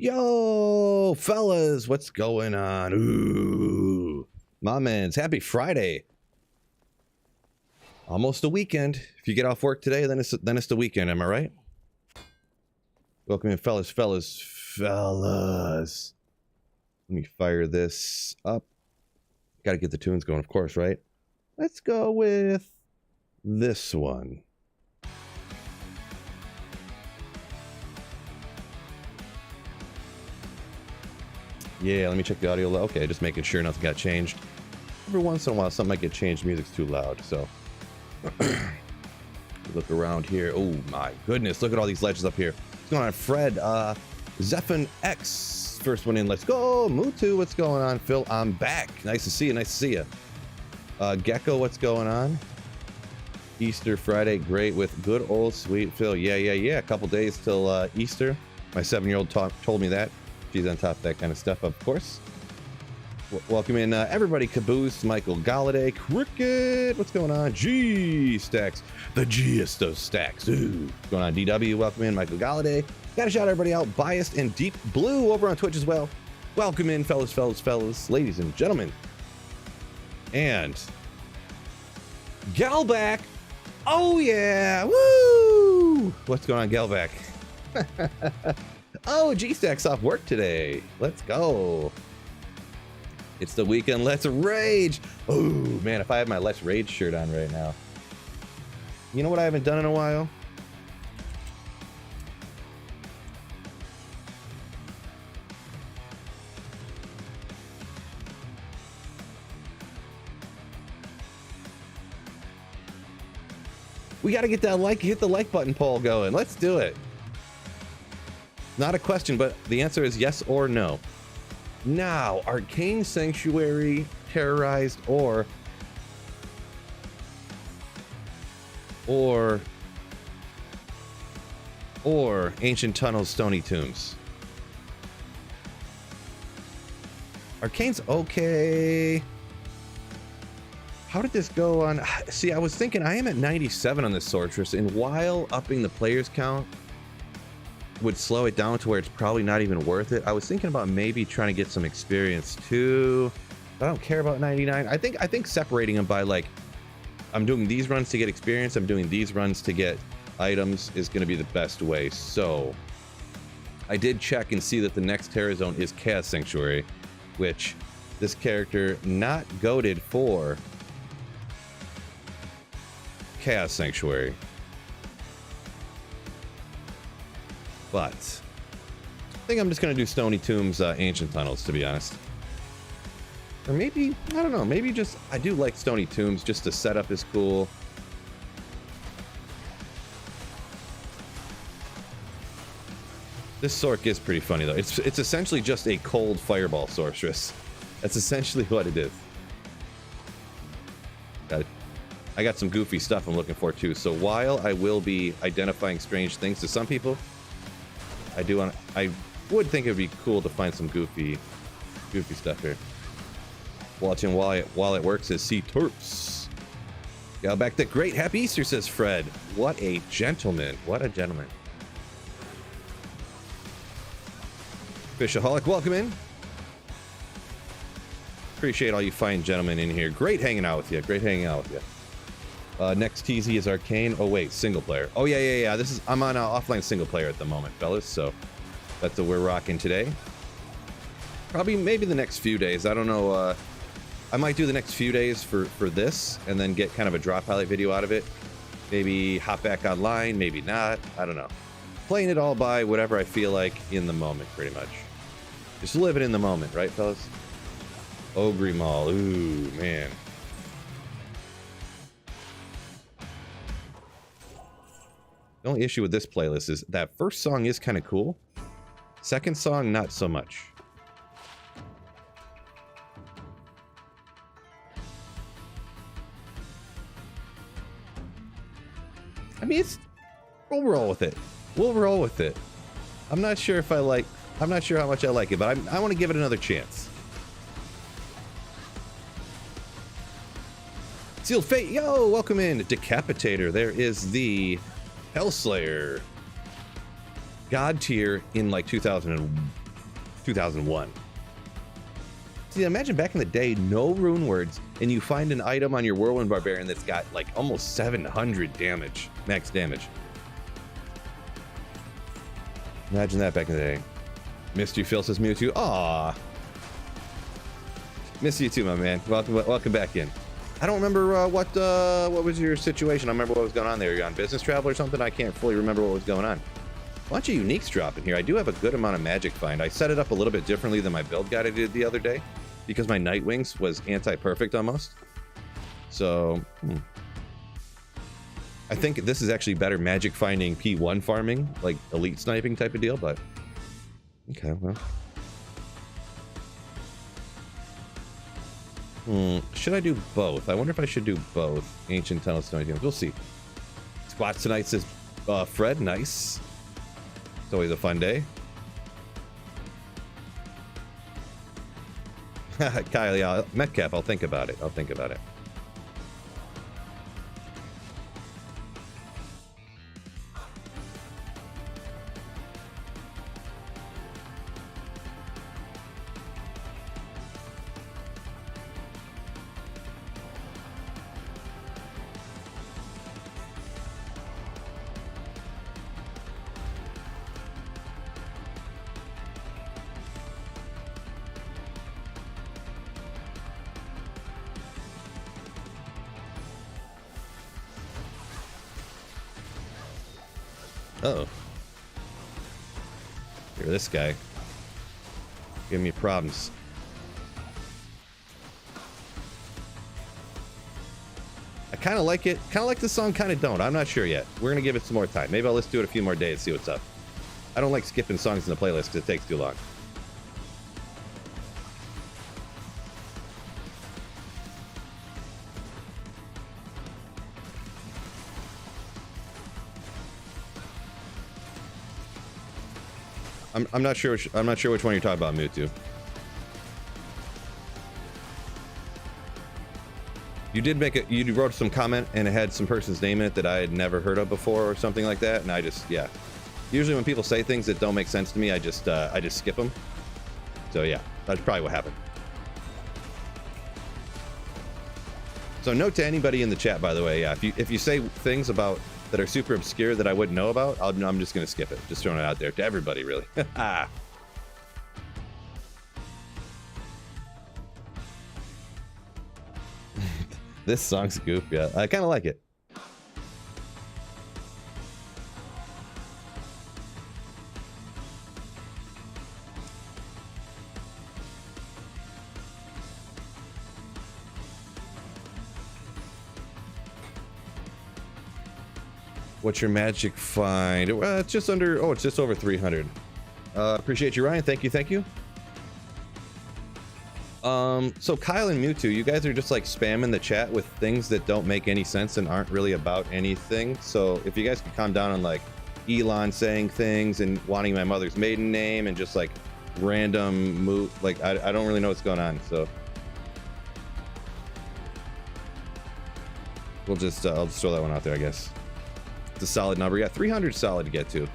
Yo, fellas, what's going on? Ooh, my man's happy Friday. Almost a weekend. If you get off work today, then it's the weekend. Am I right? Welcome in, fellas. Let me fire this up. Got to get the tunes going, of course, right? Let's go with this one. Yeah, let me check the audio. Okay, just making sure nothing got changed. Every once in a while, something might get changed. Music's too loud, so. Look around here. Oh my goodness, look at all these legends up here. What's going on, Fred? Zephon X, first one in. Let's go. Mutu, what's going on? Phil, I'm back. Nice to see you. Gecko, what's going on? Easter Friday, great with good old sweet Phil. Yeah. A couple days till Easter. My 7-year-old told me that. She's on top of that kind of stuff, of course. Welcome in, everybody. Caboose, Michael Galladay, Cricket, what's going on? G Stacks, the Gist of Stacks. Ooh, what's going on? DW, welcome in, Michael Galladay. Got to shout everybody out. Biased and Deep Blue over on Twitch as well. Welcome in, fellas, ladies and gentlemen. And Galback. Oh yeah, woo! What's going on, Galback? Oh, G-Stack's off work today. Let's go. It's the weekend. Let's rage. Oh, man, if I had my Let's Rage shirt on right now. You know what I haven't done in a while? We got to get that hit the like button poll going. Let's do it. Not a question, but the answer is yes or no. Now, Arcane Sanctuary, Terrorized, or Ancient Tunnels, Stony Tombs. Arcane's okay. How did this go on? See, I was thinking I am at 97 on this Sorceress, and while upping the players count would slow it down to where it's probably not even worth it. I was thinking about maybe trying to get some experience too. I don't care about 99. I think separating them by, like, I'm doing these runs to get experience, I'm doing these runs to get items is going to be the best way. So I did check and see that the next Terror Zone is Chaos Sanctuary, which this character not goated for Chaos Sanctuary. But I think I'm just going to do Stony Tombs, Ancient Tunnels, to be honest. Or maybe, I don't know, maybe just, I do like Stony Tombs, just the setup is cool. This Sorc is pretty funny, though. It's essentially just a cold fireball sorceress. That's essentially what it is. I got some goofy stuff I'm looking for, too. So while I will be identifying strange things to some people, I would think it'd be cool to find some goofy stuff here. Watching while it works is C Terps. Got back to great. Happy Easter, says Fred. What a gentleman. What a gentleman. Fishaholic, welcome in. Appreciate all you fine gentlemen in here. Great hanging out with you. Next TZ is Arcane. Oh wait, single player. Oh yeah. I'm on offline single player at the moment, fellas. So that's what we're rocking today. Probably maybe the next few days. I don't know. I might do the next few days for this, and then get kind of a drop highlight video out of it. Maybe hop back online, maybe not. I don't know. Playing it all by whatever I feel like in the moment, pretty much. Just living in the moment, right, fellas? Ogre Mall. Ooh, man. The only issue with this playlist is that first song is kind of cool. Second song, not so much. I mean, we'll roll with it. I'm not sure how much I like it, but I want to give it another chance. Sealed Fate, yo, welcome in. Decapitator, there is the Hellslayer. God tier in like 2000 and 2001. See, imagine back in the day, no rune words, and you find an item on your Whirlwind Barbarian that's got like almost 700 damage, max damage. Imagine that back in the day. Missed you, Phil, says Mewtwo. Aww. Miss you too, my man. Welcome back in. I don't remember what was your situation. I remember what was going on there. You're on business travel or something? I can't fully remember what was going on. A bunch of uniques dropping here. I do have a good amount of magic find. I set it up a little bit differently than my build guide I did the other day because my Nightwings was anti-perfect almost. So, I think this is actually better magic finding P1 farming, like elite sniping type of deal, but okay, well. Should I do both? I wonder if I should do both. Ancient Tunnel Snowy. We'll see. Squat tonight says Fred, nice. It's always a fun day. Kyle, yeah, Metcalf, I'll think about it. I'll think about it. Uh-oh. You're this guy. Giving me problems. I kind of like it. Kind of like the song, kind of don't. I'm not sure yet. We're going to give it some more time. Maybe I'll listen to it a few more days, see what's up. I don't like skipping songs in the playlist because it takes too long. I'm not sure. I'm not sure which one you're talking about, Mewtwo. You did make it. You wrote some comment and it had some person's name in it that I had never heard of before, or something like that. And I just, yeah. Usually when people say things that don't make sense to me, I just skip them. So yeah, that's probably what happened. So note to anybody in the chat, by the way, yeah, if you say things about that are super obscure that I wouldn't know about, I'm just gonna skip it. Just throwing it out there to everybody, really. This song's goof, yeah. I kind of like it. What's your magic find? It's just under, oh, it's just over 300. Appreciate you, Ryan. Thank you, thank you. So Kyle and Mewtwo, you guys are just like spamming the chat with things that don't make any sense and aren't really about anything. So if you guys could calm down on like Elon saying things and wanting my mother's maiden name and just like random move, like I don't really know what's going on. So we'll just, I'll just throw that one out there, I guess. It's a solid number. Yeah, 300 solid to get to.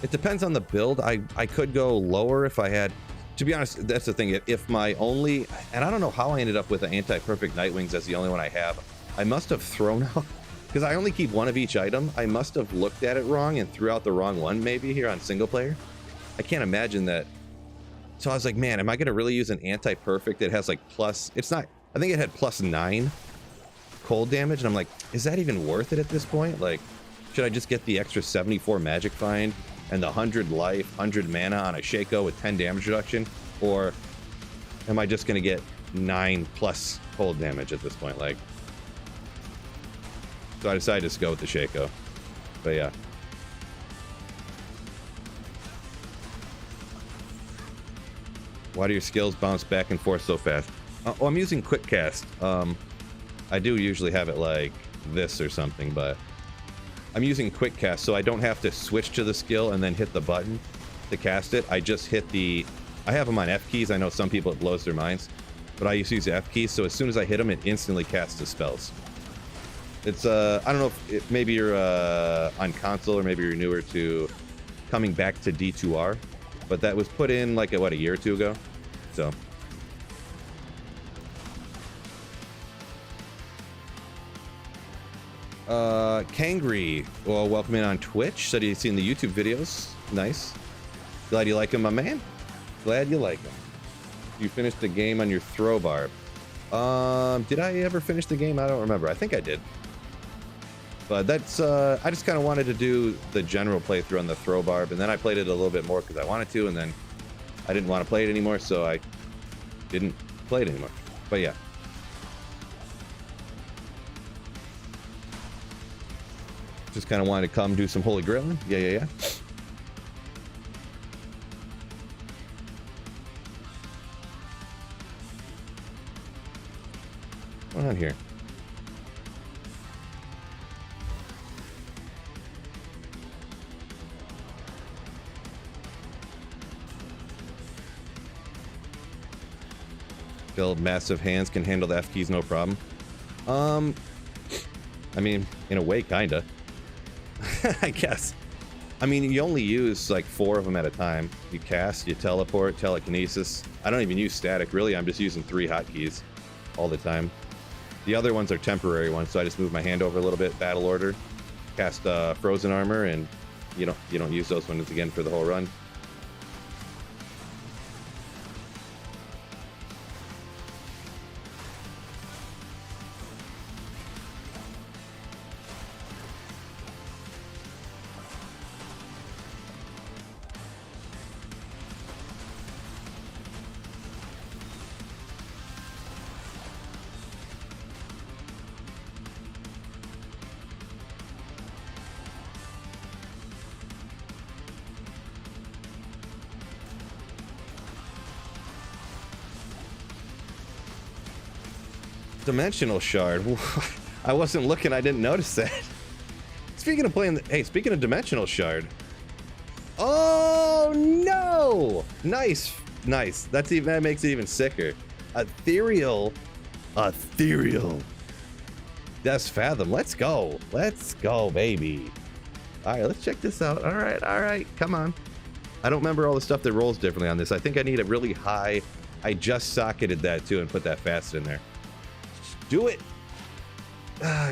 It depends on the build. I could go lower if I had, to be honest, that's the thing. If my only, and I don't know how I ended up with the anti-perfect Nightwings as the only one I have. I must have thrown out, because I only keep one of each item. I must have looked at it wrong and threw out the wrong one maybe here on single player. I can't imagine that. So I was like, man, am I going to really use an anti-perfect that has like plus, it's not, I think it had +9 cold damage. And I'm like, is that even worth it at this point? Like, should I just get the extra 74 magic find and the 100 life, 100 mana on a Shaco with 10 damage reduction? Or am I just going to get 9+ cold damage at this point? Like, so I decided to just go with the Shaco. But yeah. Why do your skills bounce back and forth so fast? Oh, I'm using quick cast. I do usually have it like this or something, but I'm using quick cast, so I don't have to switch to the skill and then hit the button to cast it. I just hit the, I have them on F keys. I know some people, it blows their minds, but I used to use the F keys, so as soon as I hit them, it instantly casts the spells. It's, I don't know if maybe you're on console or maybe you're newer to coming back to D2R, but that was put in like a year or two ago. So Kangry, well, welcome in on Twitch. Said he's seen the YouTube videos. Nice. Glad you like him, my man. Glad you like him. You finished the game on your throw barb. Did I ever finish the game? I don't remember. I think I did. But that's, I just kind of wanted to do the general playthrough on the throw barb, and then I played it a little bit more because I wanted to, and then I didn't want to play it anymore, so I didn't play it anymore. But yeah. Just kind of wanted to come do some holy grailing. Yeah. What's going on here? Build massive hands can handle the F keys, no problem. I mean, in a way, kinda. I guess. I mean, you only use like 4 of them at a time. You cast, you teleport, telekinesis. I don't even use static. Really, I'm just using 3 hotkeys all the time. The other ones are temporary ones, so I just move my hand over a little bit, battle order, cast frozen armor, and you don't use those ones again for the whole run. Dimensional shard. I wasn't looking. I didn't notice that. Speaking of playing, speaking of dimensional shard. Oh no! Nice. That makes it even sicker. Ethereal. That's Fathom. Let's go, baby. All right, let's check this out. All right. Come on. I don't remember all the stuff that rolls differently on this. I think I need a really high. I just socketed that too and put that fast in there. Do it.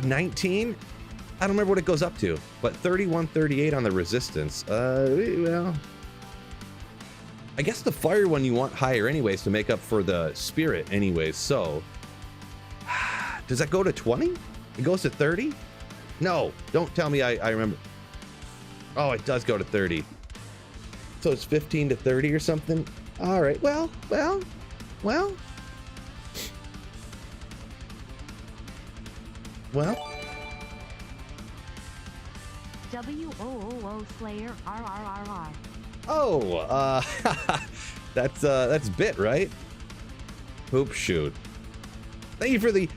19. I don't remember what it goes up to, but 3138 on the resistance. Well, I guess the fire one you want higher anyways to make up for the spirit anyways. So does that go to 20? It goes to 30? No, don't tell me I remember. Oh, it does go to 30. So it's 15 to 30 or something. All right. Well. WOOO Slayer RRRR. Oh, that's Bit, right? Poop shoot. Thank you for the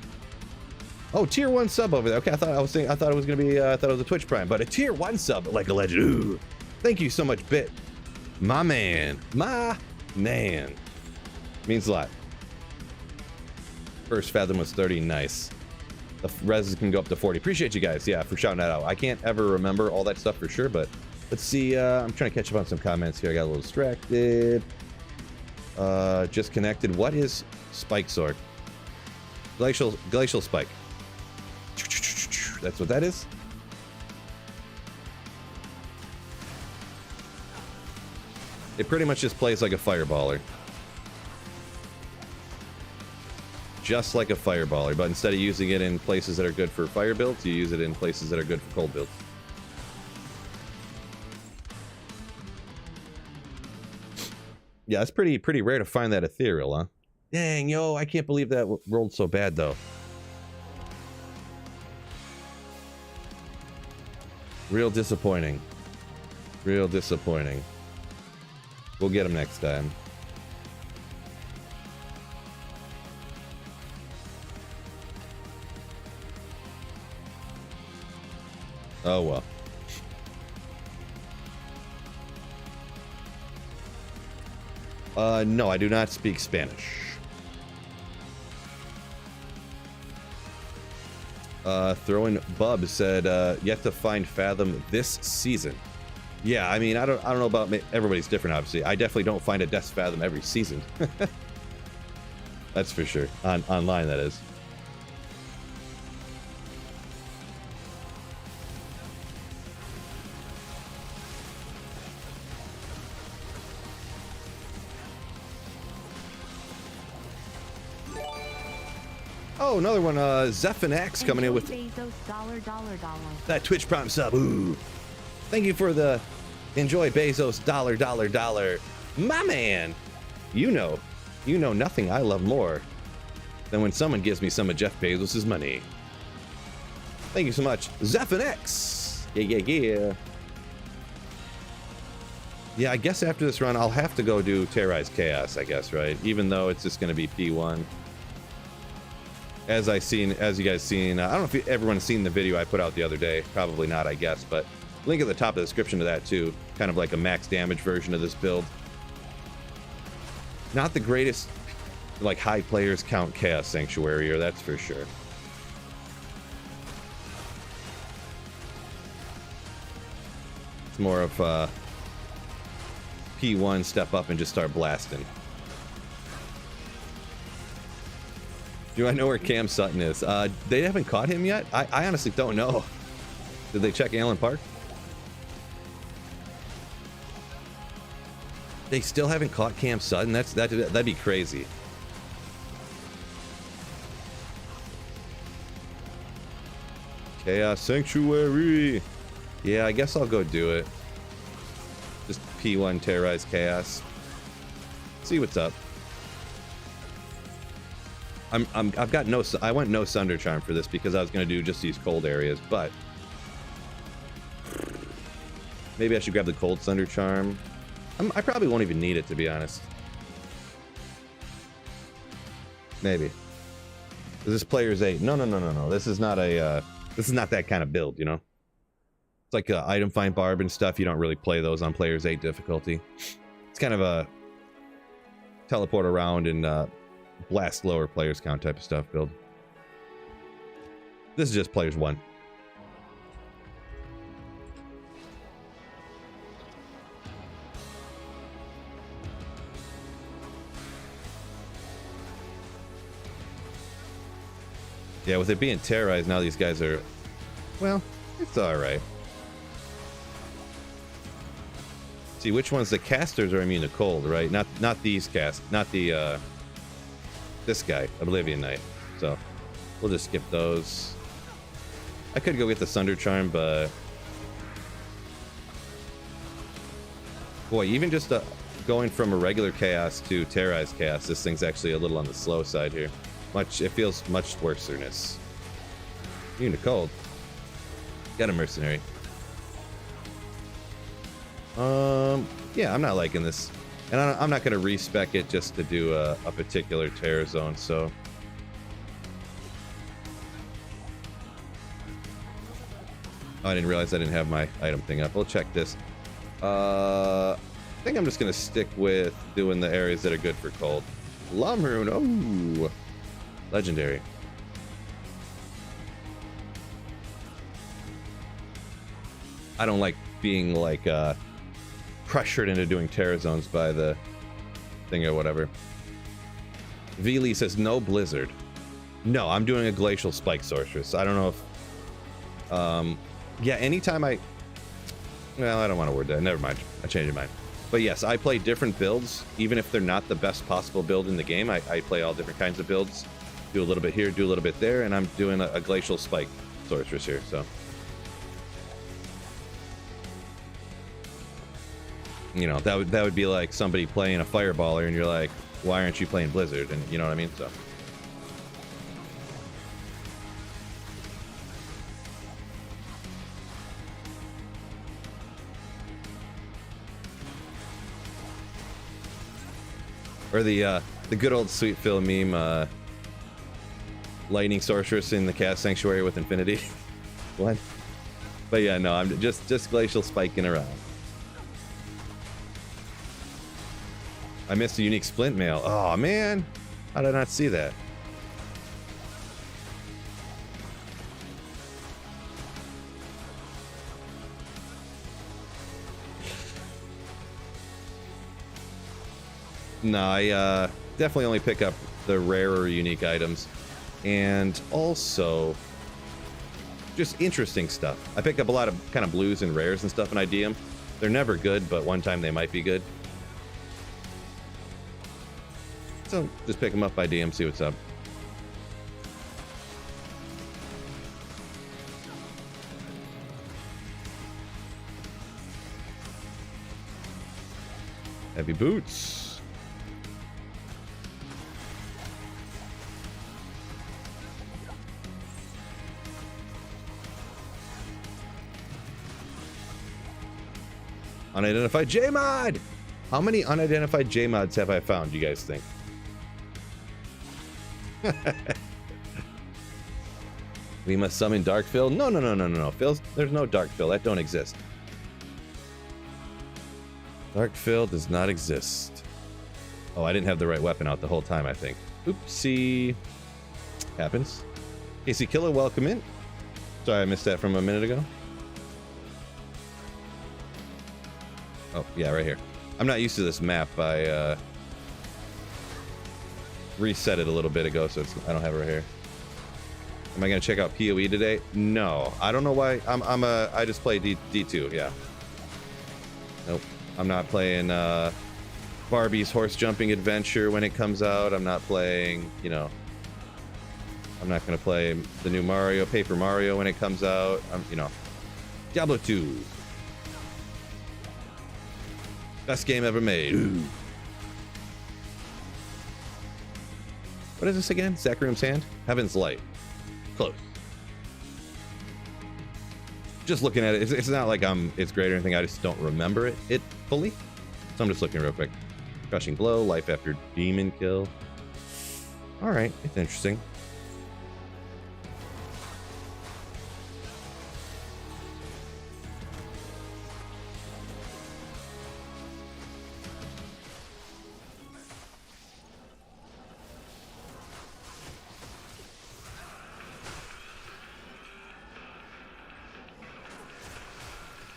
tier 1 sub over there. Okay, I thought it was gonna be I thought it was a Twitch Prime, but a tier 1 sub like a legend. Ooh. Thank you so much, Bit. My man. Means a lot. First Fathom was 30. Nice. The res can go up to 40. Appreciate you guys, yeah, for shouting that out. I can't ever remember all that stuff for sure, but let's see. I'm trying to catch up on some comments here. I got a little distracted. Just connected. What is Spike Sorc? Glacial Spike. That's what that is. It pretty much just plays like a fireballer. Just like a fireballer, but instead of using it in places that are good for fire builds, you use it in places that are good for cold builds. Yeah, it's pretty rare to find that ethereal, huh? Dang, yo, I can't believe that rolled so bad, though. Real disappointing. We'll get him next time. Oh well. No, I do not speak Spanish. Throwing Bub said, yet to find Fathom this season. Yeah, I mean, I don't know about everybody's different. Obviously, I definitely don't find a Death's Fathom every season. That's for sure. Online, that is. Oh, another one. Zephon X coming in with Bezos, dollar. that Twitch Prime sub. Ooh. Thank you for the enjoy Bezos dollar. My man. You know nothing I love more than when someone gives me some of Jeff Bezos' money. Thank you so much, Zephon X. Yeah. Yeah, I guess after this run, I'll have to go do Terrorize Chaos, I guess, right? Even though it's just going to be P1. As you guys seen, I don't know if everyone's seen the video I put out the other day. Probably not, I guess, but link at the top of the description to that too. Kind of like a max damage version of this build. Not the greatest, like, high players count Chaos Sanctuary, or that's for sure. It's more of P1, step up and just start blasting. Do I know where Cam Sutton is? They haven't caught him yet? I honestly don't know. Did they check Allen Park? They still haven't caught Cam Sutton? That'd be crazy. Chaos Sanctuary. Yeah, I guess I'll go do it. Just P1 Terrorize Chaos. See what's up. I went no Sunder Charm for this because I was going to do just these cold areas, but maybe I should grab the cold Sunder Charm. I probably won't even need it, to be honest. Maybe. This is player's 8. No. This is not that kind of build, you know? It's like item find barb and stuff. You don't really play those on player's 8 difficulty. It's kind of a teleport around and blast lower players count type of stuff build. This is just players 1. Yeah, with it being terrorized, now these guys are, well, it's alright. See, which ones? The casters are immune to cold, right? Not these not the, this guy, Oblivion Knight. So, we'll just skip those. I could go get the Sunder Charm, but boy, even just going from a regular Chaos to Terrorized Chaos, this thing's actually a little on the slow side here. It feels much worseness. Immune to cold. Got a mercenary. Yeah, I'm not liking this. And I'm not going to respec it just to do a particular terror zone, so. Oh, I didn't realize I didn't have my item thing up. We'll check this. I think I'm just going to stick with doing the areas that are good for cold. Lumrune, oh! Legendary. I don't like being like pressured into doing terror zones by the thing or whatever. V-Lee says no blizzard. No, I'm doing a glacial spike sorceress. I don't know if yeah, anytime well, I don't want to word that. Never mind. I changed my mind. But yes, I play different builds, even if they're not the best possible build in the game. I play all different kinds of builds. Do a little bit here, do a little bit there, and I'm doing a glacial spike sorceress here, so. You know, that would be like somebody playing a fireballer and you're like, why aren't you playing Blizzard? And you know what I mean? So. Or the good old Sweet Phil meme, Lightning Sorceress in the Chaos Sanctuary with Infinity. What? But yeah, no, I'm just glacial spiking around. I missed a unique splint mail. Oh man, how did I not see that? No, I definitely only pick up the rarer unique items. And also, just interesting stuff. I pick up a lot of kind of blues and rares and stuff in IDM. They're never good, but one time they might be good. So just pick them up by DM, see what's up. Heavy boots. Unidentified J-Mod! How many unidentified J-Mods have I found, you guys think? We must summon Darkfill? No. Phil, there's no Darkfill. That don't exist. Darkfill does not exist. Oh, I didn't have the right weapon out the whole time, I think. Oopsie. Happens. Casey Killer, welcome in. Sorry, I missed that from a minute ago. Oh, yeah, right here. I'm not used to this map. I reset it a little bit ago, so I don't have it right here. Am I gonna check out PoE today? No, I don't know why. I just play D2. Yeah. Nope. I'm not playing Barbie's horse jumping adventure when it comes out. I'm not playing. You know. I'm not gonna play the new Mario, Paper Mario, when it comes out. You know. Diablo 2. Best game ever made. Ooh. What is this again? Zacharium's Hand? Heaven's Light. Close. Just looking at it, it's not like it's great or anything. I just don't remember it fully. So I'm just looking real quick. Crushing Blow, Life After Demon Kill. All right, it's interesting.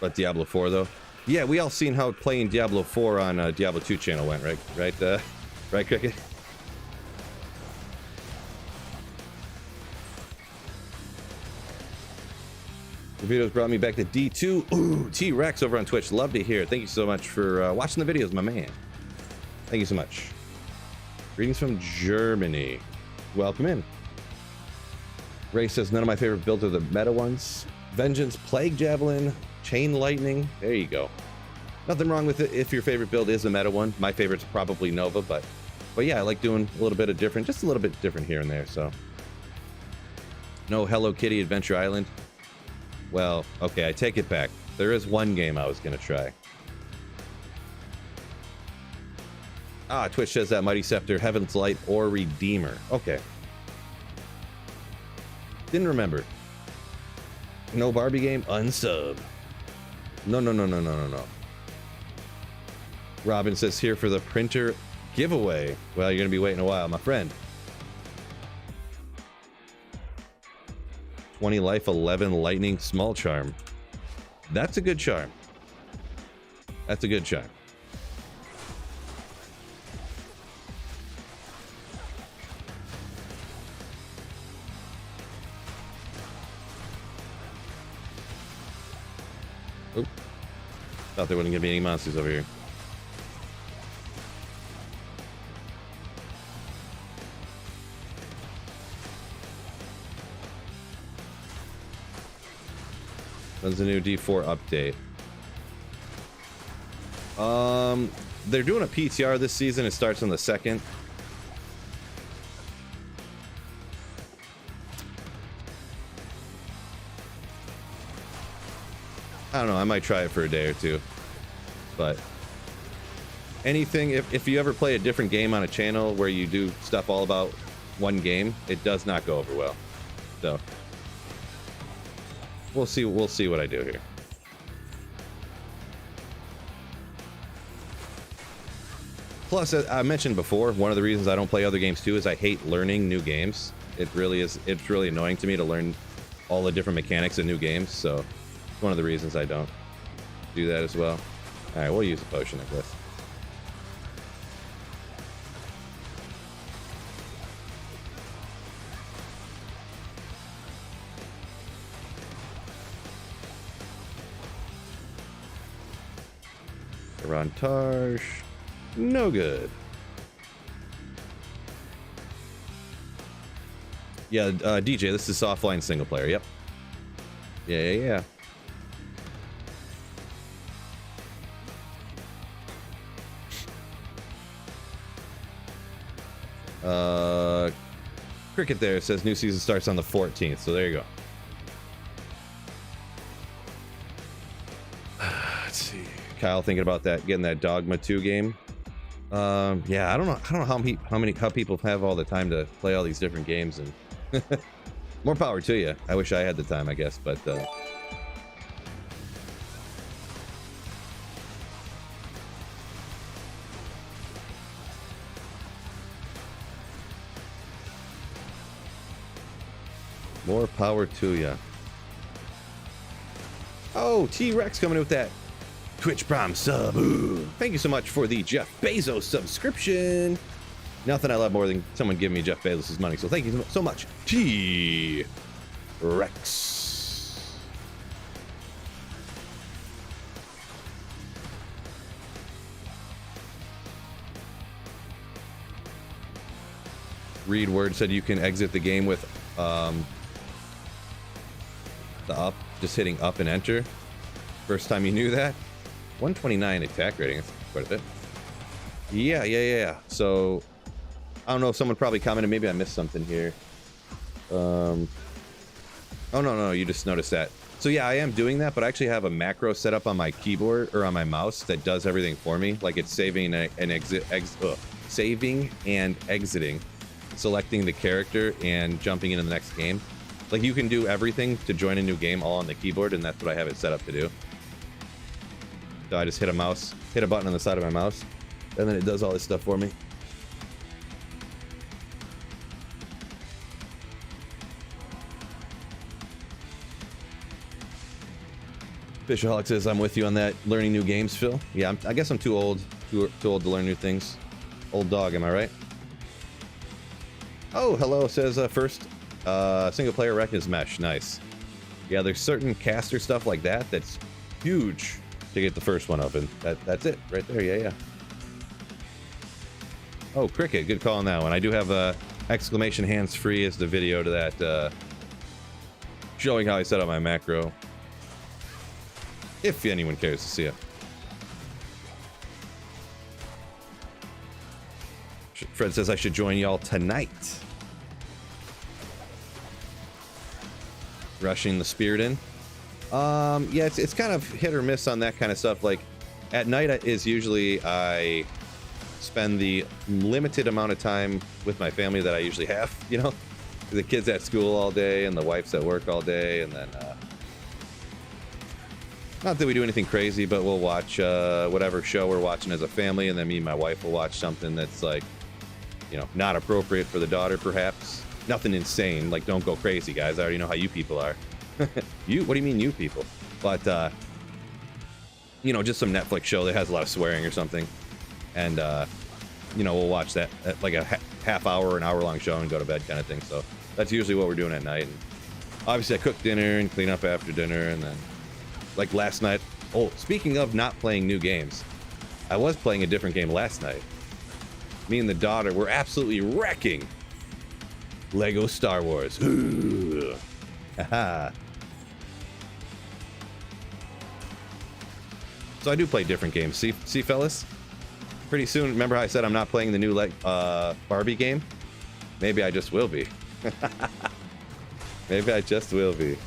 But Diablo 4 though, yeah, we all seen how playing Diablo 4 on Diablo 2 channel went, right? Right, Cricket. The videos brought me back to D2. Ooh, T-Rex over on Twitch. Love to hear it. Thank you so much for watching the videos, my man. Thank you so much. Greetings from Germany. Welcome in. Ray says none of my favorite builds are the meta ones. Vengeance, Plague Javelin, Chain Lightning. There you go. Nothing wrong with it if your favorite build is the meta one. My favorite's probably Nova, but yeah, I like doing a little bit of different, just a little bit different here and there. So no Hello Kitty Adventure Island. Well, okay, I take it back. There is one game I was gonna try. Ah, Twitch says that Mighty Scepter, Heaven's Light, or Redeemer. Okay. Didn't remember. No Barbie game, unsub. No. Robin says here for the printer giveaway. Well, you're gonna be waiting a while, my friend. 20 life, 11 lightning, small charm. That's a good charm. That's a good charm. Oop. Thought there wouldn't gonna be any monsters over here. When's the new D4 update? They're doing a PTR this season. It starts on the 2nd. I don't know. I might try it for a day or two. But anything, if you ever play a different game on a channel where you do stuff all about one game, it does not go over well. So we'll see what I do here. Plus, I mentioned before, one of the reasons I don't play other games too is I hate learning new games. It's really annoying to me to learn all the different mechanics of new games. So it's one of the reasons I don't do that as well. All right, we'll use a potion, I guess. Rantage. No good. Yeah, DJ, this is offline single player. Yep. Yeah. Cricket there says new season starts on the 14th, so there you go. Let's see. Kyle thinking about that, getting that Dogma 2 game. Yeah, I don't know how people have all the time to play all these different games, and more power to you. I wish I had the time, I guess, but more power to you. Oh, T-Rex coming in with that Twitch Prime sub. Ooh. Thank you so much for the Jeff Bezos subscription. Nothing I love more than someone giving me Jeff Bezos' money, so thank you so much, T-Rex. Read Word said you can exit the game with the up, just hitting up and enter. First time you knew that. 129 attack rating, that's quite a bit. Yeah. So I don't know if someone probably commented, maybe I missed something here. Oh no, you just noticed that. So yeah, I am doing that, but I actually have a macro set up on my keyboard or on my mouse that does everything for me. Like it's saving saving and exiting, selecting the character and jumping into the next game. Like you can do everything to join a new game all on the keyboard, and that's what I have it set up to do. So I just hit a button on the side of my mouse, and then it does all this stuff for me. Fishaholic says, I'm with you on that learning new games, Phil. Yeah, I guess I'm too old to learn new things. Old dog, am I right? Oh, hello, says first single player rec is mesh. Nice. Yeah, there's certain caster stuff like that that's huge to get the first one open. That's it right there. Yeah. Oh, Cricket, good call on that one. I do have exclamation hands free as the video to that showing how I set up my macro, if anyone cares to see it. Fred says I should join y'all tonight. Rushing the spirit in. Yeah, it's kind of hit or miss on that kind of stuff. Like at night is usually I spend the limited amount of time with my family that I usually have, you know, the kids at school all day and the wife's at work all day, and then not that we do anything crazy, but we'll watch whatever show we're watching as a family, and then me and my wife will watch something that's like, you know, not appropriate for the daughter, perhaps. Nothing insane, like don't go crazy, guys. I already know how you people are. You? What do you mean, you people? But you know, just some Netflix show that has a lot of swearing or something, and you know, we'll watch that like a half hour or an hour long show and go to bed kind of thing. So that's usually what we're doing at night. And obviously I cook dinner and clean up after dinner, and then like last night. Oh, speaking of not playing new games, I was playing a different game last night. Me and the daughter were absolutely wrecking Lego Star Wars. Haha. So I do play different games. See, fellas? Pretty soon, remember how I said I'm not playing the new Barbie game? Maybe I just will be. Maybe I just will be.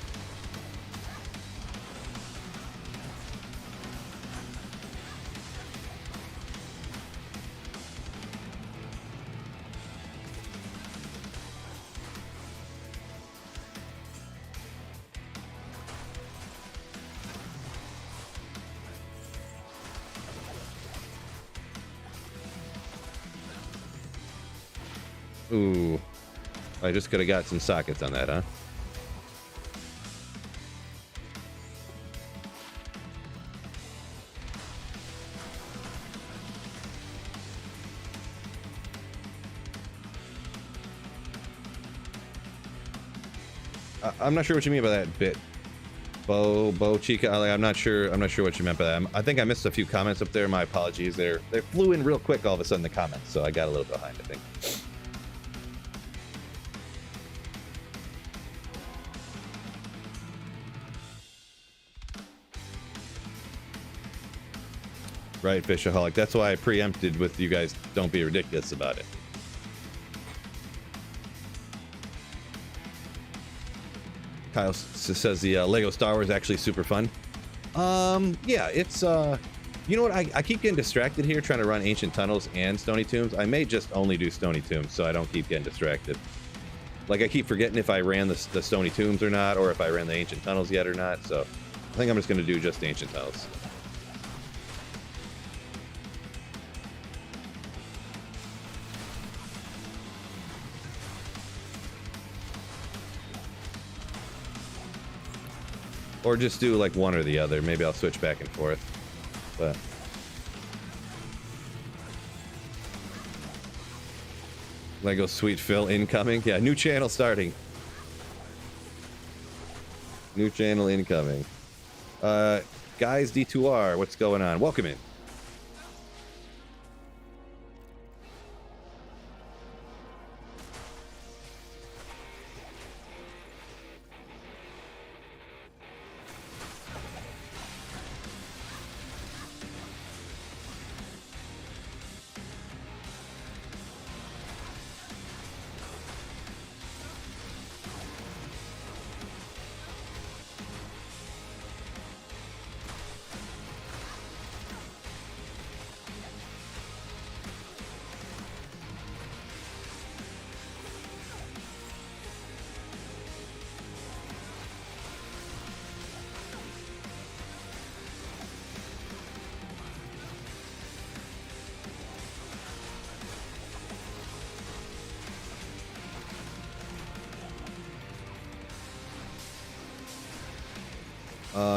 Ooh, I just could have got some sockets on that, huh? I'm not sure what you mean by that bit. Bo Chica, I'm not sure what you meant by that. I think I missed a few comments up there. My apologies. They flew in real quick all of a sudden, the comments, so I got a little behind, I think. Right, Fishaholic. That's why I preempted with you guys. Don't be ridiculous about it. Kyle says the Lego Star Wars is actually super fun. Yeah, it's you know what? I keep getting distracted here trying to run Ancient Tunnels and Stony Tombs. I may just only do Stony Tombs so I don't keep getting distracted. Like I keep forgetting if I ran the Stony Tombs or not, or if I ran the Ancient Tunnels yet or not. So I think I'm just going to do just the Ancient Tunnels. Or just do like one or the other. Maybe I'll switch back and forth. But Lego Sweet Phil incoming. Yeah, new channel starting. New channel incoming. Guys, D2R, what's going on? Welcome in.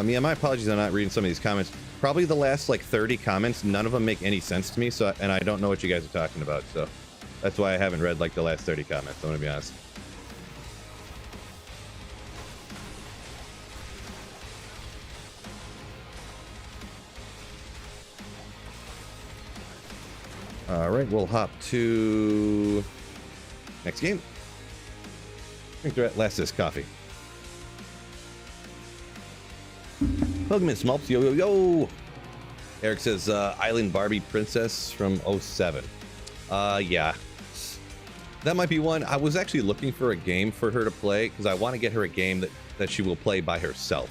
Yeah, my apologies on not reading some of these comments. Probably the last like 30 comments, none of them make any sense to me, so and I don't know what you guys are talking about, so that's why I haven't read like the last 30 comments, I'm gonna be honest. Alright, we'll hop to next game. Drink the last of this coffee. Pugman Smulps, yo yo yo. Eric says Island Barbie Princess from 07. Yeah, that might be one. I was actually looking for a game for her to play because I want to get her a game that she will play by herself.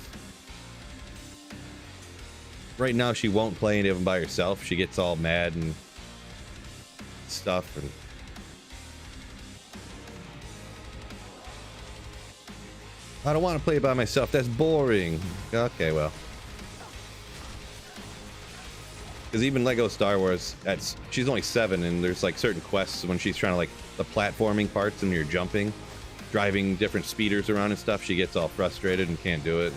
Right now she won't play any of them by herself. She gets all mad and stuff, and I don't want to play it by myself. That's boring. Okay, well. Because even Lego Star Wars, she's only 7, and there's like certain quests when she's trying to like the platforming parts and you're jumping, driving different speeders around and stuff. She gets all frustrated and can't do it.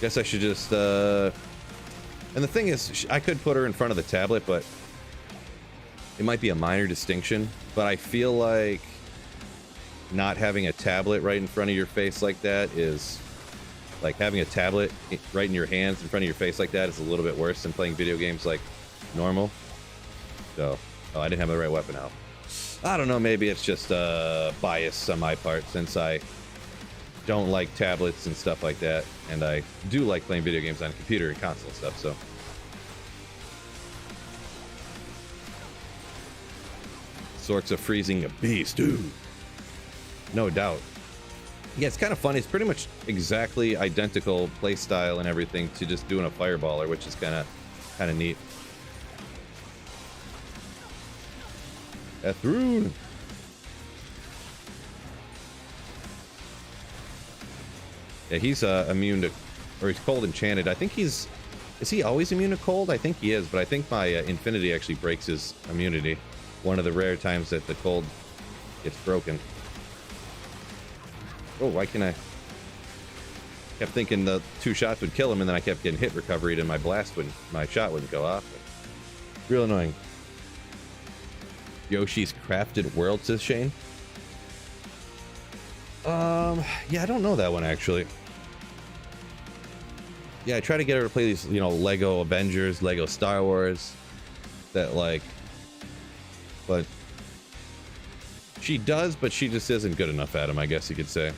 Guess I should just. And the thing is, I could put her in front of the tablet, but it might be a minor distinction. But I feel like not having a tablet right in front of your face like that is like having a tablet right in your hands in front of your face like that is a little bit worse than playing video games like normal. So, oh, I didn't have the right weapon out. I don't know, maybe it's just bias on my part since I don't like tablets and stuff like that, and I do like playing video games on computer and console and stuff, so. Sorc's a freezing beast, dude. No doubt. Yeah, it's kind of funny. It's pretty much exactly identical play style and everything to just doing a fireballer, which is kind of neat. Ethrune. Yeah, he's immune to, or he's cold enchanted. I think is he always immune to cold? I think he is, but I think my Infinity actually breaks his immunity. One of the rare times that the cold gets broken. Oh, why can't I? Kept thinking the 2 shots would kill him, and then I kept getting hit recovery, and my shot wouldn't go off. Real annoying. Yoshi's Crafted World, says Shane. Yeah, I don't know that one actually. Yeah, I try to get her to play these, you know, Lego Avengers, Lego Star Wars, that like, but she does, but she just isn't good enough at them, I guess you could say.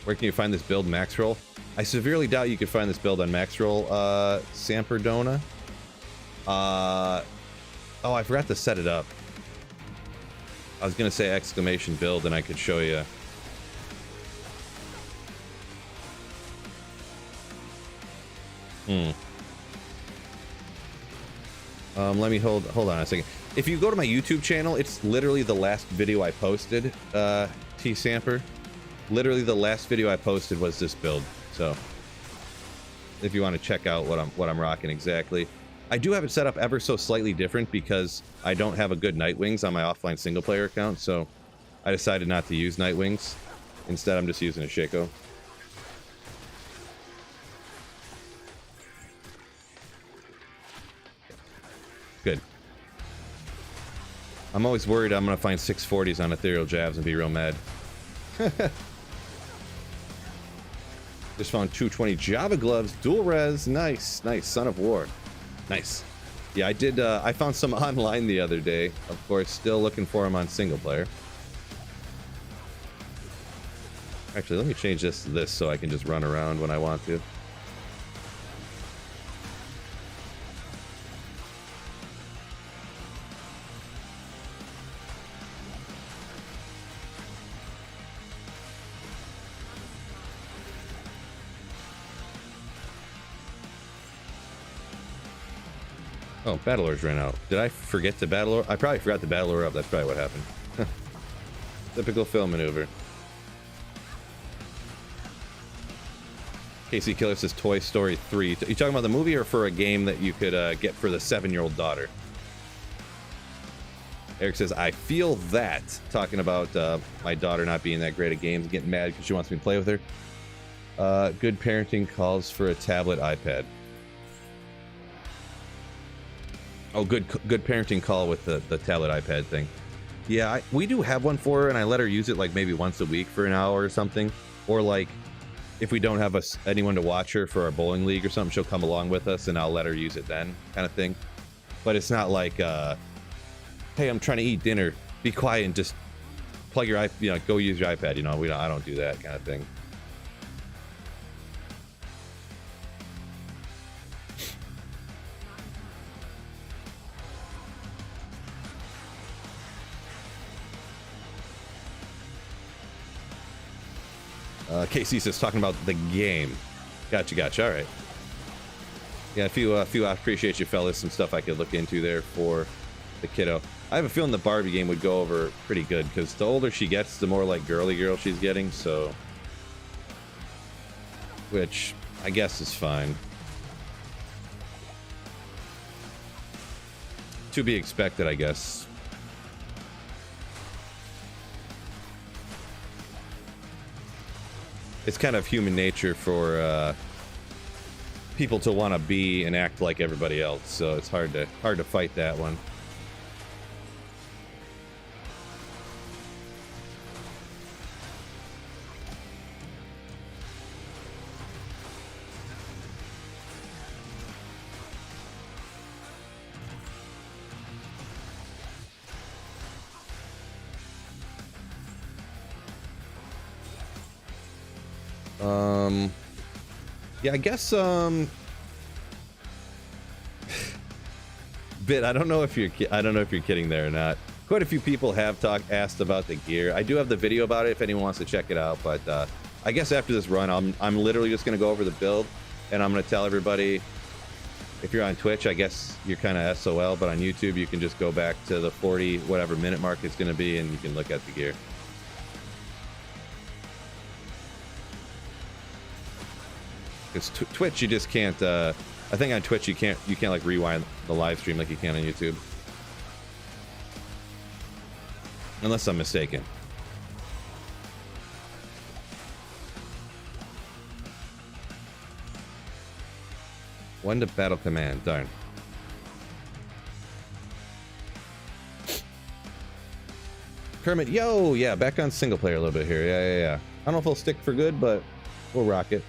Where can you find this build, Maxroll? I severely doubt you could find this build on Maxroll, Samperdona. Oh, I forgot to set it up. I was gonna say exclamation build and I could show you. Let me hold on a second. If you go to my YouTube channel, it's literally the last video I posted, T Samper. Literally the last video I posted was this build. So if you want to check out what I'm rocking exactly. I do have it set up ever so slightly different because I don't have a good Nightwings on my offline single player account, so I decided not to use Nightwings. Instead, I'm just using a Shaco. Good. I'm always worried I'm going to find 640s on Ethereal Jabs and be real mad. Just found 220 Java gloves, dual res, nice, nice, Son of War. Nice. Yeah, I did, I found some online the other day. Of course, still looking for them on single player. Actually, let me change this to this so I can just run around when I want to. Oh, Battle Oars ran out. Did I forget to Battle Oar? I probably forgot to Battle Oar up. That's probably what happened. Typical film maneuver. KC Killer says Toy Story 3. You talking about the movie or for a game that you could get for the 7-year-old daughter? Eric says, I feel that. Talking about my daughter not being that great at games, getting mad because she wants me to play with her. Good parenting calls for a tablet iPad. Oh, good parenting call with the tablet iPad thing. Yeah, we do have one for her, and I let her use it like maybe once a week for an hour or something. Or like, if we don't have anyone to watch her for our bowling league or something, she'll come along with us, and I'll let her use it then, kind of thing. But it's not like, hey, I'm trying to eat dinner. Be quiet and just plug your iPad, you know, go use your iPad. You know, I don't do that kind of thing. KC says talking about the game. Gotcha. All right. Yeah, I appreciate you fellas. Some stuff I could look into there for the kiddo. I have a feeling the Barbie game would go over pretty good because the older she gets, the more like girly girl she's getting. So, which I guess is fine. To be expected, I guess. It's kind of human nature for people to want to be and act like everybody else, so it's hard to fight that one. Yeah, I guess, Bit, I don't know if you're kidding there or not. Quite a few people have asked about the gear. I do have the video about it if anyone wants to check it out, but I guess after this run, I'm literally just going to go over the build, and I'm going to tell everybody, if you're on Twitch, I guess you're kind of SOL, but on YouTube, you can just go back to the 40 whatever minute mark it's going to be, and you can look at the gear. Because Twitch, you just can't. I think on Twitch you can't like rewind the live stream like you can on YouTube, unless I'm mistaken. One to battle command. Darn. Kermit, yo, yeah, back on single player a little bit here. Yeah. I don't know if it'll stick for good, but we'll rock it.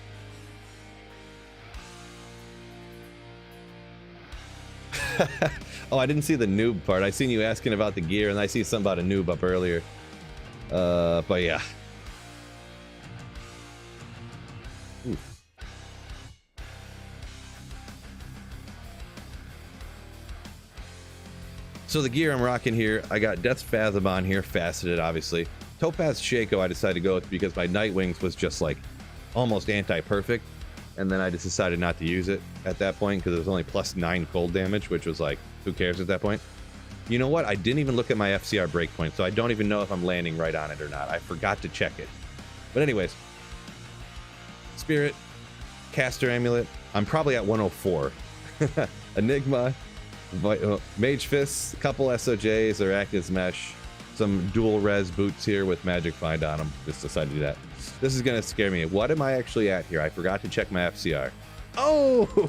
Oh, I didn't see the noob part. I seen you asking about the gear, and I see something about a noob up earlier. But yeah. Ooh. So the gear I'm rocking here, I got Death's Fathom on here, faceted obviously. Topaz Shaco I decided to go with because my Nightwings was just like almost anti-perfect, and then I just decided not to use it at that point because it was only +9 cold damage, which was like, who cares at that point? You know what? I didn't even look at my FCR breakpoint, so I don't even know if I'm landing right on it or not. I forgot to check it. But anyways, Spirit, Caster Amulet, I'm probably at 104. Enigma, Mage Fists, a couple SOJs, Arachnid's Mesh, some dual res boots here with Magic Find on them. Just decided to do that. This is gonna scare me. What am I actually at here? I forgot to check my FCR. Oh,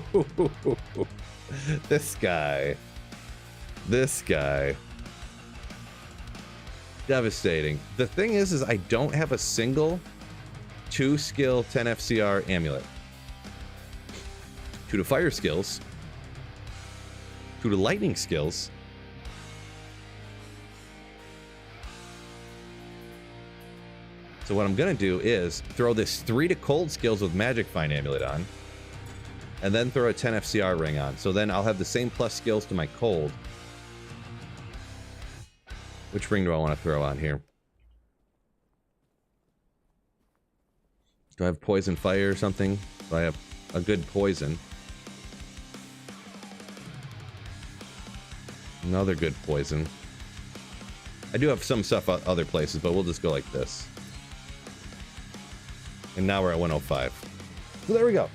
this guy. Devastating. The thing is I don't have a single 2 skill 10 FCR amulet. 2 to fire skills. 2 to lightning skills. So what I'm gonna do is throw this 3 to cold skills with Magic Find Amulet on, and then throw a 10 FCR ring on. So then I'll have the same plus skills to my cold. Which ring do I want to throw on here? Do I have poison fire or something? Do I have a good poison? Another good poison. I do have some stuff other places, but we'll just go like this. And now we're at 105. So there we go.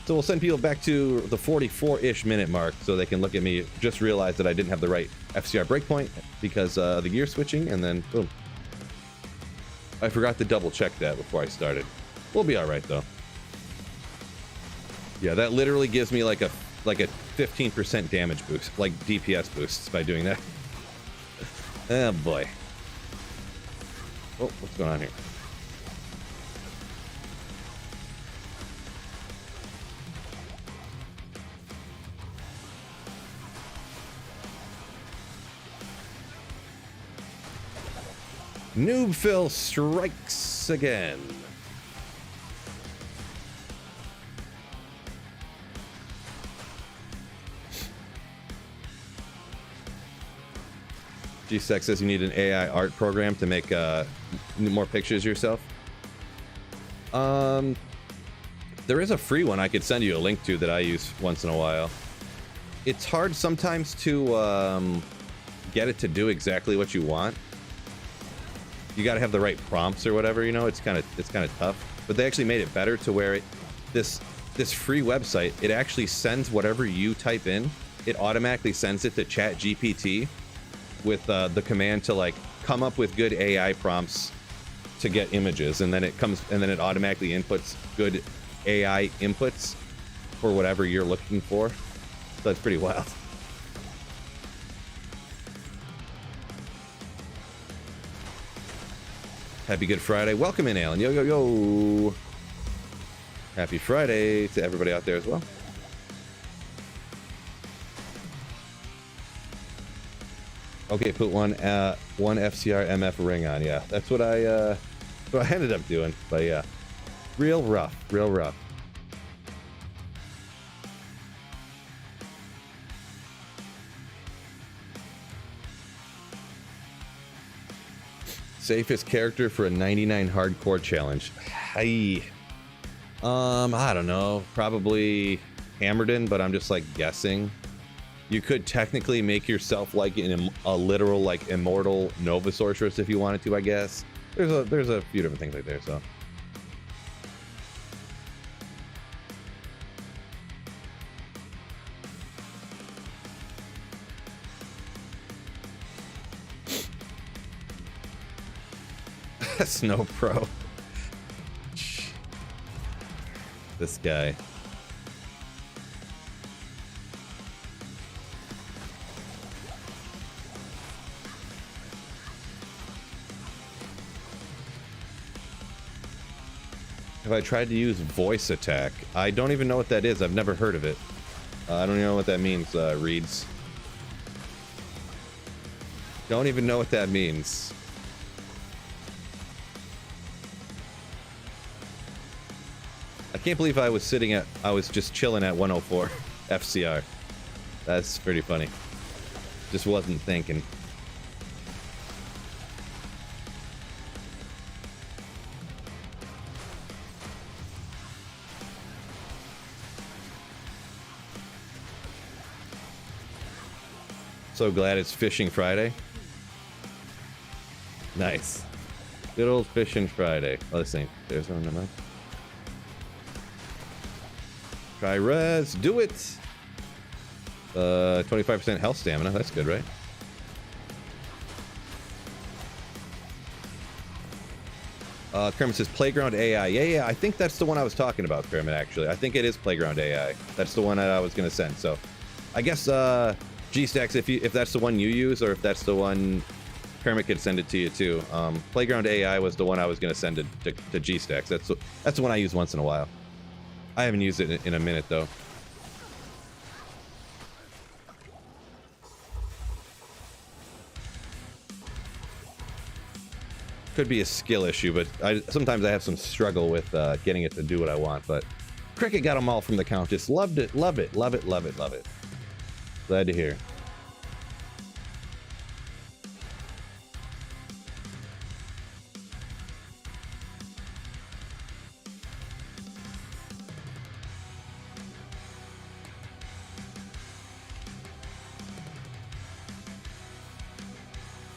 So we'll send people back to the 44-ish minute mark so they can look at me, just realize that I didn't have the right FCR breakpoint because the gear switching, and then boom. I forgot to double check that before I started. We'll be all right though. Yeah, that literally gives me like a 15% damage boost, like DPS boosts by doing that. Oh boy. Oh, what's going on here? Noob Phil strikes again. G-Sec says you need an AI art program to make more pictures yourself. There is a free one I could send you a link to that I use once in a while. It's hard sometimes to get it to do exactly what you want. You got to have the right prompts or whatever, you know. It's kind of tough. But they actually made it better to where this free website, it actually sends whatever you type in. It automatically sends it to ChatGPT with the command to like come up with good AI prompts to get images, and then it automatically inputs good AI inputs for whatever you're looking for. So that's pretty wild. Happy Good Friday. Welcome in, Alan. Yo, yo, yo. Happy Friday to everybody out there as well. Okay, put one FCR MF ring on. Yeah, that's what I ended up doing. But yeah, real rough, real rough. Safest character for a 99 hardcore challenge. I don't know. Probably Hammerden, but I'm just like guessing. You could technically make yourself like a literal like immortal Nova Sorceress if you wanted to, I guess. There's a few different things like there, so. Snow Pro. This guy. Have I tried to use voice attack? I don't even know what that is. I've never heard of it. I don't even know what that means, Reeds. Don't even know what that means. I can't believe I was just chilling at 104 FCR. That's pretty funny. Just wasn't thinking. So glad it's Fishing Friday. Nice. Good old Fishing Friday. Oh, this ain't. There's one in the mic. Try res. Do it. 25% health stamina. That's good, right? Kermit says Playground AI. Yeah. I think that's the one I was talking about, Kermit, actually. I think it is Playground AI. That's the one that I was going to send. So I guess G-Stacks, if that's the one you use, or if that's the one Kermit could send it to you too. Playground AI was the one I was going to send to G-Stacks. That's the one I use once in a while. I haven't used it in a minute though. Could be a skill issue, but sometimes I have some struggle with getting it to do what I want. But Cricket got them all from the count. Just loved it, love it, love it, love it, love it. Glad to hear.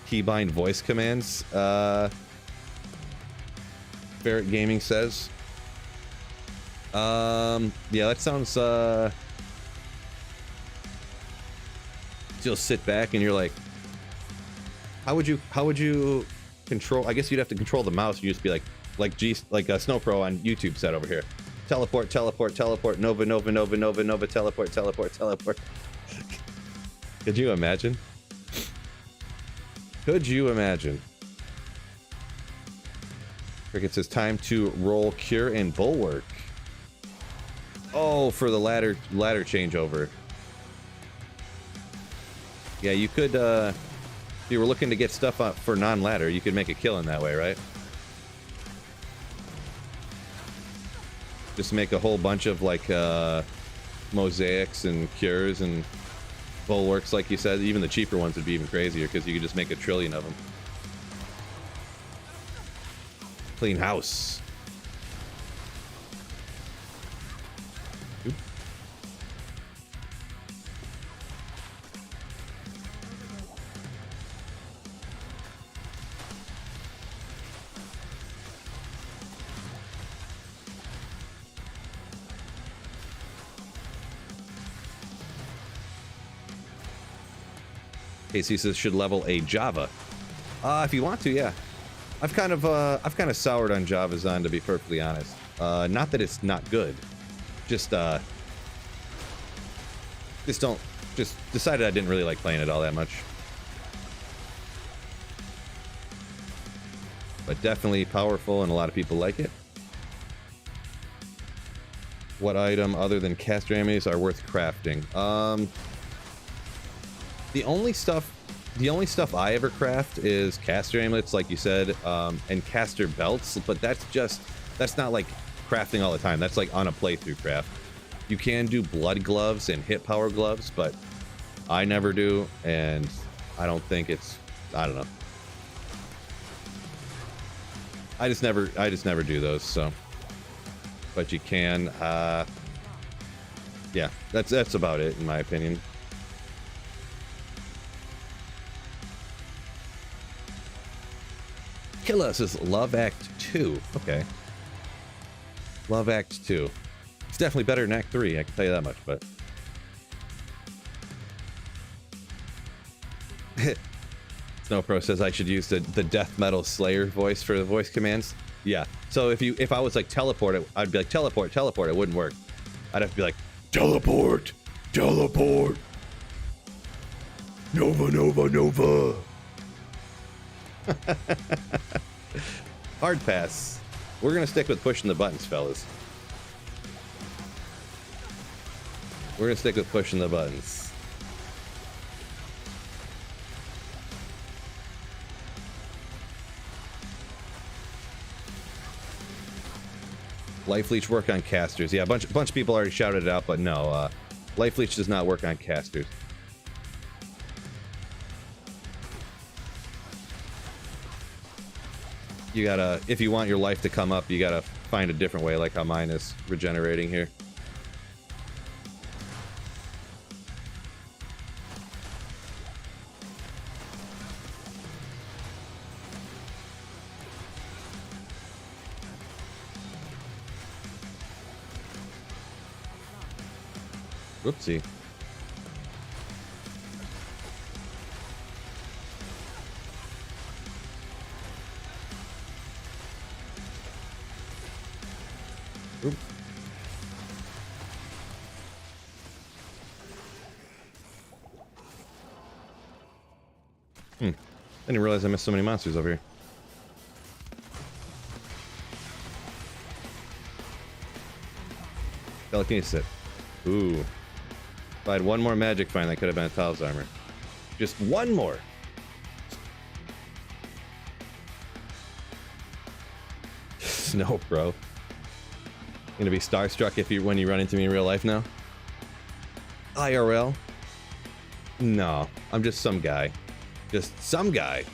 Keybind voice commands. Barrett Gaming says. Yeah, that sounds. You'll sit back and you're like, how would you control? I guess you'd have to control the mouse. You just be like Snow Pro on YouTube said over here. Teleport, teleport, teleport. Nova, Nova, Nova, Nova, Nova. Teleport, teleport, teleport. Could you imagine? Could you imagine? Cricket says time to roll Cure and Bulwark. Oh, for the ladder changeover. Yeah, you could, if you were looking to get stuff up for non-ladder, you could make a killing that way, right? Just make a whole bunch of, like, mosaics and cures and bulwarks, like you said. Even the cheaper ones would be even crazier, because you could just make a trillion of them. Clean house. Oop. Casey says should level a Java. If you want to, yeah. I've kind of soured on Javazon, to be perfectly honest. Not that it's not good, just decided I didn't really like playing it all that much. But definitely powerful, and a lot of people like it. What item other than caster enemies are worth crafting? The only stuff I ever craft is caster amulets, like you said, and caster belts, but that's not like crafting all the time. That's like on a playthrough craft. You can do blood gloves and hit power gloves, but I never do, and I don't think I don't know. I just never do those, so. But you can, yeah, that's about it in my opinion. Killa says Love Act 2. Okay. Love Act 2. It's definitely better than Act 3, I can tell you that much, but... Snowpro says I should use the death metal slayer voice for the voice commands. Yeah. So if I was like teleport, I'd be like teleport, teleport. It wouldn't work. I'd have to be like teleport, teleport. Nova, Nova, Nova. Hard pass. We're gonna stick with pushing the buttons, fellas. We're gonna stick with pushing the buttons. Life Leech work on casters. Yeah, a bunch of people already shouted it out, but no, Life Leech does not work on casters. You gotta, if you want your life to come up, you gotta find a different way, like how mine is regenerating here. Whoopsie. Oop. I didn't realize I missed so many monsters over here. Telekinesis. Ooh. If I had one more magic find, that could have been a Tao's armor. Just one more. No, bro. Gonna be starstruck when you run into me in real life now? IRL? No, I'm just some guy. Just some guy.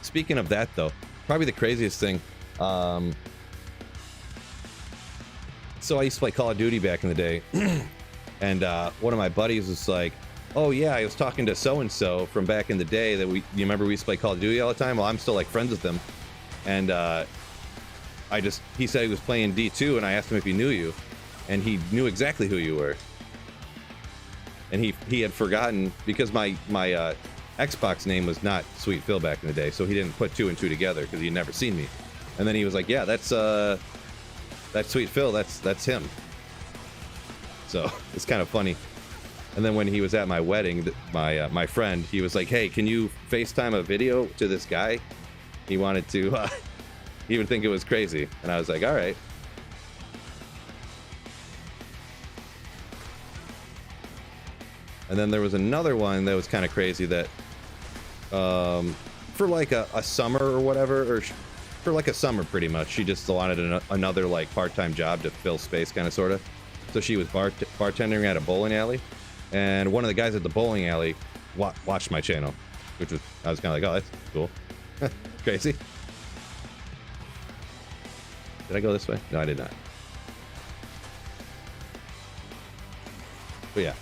Speaking of that, though, probably the craziest thing. So I used to play Call of Duty back in the day, and one of my buddies was like, "Oh yeah, I was talking to so and so from back in the day that you remember we used to play Call of Duty all the time. Well, I'm still like friends with them, and he said he was playing D2, and I asked him if he knew you, and he knew exactly who you were, and he had forgotten because my Xbox name was not Sweet Phil back in the day, so he didn't put 2 and 2 together because he'd never seen me, and then he was like, "Yeah, that's Sweet Phil, that's him." So it's kind of funny. And then when he was at my wedding, my friend, he was like, "Hey, can you FaceTime a video to this guy?" He wanted to. He would think it was crazy, and I was like, "All right." And then there was another one that was kind of crazy that, for like a summer or whatever, or for like a summer pretty much, she just wanted another like part-time job to fill space, kind of sort of. So she was bartending at a bowling alley, and one of the guys at the bowling alley watched my channel, I was kind of like, "Oh, that's cool." Crazy. Did I go this way? No, I did not. But yeah.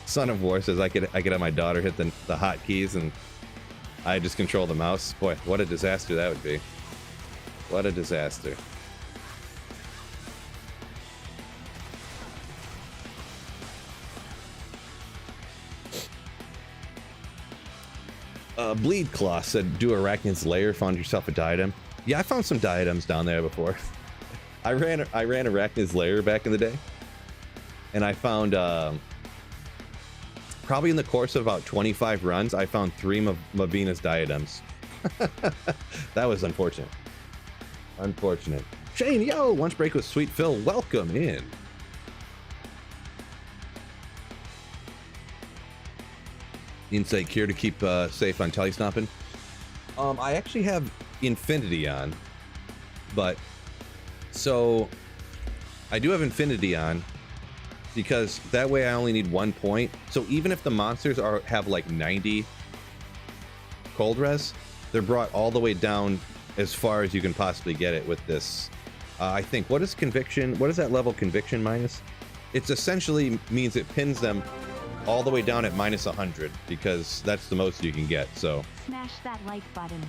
Son of War says I could have my daughter hit the hotkeys and I just control the mouse. Boy, what a disaster that would be. What a disaster. Bleed Claw said, "Do Arachnid's Lair, found yourself a diadem." Yeah, I found some diadems down there before. I ran Arachnid's Lair back in the day, and I found probably in the course of about 25 runs, I found 3 Mavina's diadems. That was unfortunate. Unfortunate. Shane, yo, lunch break with Sweet Phil. Welcome in. Insight cure to keep safe on telesnopping. I actually have Infinity on, but so I do have Infinity on because that way I only need 1 point. So even if the monsters have like 90 cold res, they're brought all the way down as far as you can possibly get it with this. I think, what is conviction? What is that level conviction minus? It's essentially means it pins them all the way down at minus 100 because that's the most you can get. So Smash that like button.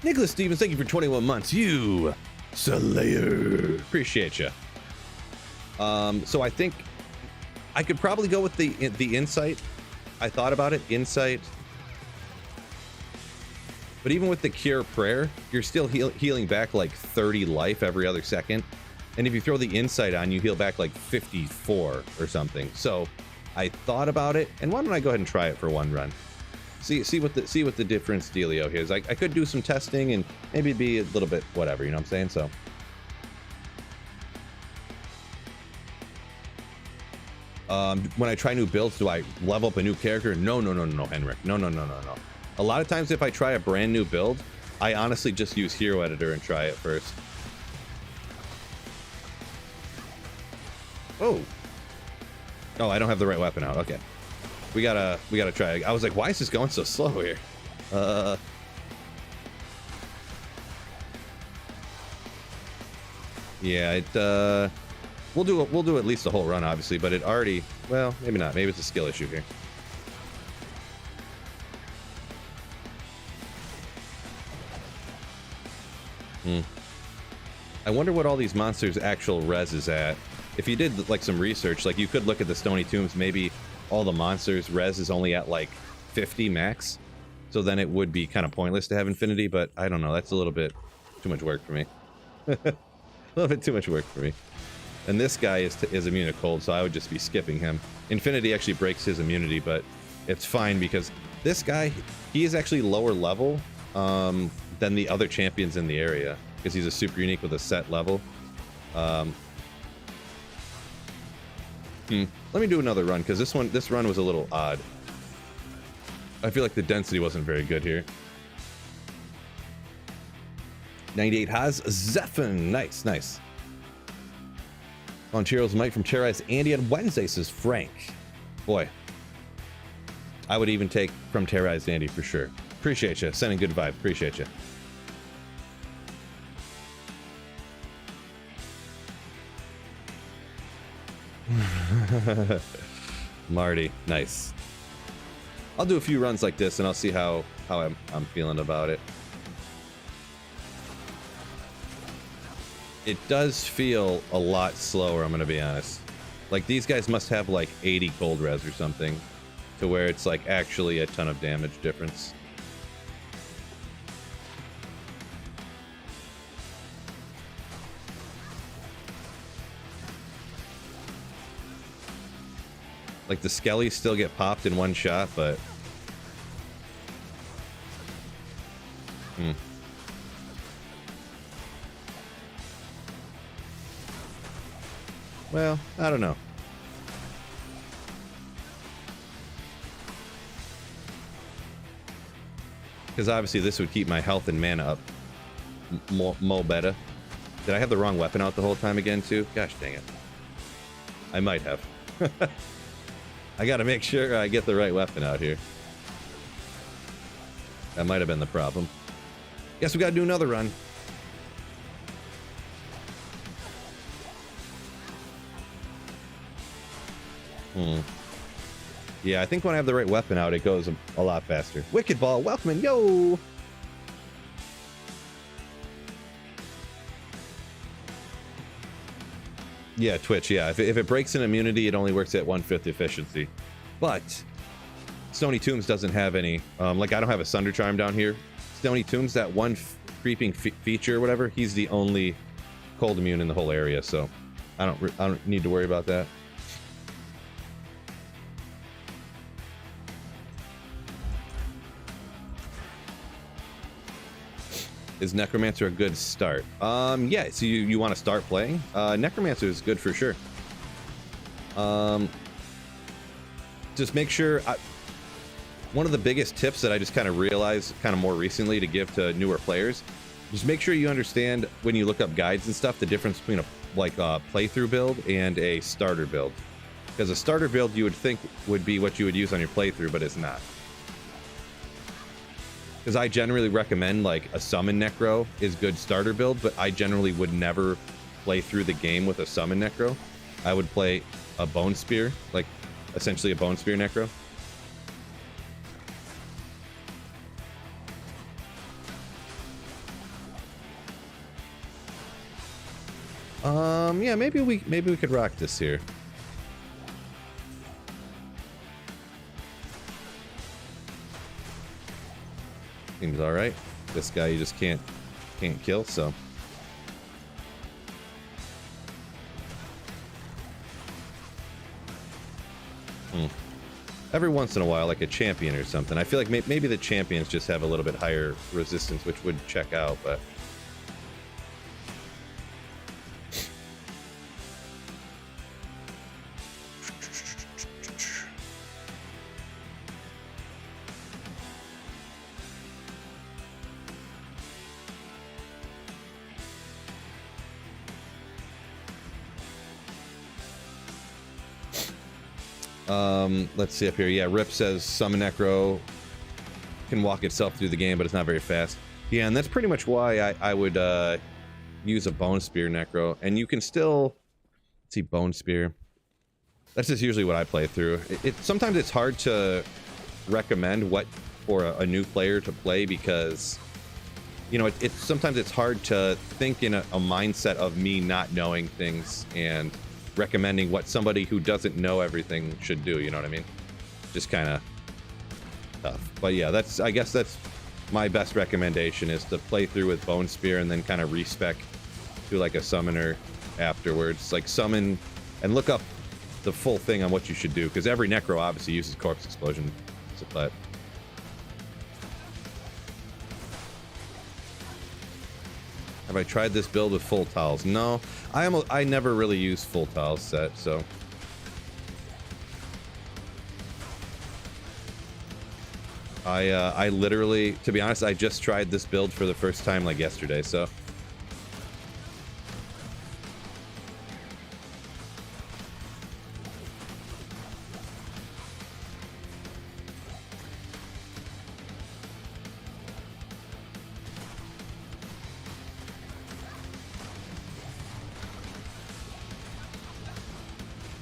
Nicholas Stevens, thank you for 21 months. You Slayer, appreciate you. So I think I could probably go with the insight. I thought about it, insight. But even with the cure prayer, you're still healing back like 30 life every other second. And if you throw the insight on, you heal back like 54 or something. So I thought about it, and why don't I go ahead and try it for one run? See what the difference dealio here is. I could do some testing and maybe be a little bit whatever, you know what I'm saying? So when I try new builds, do I level up a new character? No, Henrik. No. A lot of times if I try a brand new build, I honestly just use Hero Editor and try it first. Oh, I don't have the right weapon out. Okay. We gotta try. I was like, why is this going so slow here? Yeah, we'll do at least the whole run, obviously, but it already, well, maybe not. Maybe it's a skill issue here. I wonder what all these monsters' actual res is at. If you did like some research, like you could look at the Stony Tombs, maybe all the monsters' res is only at like 50 max. So then it would be kind of pointless to have infinity, but I don't know. That's a little bit too much work for me. A little bit too much work for me. And this guy is immune to cold, so I would just be skipping him. Infinity actually breaks his immunity, but it's fine because this guy, he is actually lower level than the other champions in the area because he's a super unique with a set level. Let me do another run because this run was a little odd. I feel like the density wasn't very good here. 98 has Zephin. Nice. On Cheerios Mike from Terrorize Andy on Wednesday, says Frank. Boy, I would even take from Terrorized Andy for sure. Appreciate you. Sending good vibes. Appreciate you. Marty, nice. I'll do a few runs like this and I'll see how I'm feeling about it. It does feel a lot slower, I'm gonna be honest. Like these guys must have like 80 cold res or something to where it's like actually a ton of damage difference. Like the skellies still get popped in one shot, but well, I don't know. Because obviously this would keep my health and mana up mo better. Did I have the wrong weapon out the whole time again too? Gosh dang it. I might have. I gotta make sure I get the right weapon out here. That might have been the problem. Guess we gotta do another run. Yeah, I think when I have the right weapon out, it goes a lot faster. Wicked Ball, welcome in, yo! Yeah, Twitch, yeah. If it breaks an immunity, it only works at 1/5 efficiency. But Stony Tombs doesn't have any. Like, I don't have a Sunder Charm down here. Stony Tombs, that one creeping feature or whatever, he's the only cold immune in the whole area, so I don't need to worry about that. Is Necromancer a good start? Yeah, so you want to start playing? Necromancer is good for sure. Just make sure... one of the biggest tips that I just kind of realized kind of more recently to give to newer players, just make sure you understand when you look up guides and stuff, the difference between a playthrough build and a starter build. Because a starter build you would think would be what you would use on your playthrough, but it's not. Because I generally recommend like a summon necro is good starter build, but I generally would never play through the game with a summon necro. I would play a bone spear, like essentially a bone spear necro. Yeah, maybe we could rock this here. Seems all right. This guy you just can't kill, so. Every once in a while, like a champion or something. I feel like maybe the champions just have a little bit higher resistance, which would check out, but... Let's see up here. Yeah, Rip says Summon Necro can walk itself through the game, but it's not very fast. Yeah, and that's pretty much why I would use a Bone Spear Necro. And you can still... Let's see, Bone Spear. That's just usually what I play through. Sometimes it's hard to recommend what for a new player to play because, you know, sometimes it's hard to think in a mindset of me not knowing things and recommending what somebody who doesn't know everything should do, you know what I mean? Just kind of tough. But yeah, I guess that's my best recommendation, is to play through with Bone Spear and then kind of respec to like a summoner afterwards. Like summon and look up the full thing on what you should do, because every Necro obviously uses Corpse Explosion. But have I tried this build with full tiles? No, I never really use full tiles set, so. I literally, to be honest, I just tried this build for the first time like yesterday, so.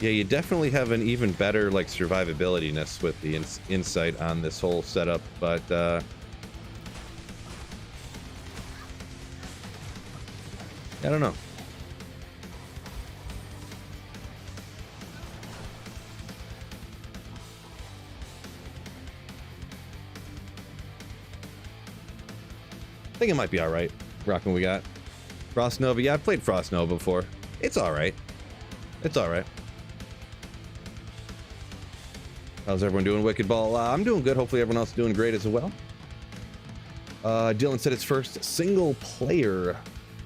Yeah, you definitely have an even better like survivability-ness with the insight on this whole setup, but I don't know. I think it might be all right. Rocking, we got Frost Nova. Yeah, I've played Frost Nova before. It's all right. It's all right. How's everyone doing, Wicked Ball? I'm doing good. Hopefully everyone else is doing great as well. Dylan said his first single player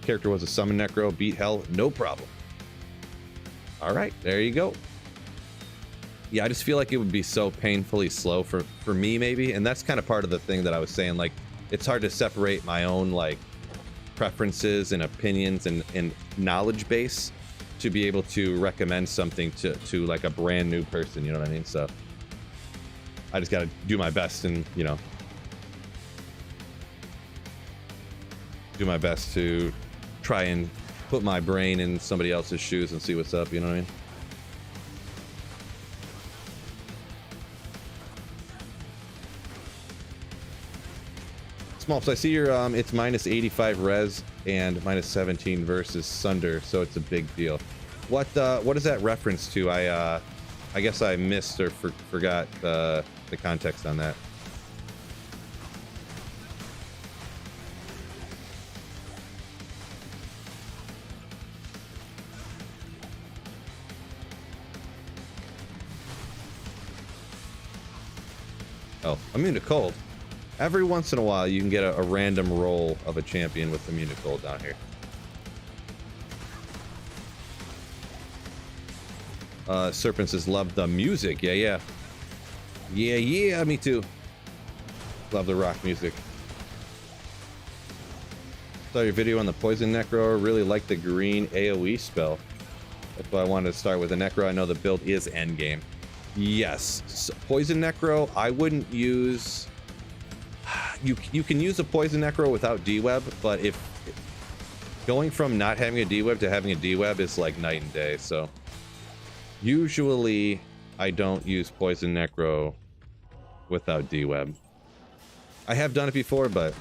character was a Summon Necro. Beat hell, no problem. All right, there you go. Yeah, I just feel like it would be so painfully slow for me, maybe. And that's kind of part of the thing that I was saying. Like, it's hard to separate my own, like, preferences and opinions and knowledge base to be able to recommend something to like a brand new person, you know what I mean? So I just got to do my best and, you know, do my best to try and put my brain in somebody else's shoes and see what's up, you know what I mean? Small, so I see your it's minus 85 res and minus 17 versus Sunder, so it's a big deal. What is that reference to? I guess I missed or forgot the context on that. Oh, immune to cold. Every once in a while, you can get a random roll of a champion with immune to cold down here. Serpent says, love the music. Yeah, me too. Love the rock music. Saw your video on the Poison Necro. Really like the green AoE spell. That's why I wanted to start with the Necro. I know the build is endgame. Yes. So Poison Necro, I wouldn't use... You can use a Poison Necro without D-Web, but if... Going from not having a D-Web to having a D-Web is like night and day, so... Usually, I don't use Poison Necro without D-Web. I have done it before, but...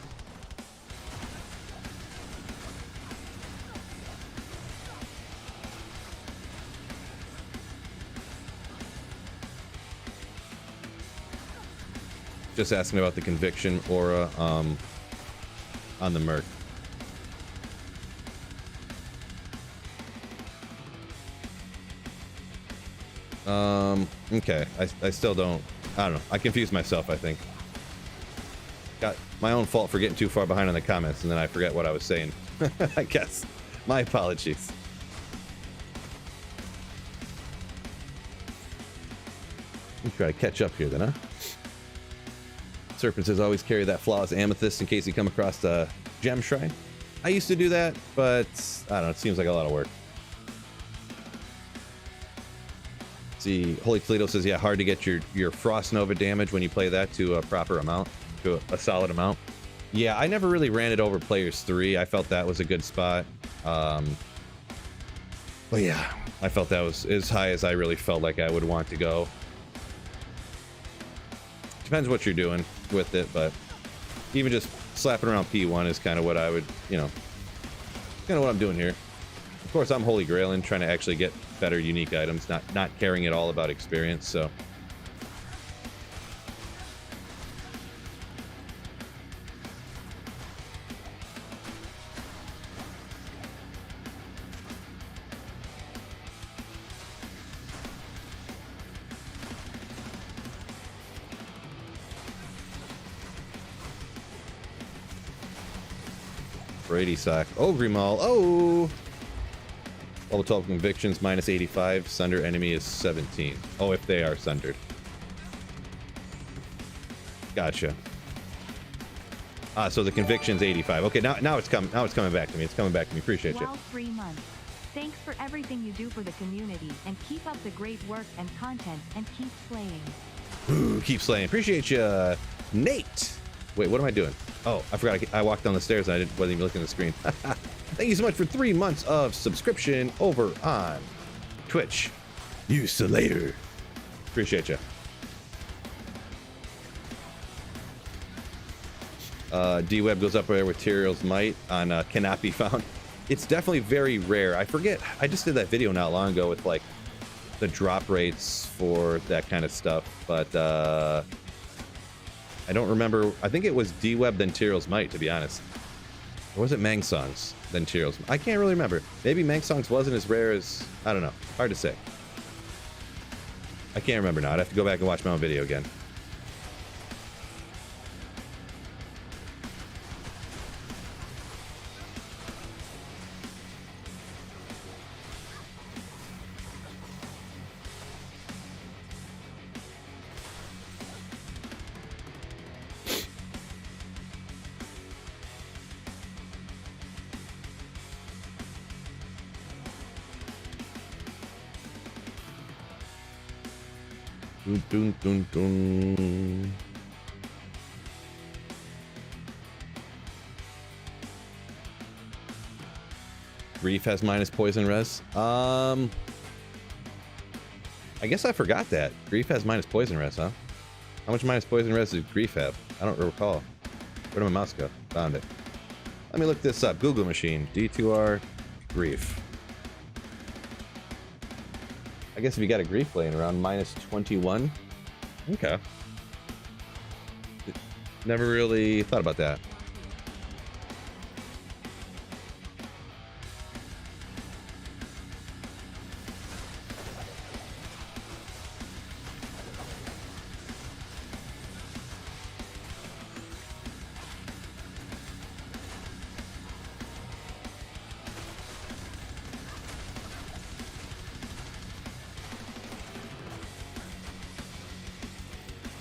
Just asking about the Conviction aura on the Merc. Okay. I still don't. I don't know. I confused myself, I think. Got my own fault for getting too far behind on the comments, and then I forget what I was saying. I guess. My apologies. Let me try to catch up here then, huh? Serpent says always carry that flawless amethyst in case you come across a gem shrine. I used to do that, but I don't know, it seems like a lot of work. See, Holy Toledo says, yeah, hard to get your Frost Nova damage when you play that to a proper amount, to a solid amount. Yeah, I never really ran it over Players 3. I felt that was a good spot. But yeah, I felt that was as high as I really felt like I would want to go. Depends what you're doing with it, but even just slapping around P1 is kind of what I would, you know, kind of what I'm doing here. Of course, I'm Holy Grailing, trying to actually get better unique items, not caring at all about experience, so. Brady sock. Oh, Grimal. Oh! Level 12 convictions, minus 85. Sunder enemy is 17. Oh, if they are sundered. Gotcha. Ah, so the conviction's 85. Okay, now it's coming. Now it's coming back to me. It's coming back to me. Appreciate you. Well, 3 months. Thanks for everything you do for the community, and keep up the great work and content, and keep slaying. Ooh, keep slaying. Appreciate you, Nate. Wait, what am I doing? Oh, I forgot. I walked down the stairs and wasn't even looking at the screen. Thank you so much for 3 months of subscription over on Twitch. You Slayer. Appreciate you. D-Web goes up there with Tyrael's Might on Cannot Be Found. It's definitely very rare. I forget. I just did that video not long ago with like the drop rates for that kind of stuff, but I don't remember. I think it was D-Web then Tyrael's Might, to be honest. Or was it Mangsong's then Tyrael's? I can't really remember. Maybe Mangsong's wasn't as rare as, I don't know. Hard to say. I can't remember now. I'd have to go back and watch my own video again. Dun, dun, dun, dun. Grief has minus poison res. I guess I forgot that. Grief has minus poison res, huh? How much minus poison res does Grief have? I don't recall. Where did my mouse go? Found it. Let me look this up. Google machine. D2R Grief. I guess if you got a Grief laying around, minus 21. Okay. Never really thought about that.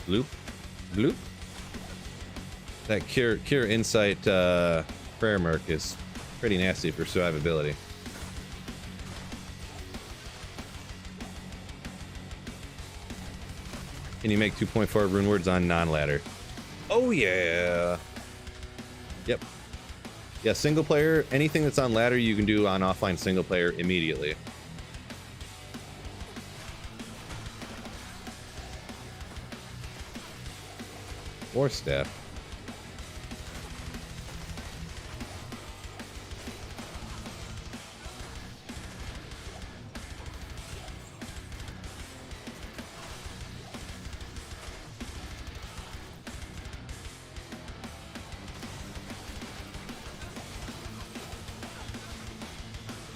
Bloop. Bloop. That Cure Insight prayer merc is pretty nasty for survivability. Can you make 2.4 rune words on non-ladder? Oh yeah. Yep. Yeah, single player, anything that's on ladder you can do on offline single player immediately. Or staff.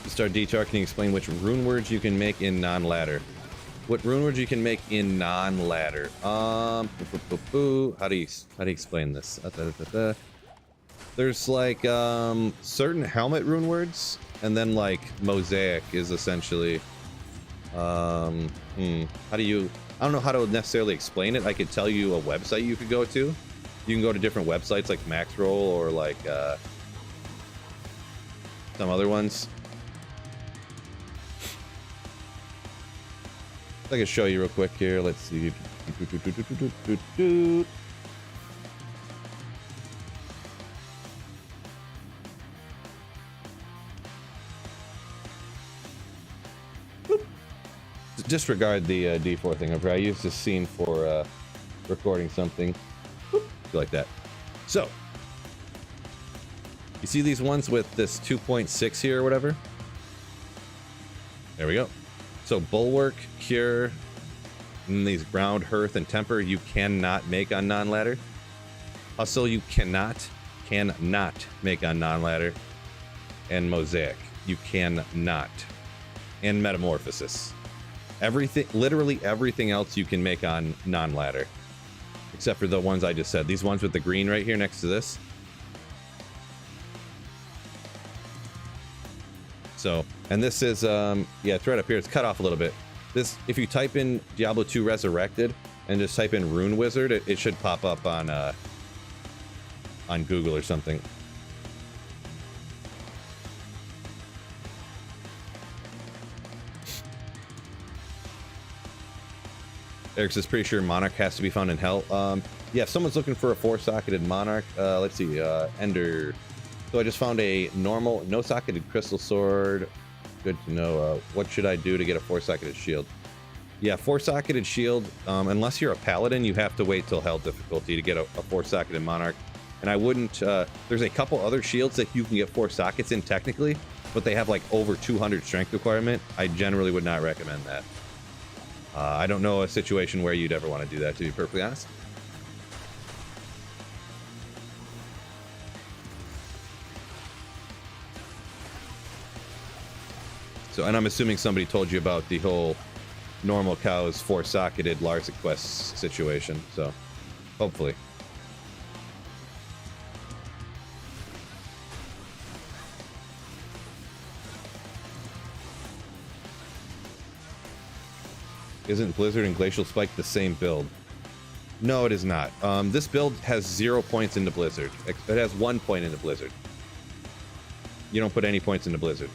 Start DTR, can you explain which rune words you can make in non-ladder? What rune words you can make in non-ladder? How do you explain this? There's like certain helmet rune words, and then like mosaic is essentially how do you? I don't know how to necessarily explain it. I could tell you a website you could go to. You can go to different websites like Maxroll or like some other ones. I can show you real quick here. Let's see. Disregard the D4 thing over. I used this scene for recording something. Like that. So, you see these ones with this 2.6 here or whatever? There we go. So Bulwark, Cure, and these Ground, Hearth, and Temper you cannot make on non-ladder. Hustle you cannot make on non-ladder. And Mosaic you cannot. And Metamorphosis. Everything, literally everything else you can make on non-ladder. Except for the ones I just said. These ones with the green right here next to this. So, and this is, yeah, it's right up here. It's cut off a little bit. This, if you type in Diablo 2 Resurrected and just type in Rune Wizard, it should pop up on Google or something. Eric says, pretty sure Monarch has to be found in Hell. Yeah, if someone's looking for a 4-socketed Monarch, let's see, Ender. So I just found a normal, no-socketed Crystal Sword. Good to know. What should I do to get a 4-socketed shield? Yeah, 4-socketed shield, unless you're a Paladin, you have to wait till Hell difficulty to get a 4-socketed Monarch. And I wouldn't, there's a couple other shields that you can get 4 sockets in technically, but they have like over 200 strength requirement. I generally would not recommend that. I don't know a situation where you'd ever want to do that, to be perfectly honest. So, and I'm assuming somebody told you about the whole normal cows 4-socketed Larsa quest situation, so hopefully. Isn't Blizzard and Glacial Spike the same build? No, it is not. This build has 0 points into Blizzard. It has 1 point into Blizzard. You don't put any points into Blizzard.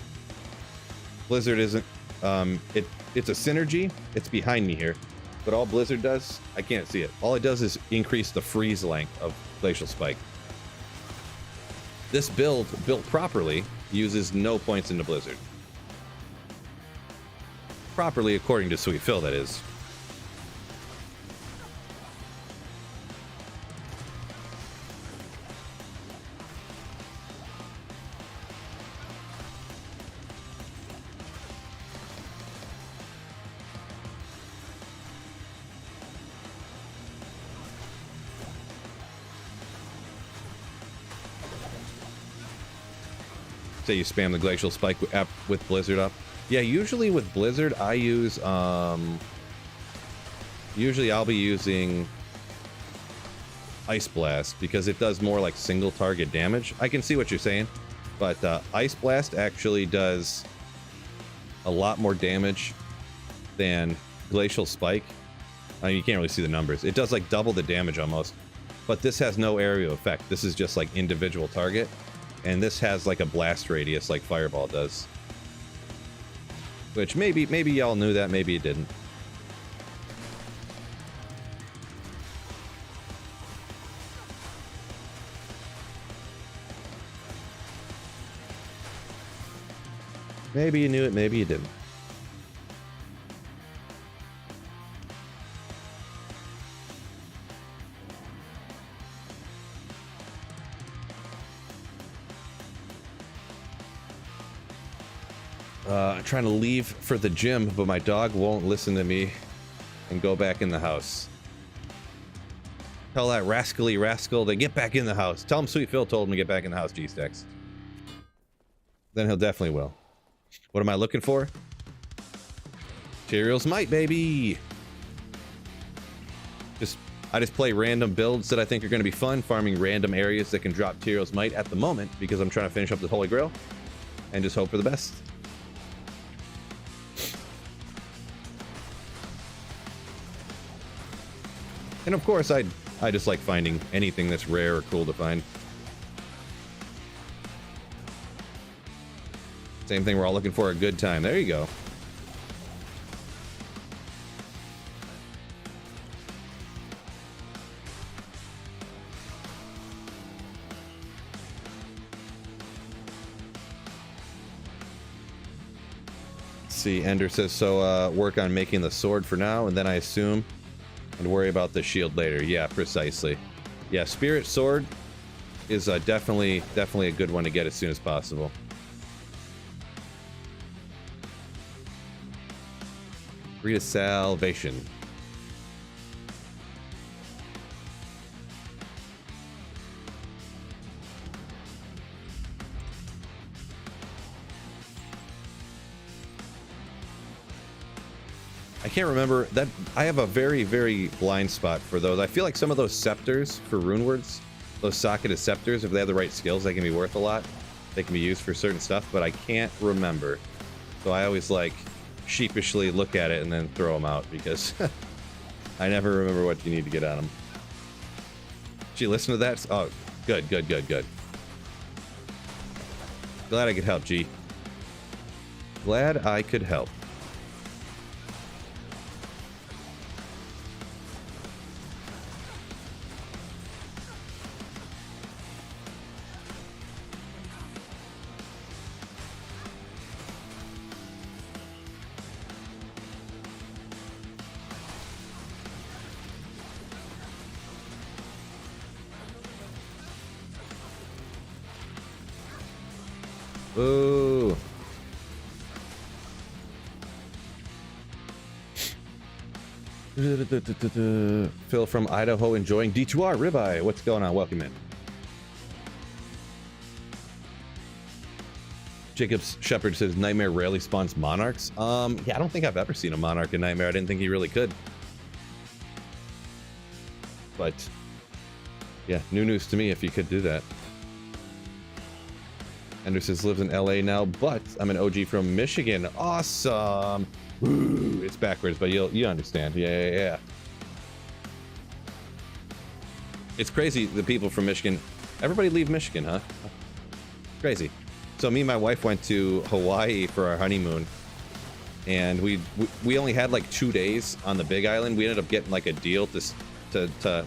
Blizzard isn't... it's a synergy. It's behind me here. But all Blizzard does... I can't see it. All it does is increase the freeze length of Glacial Spike. This build, built properly, uses no points into Blizzard. Properly, according to Sweet Phil, that is. Say you spam the Glacial Spike app with Blizzard up. Yeah, usually with Blizzard, I use, usually I'll be using Ice Blast because it does more like single target damage. I can see what you're saying, but Ice Blast actually does a lot more damage than Glacial Spike. I mean, you can't really see the numbers. It does like double the damage almost, but this has no area effect. This is just like individual target, and this has like a blast radius like Fireball does. Which maybe y'all knew that, maybe you didn't. Maybe you knew it, maybe you didn't. I'm trying to leave for the gym, but my dog won't listen to me and go back in the house. Tell that rascally rascal to get back in the house. Tell him Sweet Phil told him to get back in the house, G-Stacks. Then he'll definitely will. What am I looking for? Materials might, baby. I just play random builds that I think are going to be fun, farming random areas that can drop Materials might at the moment because I'm trying to finish up the Holy Grail and just hope for the best. And of course, I just like finding anything that's rare or cool to find. Same thing, we're all looking for a good time. There you go. See, Ender says, so work on making the sword for now, and then I assume, and worry about the shield later. Yeah, precisely. Yeah, Spirit Sword is definitely a good one to get as soon as possible. Read a salvation. I can't remember that. I have a very, very blind spot for those. I feel like some of those scepters for rune words, those socketed scepters, if they have the right skills, they can be worth a lot. They can be used for certain stuff, but I can't remember. So I always like sheepishly look at it and then throw them out because I never remember what you need to get on them. Did you listen to that? Oh, good, good, good, good. Glad I could help, G. Glad I could help. Ooh. Phil from Idaho enjoying D2R ribeye. What's going on? Welcome in. Jacob's Shepherd says Nightmare rarely spawns monarchs. Yeah, I don't think I've ever seen a monarch in Nightmare. I didn't think he really could. But yeah, new news to me if you could do that. Anderson lives in LA now, but I'm an OG from Michigan. Awesome. Ooh, it's backwards, but you understand. Yeah. It's crazy, the people from Michigan. Everybody leave Michigan, huh? Crazy. So me and my wife went to Hawaii for our honeymoon, and we only had like 2 days on the Big Island. We ended up getting like a deal to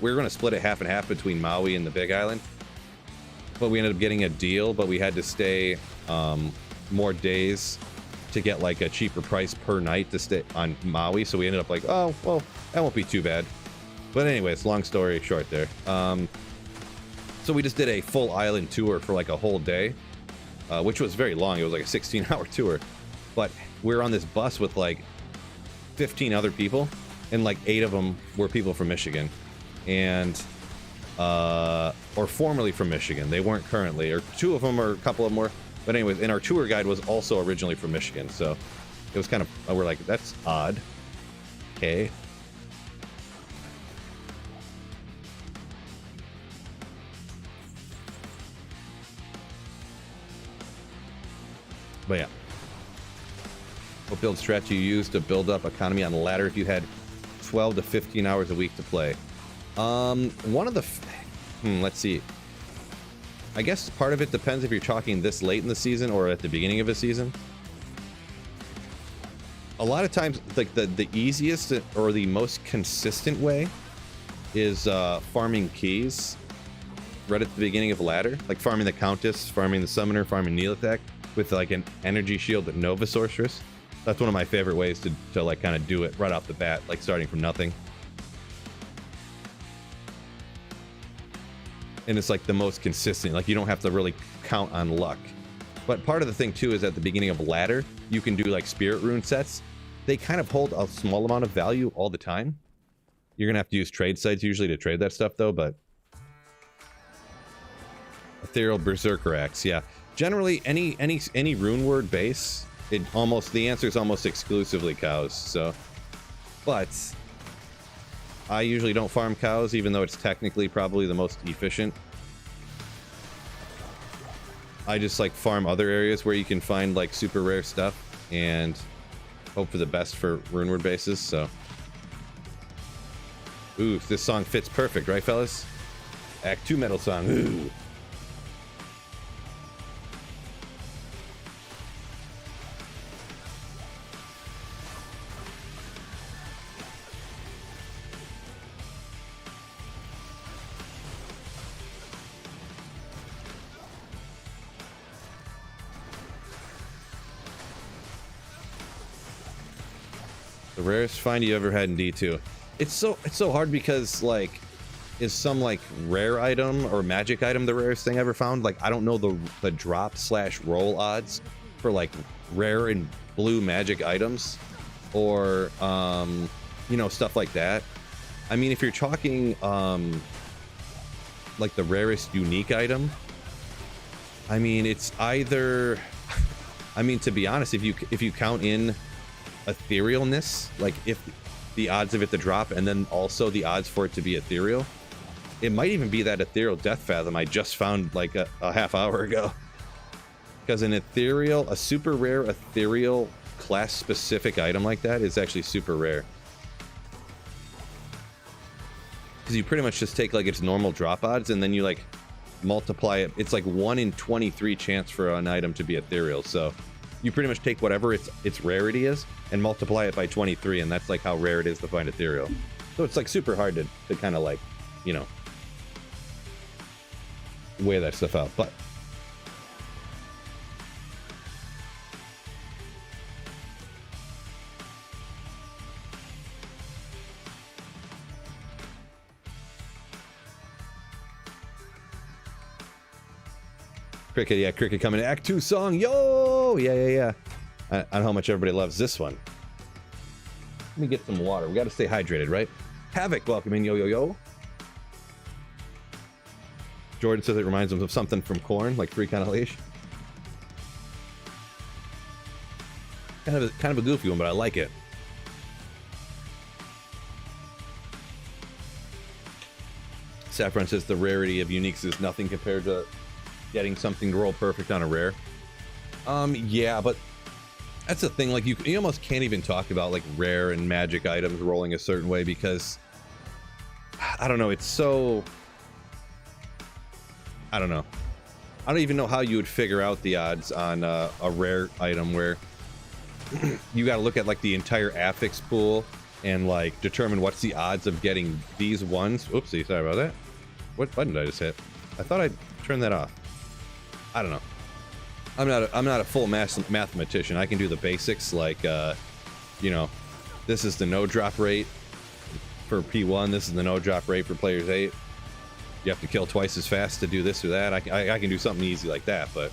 we were going to split it half and half between Maui and the Big Island. But we ended up getting a deal, but we had to stay more days to get like a cheaper price per night to stay on Maui. So we ended up like, oh, well, that won't be too bad. But anyways, long story short there. So we just did a full island tour for like a whole day, which was very long. It was like a 16-hour tour. But we were on this bus with like 15 other people, and like 8 of them were people from Michigan. And or formerly from Michigan. They weren't currently, or 2 of them or a couple of them were. But anyways, and our tour guide was also originally from Michigan. So it was kind of, we're like, that's odd. Okay. But yeah. What build strategy you use to build up economy on the ladder if you had 12 to 15 hours a week to play? One of the let's see. I guess part of it depends if you're talking this late in the season or at the beginning of a season. A lot of times, like the easiest or the most consistent way is farming keys right at the beginning of a ladder, like farming the Countess, farming the Summoner, farming Neolithek with like an energy shield at Nova Sorceress. That's one of my favorite ways to like kind of do it right off the bat, like starting from nothing. And it's like the most consistent, like you don't have to really count on luck. But part of the thing too is at the beginning of a ladder, you can do like spirit rune sets. They kind of hold a small amount of value all the time. You're gonna have to use trade sites usually to trade that stuff though, but Ethereal Berserker Axe, yeah. Generally any rune word base The answer is almost exclusively cows. So, but I usually don't farm cows, even though it's technically probably the most efficient. I just like farm other areas where you can find like super rare stuff and hope for the best for runeward bases. So, ooh, this song fits perfect, right, fellas? Act 2 metal song. Ooh. The rarest find you ever had in D2. It's so hard because like, is some like rare item or magic item the rarest thing I ever found? Like, I don't know the drop / roll odds for like rare and blue magic items, or you know, stuff like that. I mean, if you're talking like the rarest unique item, I mean, it's either I mean, to be honest, if you count in etherealness, like if the odds of it to drop and then also the odds for it to be ethereal, it might even be that ethereal death fathom I just found like a half hour ago. Because a super rare ethereal class specific item like that is actually super rare. Because you pretty much just take like its normal drop odds and then you like multiply it. It's like 1 in 23 chance for an item to be ethereal. So you pretty much take whatever its rarity is and multiply it by 23, and that's like how rare it is to find ethereal. So it's like super hard to kind of like, you know, weigh that stuff out. But Cricket, yeah, Cricket coming in. Act 2 song, yo! Yeah. I don't know how much everybody loves this one. Let me get some water. We got to stay hydrated, right? Havoc, welcome in, yo. Jordan says it reminds him of something from Korn, like Freak on a Leash. Kind of a goofy one, but I like it. Saffron says the rarity of uniques is nothing compared to getting something to roll perfect on a rare. Yeah, but that's the thing. Like, you almost can't even talk about like rare and magic items rolling a certain way because I don't know. It's so, I don't know. I don't even know how you would figure out the odds on a rare item where you got to look at like the entire affix pool and like determine what's the odds of getting these ones. Oopsie, sorry about that. What button did I just hit? I thought I'd turn that off. I don't know. I'm not a full mathematician. I can do the basics, like you know, this is the no drop rate for P1. This is the no drop rate for players 8. You have to kill twice as fast to do this or that. I can do something easy like that, but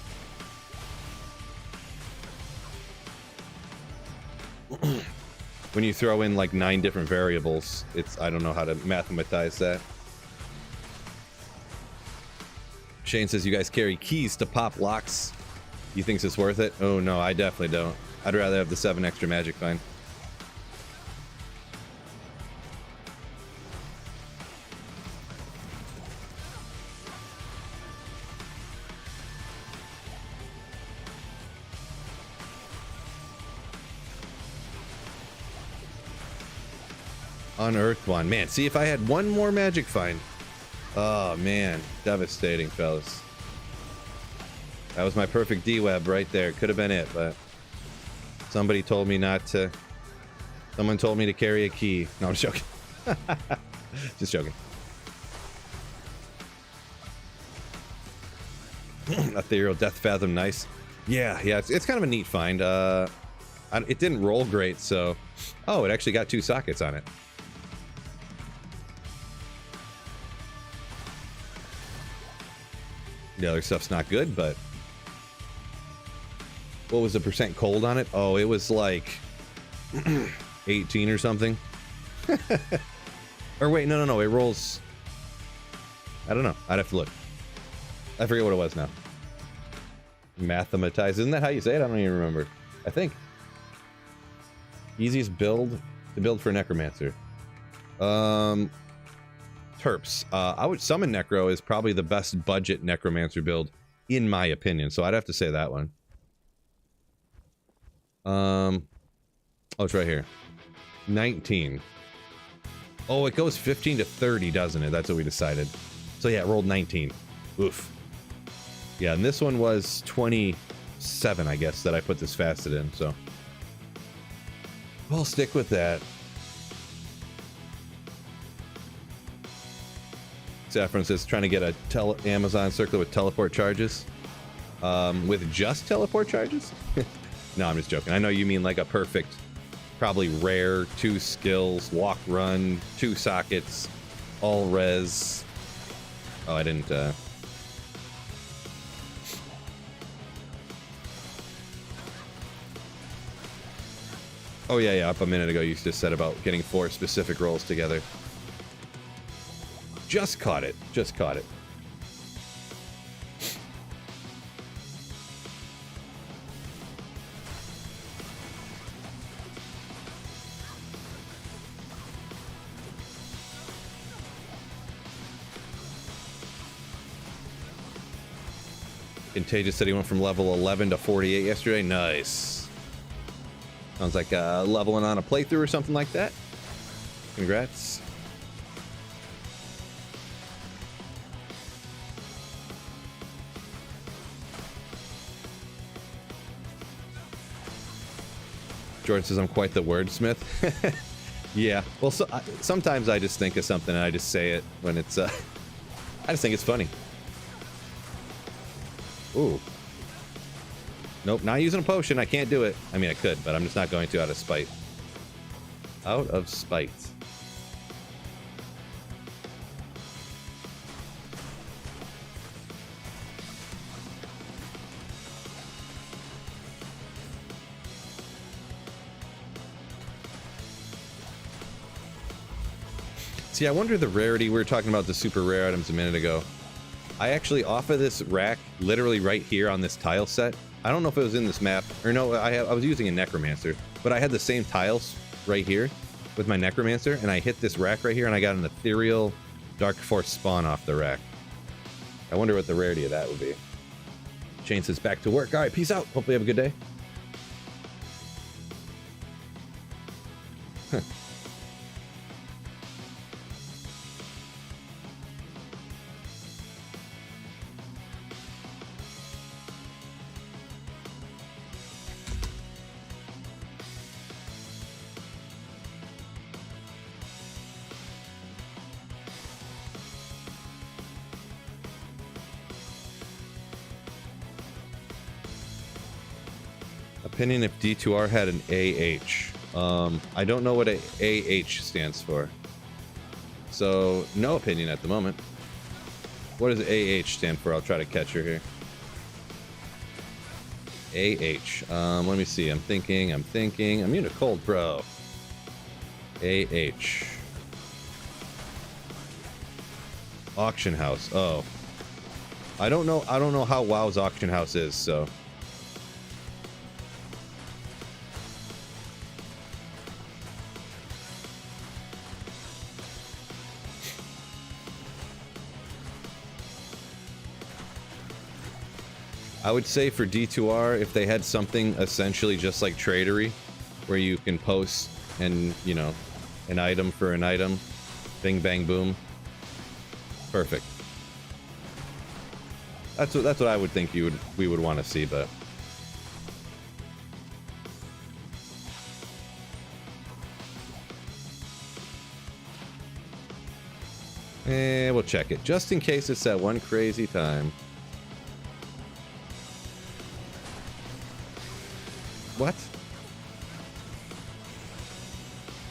when you throw in like 9 different variables, I don't know how to mathematize that. Shane says you guys carry keys to pop locks. You think it's worth it? Oh no, I definitely don't. I'd rather have the 7 extra magic find. Unearthed one. Man, see if I had one more magic find. Oh man, devastating, fellas. That was my perfect D-web right there. Could have been it, but somebody told me not to. Someone told me to carry a key. No, I'm just joking. Just joking. Ethereal Death Fathom, nice. Yeah, it's kind of a neat find. It didn't roll great, so. Oh, it actually got 2 sockets on it. The other stuff's not good, but what was the percent cold on it? Oh, it was like 18 or something. Or wait, no, it rolls. I don't know. I'd have to look. I forget what it was now. Mathematize. Isn't that how you say it? I don't even remember. I think. Easiest build to build for Necromancer. Terps. I would summon Necro is probably the best budget Necromancer build, in my opinion. So I'd have to say that one. Oh, it's right here. 19. Oh, it goes 15 to 30, doesn't it? That's what we decided. So yeah, it rolled 19. Oof. Yeah, and this one was 27, I guess, that I put this fasted in, so. We'll stick with that. Saffron says trying to get a Amazon circlet with teleport charges. With just teleport charges? No, I'm just joking. I know you mean like a perfect, probably rare, 2 skills, walk, run, 2 sockets, all res. Oh, I didn't, Oh, yeah, up a minute ago you just said about getting 4 specific rolls together. Just caught it. Just caught it. Contagious said he went from level 11 to 48 yesterday. Nice. Sounds like leveling on a playthrough or something like that. Congrats. Jordan says I'm quite the wordsmith. Yeah. Well, sometimes I just think of something and I just say it when it's. I just think it's funny. Ooh. Nope, not using a potion. I can't do it. I mean, I could, but I'm just not going to out of spite. Out of spite. See, I wonder the rarity. We were talking about the super rare items a minute ago. I actually, off of this rack, literally right here on this tile set, I don't know if it was in this map, or no, I was using a Necromancer, but I had the same tiles right here with my Necromancer, and I hit this rack right here, and I got an ethereal Dark Force spawn off the rack. I wonder what the rarity of that would be. Shane says, back to work. All right, peace out. Hopefully you have a good day. Huh. Opinion if D2R had an AH. I don't know what a AH stands for. So, no opinion at the moment. What does AH stand for? I'll try to catch her here. AH. Let me see. I'm thinking. Immune to cold, bro. AH. Auction house. Oh. I don't know how WoW's auction house is, so. I would say for D2R, if they had something essentially just like Tradery, where you can post and, you know, an item for an item, bing, bang, boom. Perfect. That's what I would think we would want to see, but. We'll check it, just in case it's that one crazy time. What?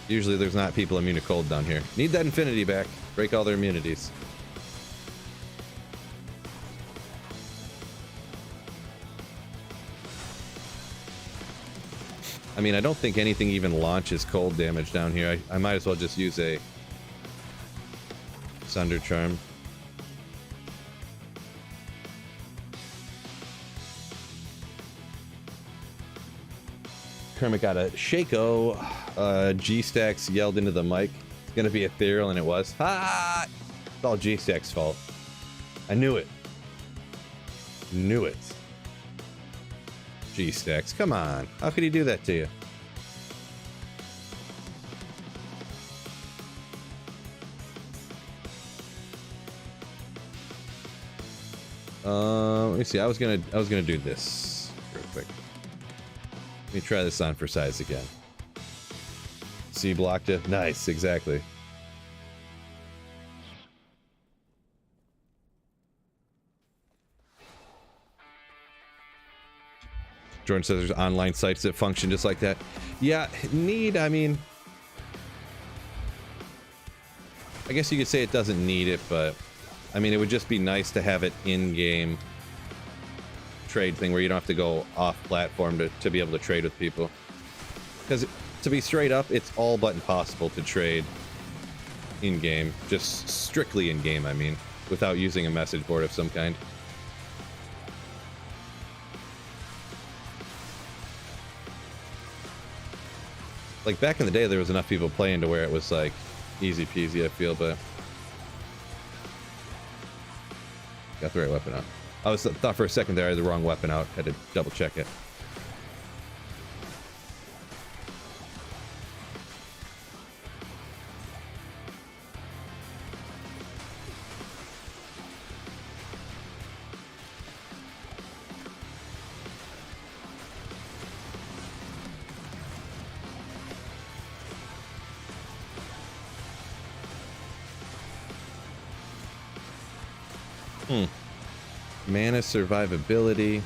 Usually there's not people immune to cold down here. Need that infinity back. Break all their immunities. I mean, I don't think anything even launches cold damage down here. I might as well just use a Sunder Charm. Kermit got a Shaco. G-Stacks yelled into the mic. It's gonna be ethereal, and it was. Ha! It's all G-Stacks' fault. I knew it. Knew it. G-Stacks, come on. How could he do that to you? Let me see. I was gonna do this real quick. Let me try this on for size again. C blocked it. Nice, exactly. Jordan says there's online sites that function just like that. Yeah, need, I mean, I guess you could say it doesn't need it, but I mean, it would just be nice to have it in-game trade thing where you don't have to go off-platform to be able to trade with people. Because to be straight up, it's all but impossible to trade in-game, just strictly in-game, I mean, without using a message board of some kind. Like, back in the day, there was enough people playing to where it was, like, easy peasy, I feel, but... Got the right weapon out. I thought for a second there I had the wrong weapon out. Had to double check it. Mana survivability.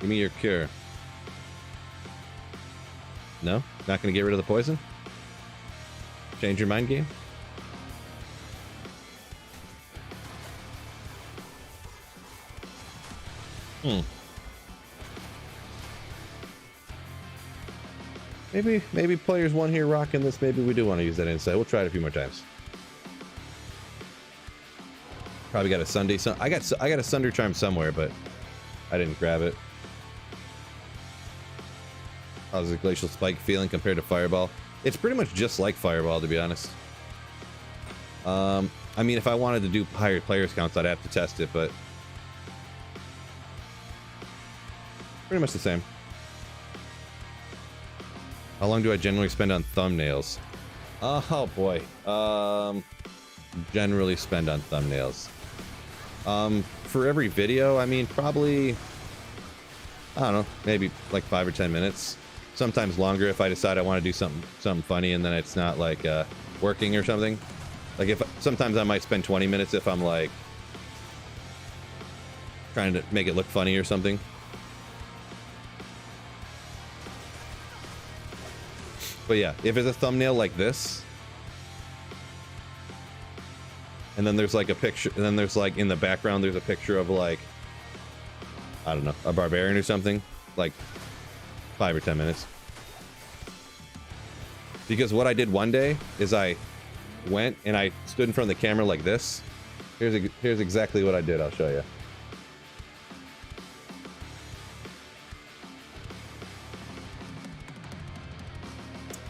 Give me your cure. No? Not gonna get rid of the poison? Change your mind game? Maybe players one here rocking this. Maybe we do want to use that insight. We'll try it a few more times. Probably got a Sunday. I got a Sunder Charm somewhere, but I didn't grab it. How's the Glacial Spike feeling compared to Fireball? It's pretty much just like Fireball, to be honest. I mean, if I wanted to do higher players counts, I'd have to test it, but pretty much the same. How long do I generally spend on thumbnails? Oh boy. Generally spend on thumbnails. For every video, I mean, probably, I don't know, maybe like 5 or 10 minutes. Sometimes longer if I decide I want to do something funny and then it's not like working or something. Like sometimes I might spend 20 minutes if I'm like trying to make it look funny or something. But yeah, if it's a thumbnail like this, and then there's like a picture, and then there's like in the background there's a picture of like, I don't know, a barbarian or something, like 5 or 10 minutes. Because what I did one day is I went and I stood in front of the camera like this. Here's exactly what I did. I'll show you.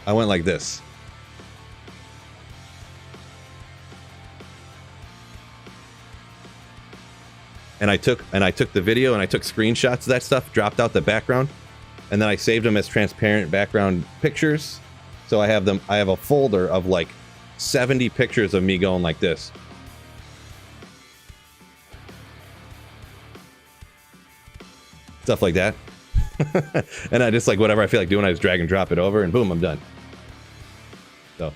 I went like this. And I took the video and I took screenshots of that stuff, dropped out the background, and then I saved them as transparent background pictures. So I have a folder of like 70 pictures of me going like this. Stuff like that. And I just like whatever I feel like doing, I just drag and drop it over and boom, I'm done. So.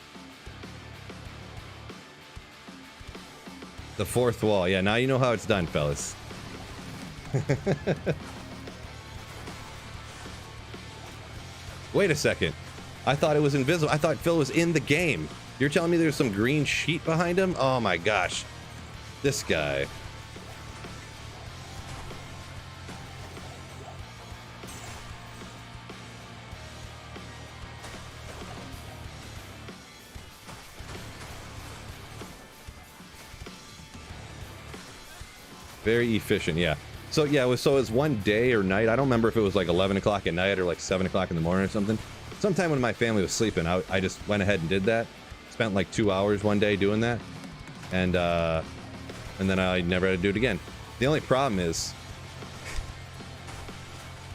The fourth wall. Yeah, now you know how it's done, fellas. Wait a second. I thought it was invisible. I thought Phil was in the game. You're telling me there's some green sheet behind him? Oh my gosh. This guy. Very efficient, yeah. So yeah, it was one day or night. I don't remember if it was like 11 o'clock at night or like 7 o'clock in the morning or something. Sometime when my family was sleeping, I just went ahead and did that. Spent like 2 hours one day doing that, and then I never had to do it again. The only problem is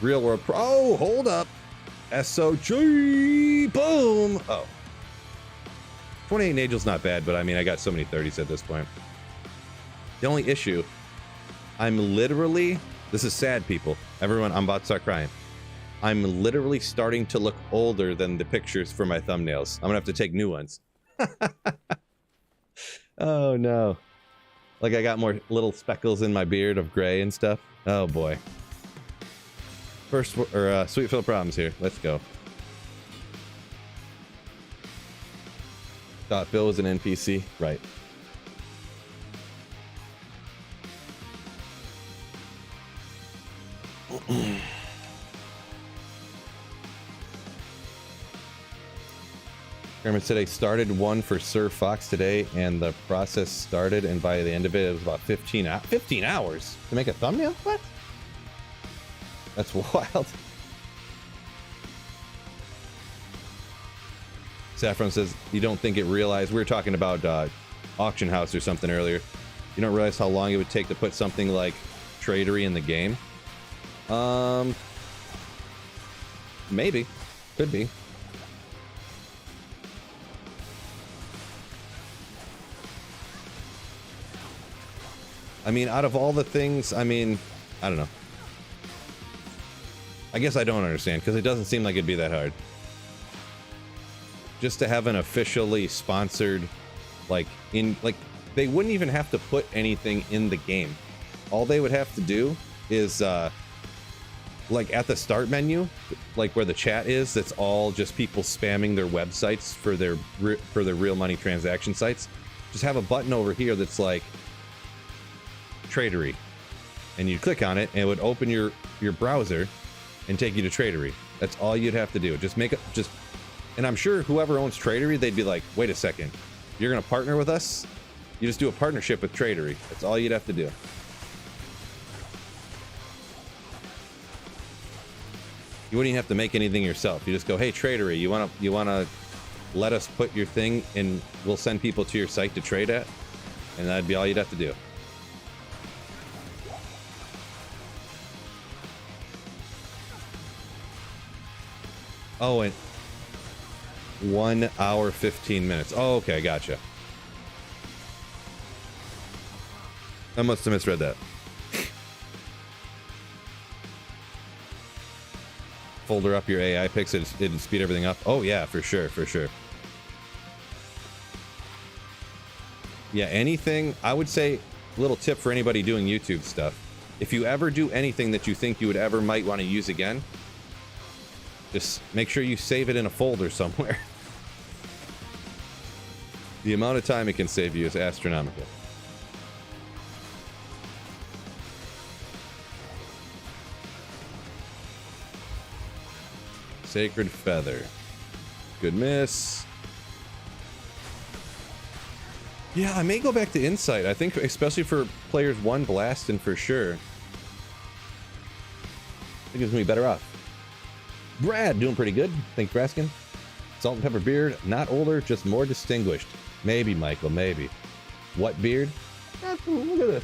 real world oh, hold up. SOG, boom. Oh, 28 Angel's not bad, but I mean, I got so many 30s at this point. The only issue, I'm literally, this is sad, people. Everyone, I'm about to start crying. I'm literally starting to look older than the pictures for my thumbnails. I'm gonna have to take new ones. Oh no. Like I got more little speckles in my beard of gray and stuff. Oh boy. First, or Sweet Phil Problems here. Let's go. Thought Phil was an NPC. Right. Kermit said I started one for Sir Fox today, and the process started, and by the end of it, it was about 15 hours to make a thumbnail? What? That's wild. Saffron says, you don't think it realized, we were talking about Auction House or something earlier. You don't realize how long it would take to put something like Tradery in the game? Maybe. Could be. I mean, out of all the things, I mean, I don't know. I guess I don't understand, because it doesn't seem like it'd be that hard. Just to have an officially sponsored, like, they wouldn't even have to put anything in the game. All they would have to do is, like, at the start menu, like where the chat is, that's all just people spamming their websites for their real money transaction sites. Just have a button over here that's like, Tradery, and you'd click on it and it would open your browser and take you to Tradery. That's all you'd have to do. Just make it, and I'm sure whoever owns Tradery, they'd be like, wait a second, you're gonna partner with us? You just do a partnership with Tradery. That's all you'd have to do. You wouldn't even have to make anything yourself. You just go, hey Tradery, you wanna let us put your thing and we'll send people to your site to trade at? And that'd be all you'd have to do. Oh, and 1 hour, 15 minutes. Oh, okay, gotcha. I must have misread that. Folder up your AI picks, it'd speed everything up. Oh yeah, for sure, for sure. Yeah, anything, I would say, little tip for anybody doing YouTube stuff. If you ever do anything that you think you would ever might want to use again, just make sure you save it in a folder somewhere. The amount of time it can save you is astronomical. Sacred Feather. Good miss. Yeah, I may go back to Insight. I think especially for players 1 blasting for sure. It gives me better off. Brad, doing pretty good. Thanks for asking. Salt and pepper beard, not older, just more distinguished. Maybe, Michael, maybe. What beard? Look at this.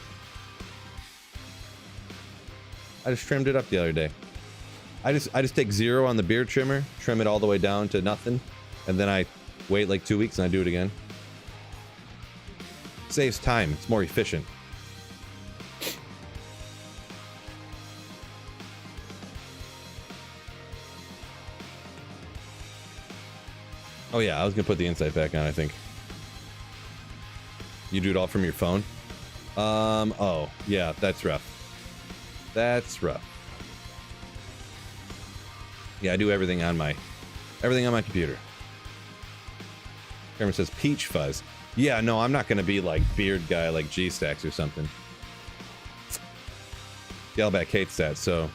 I just trimmed it up the other day. I just take 0 on the beard trimmer, trim it all the way down to nothing, and then I wait like 2 weeks and I do it again. Saves time. It's more efficient. Oh yeah, I was gonna put the Insight back on, I think. You do it all from your phone? Oh, yeah, that's rough. That's rough. Yeah, I do everything on my computer. Cameron says peach fuzz. Yeah, no, I'm not gonna be like beard guy like G-Stacks or something. Gelback hates that, so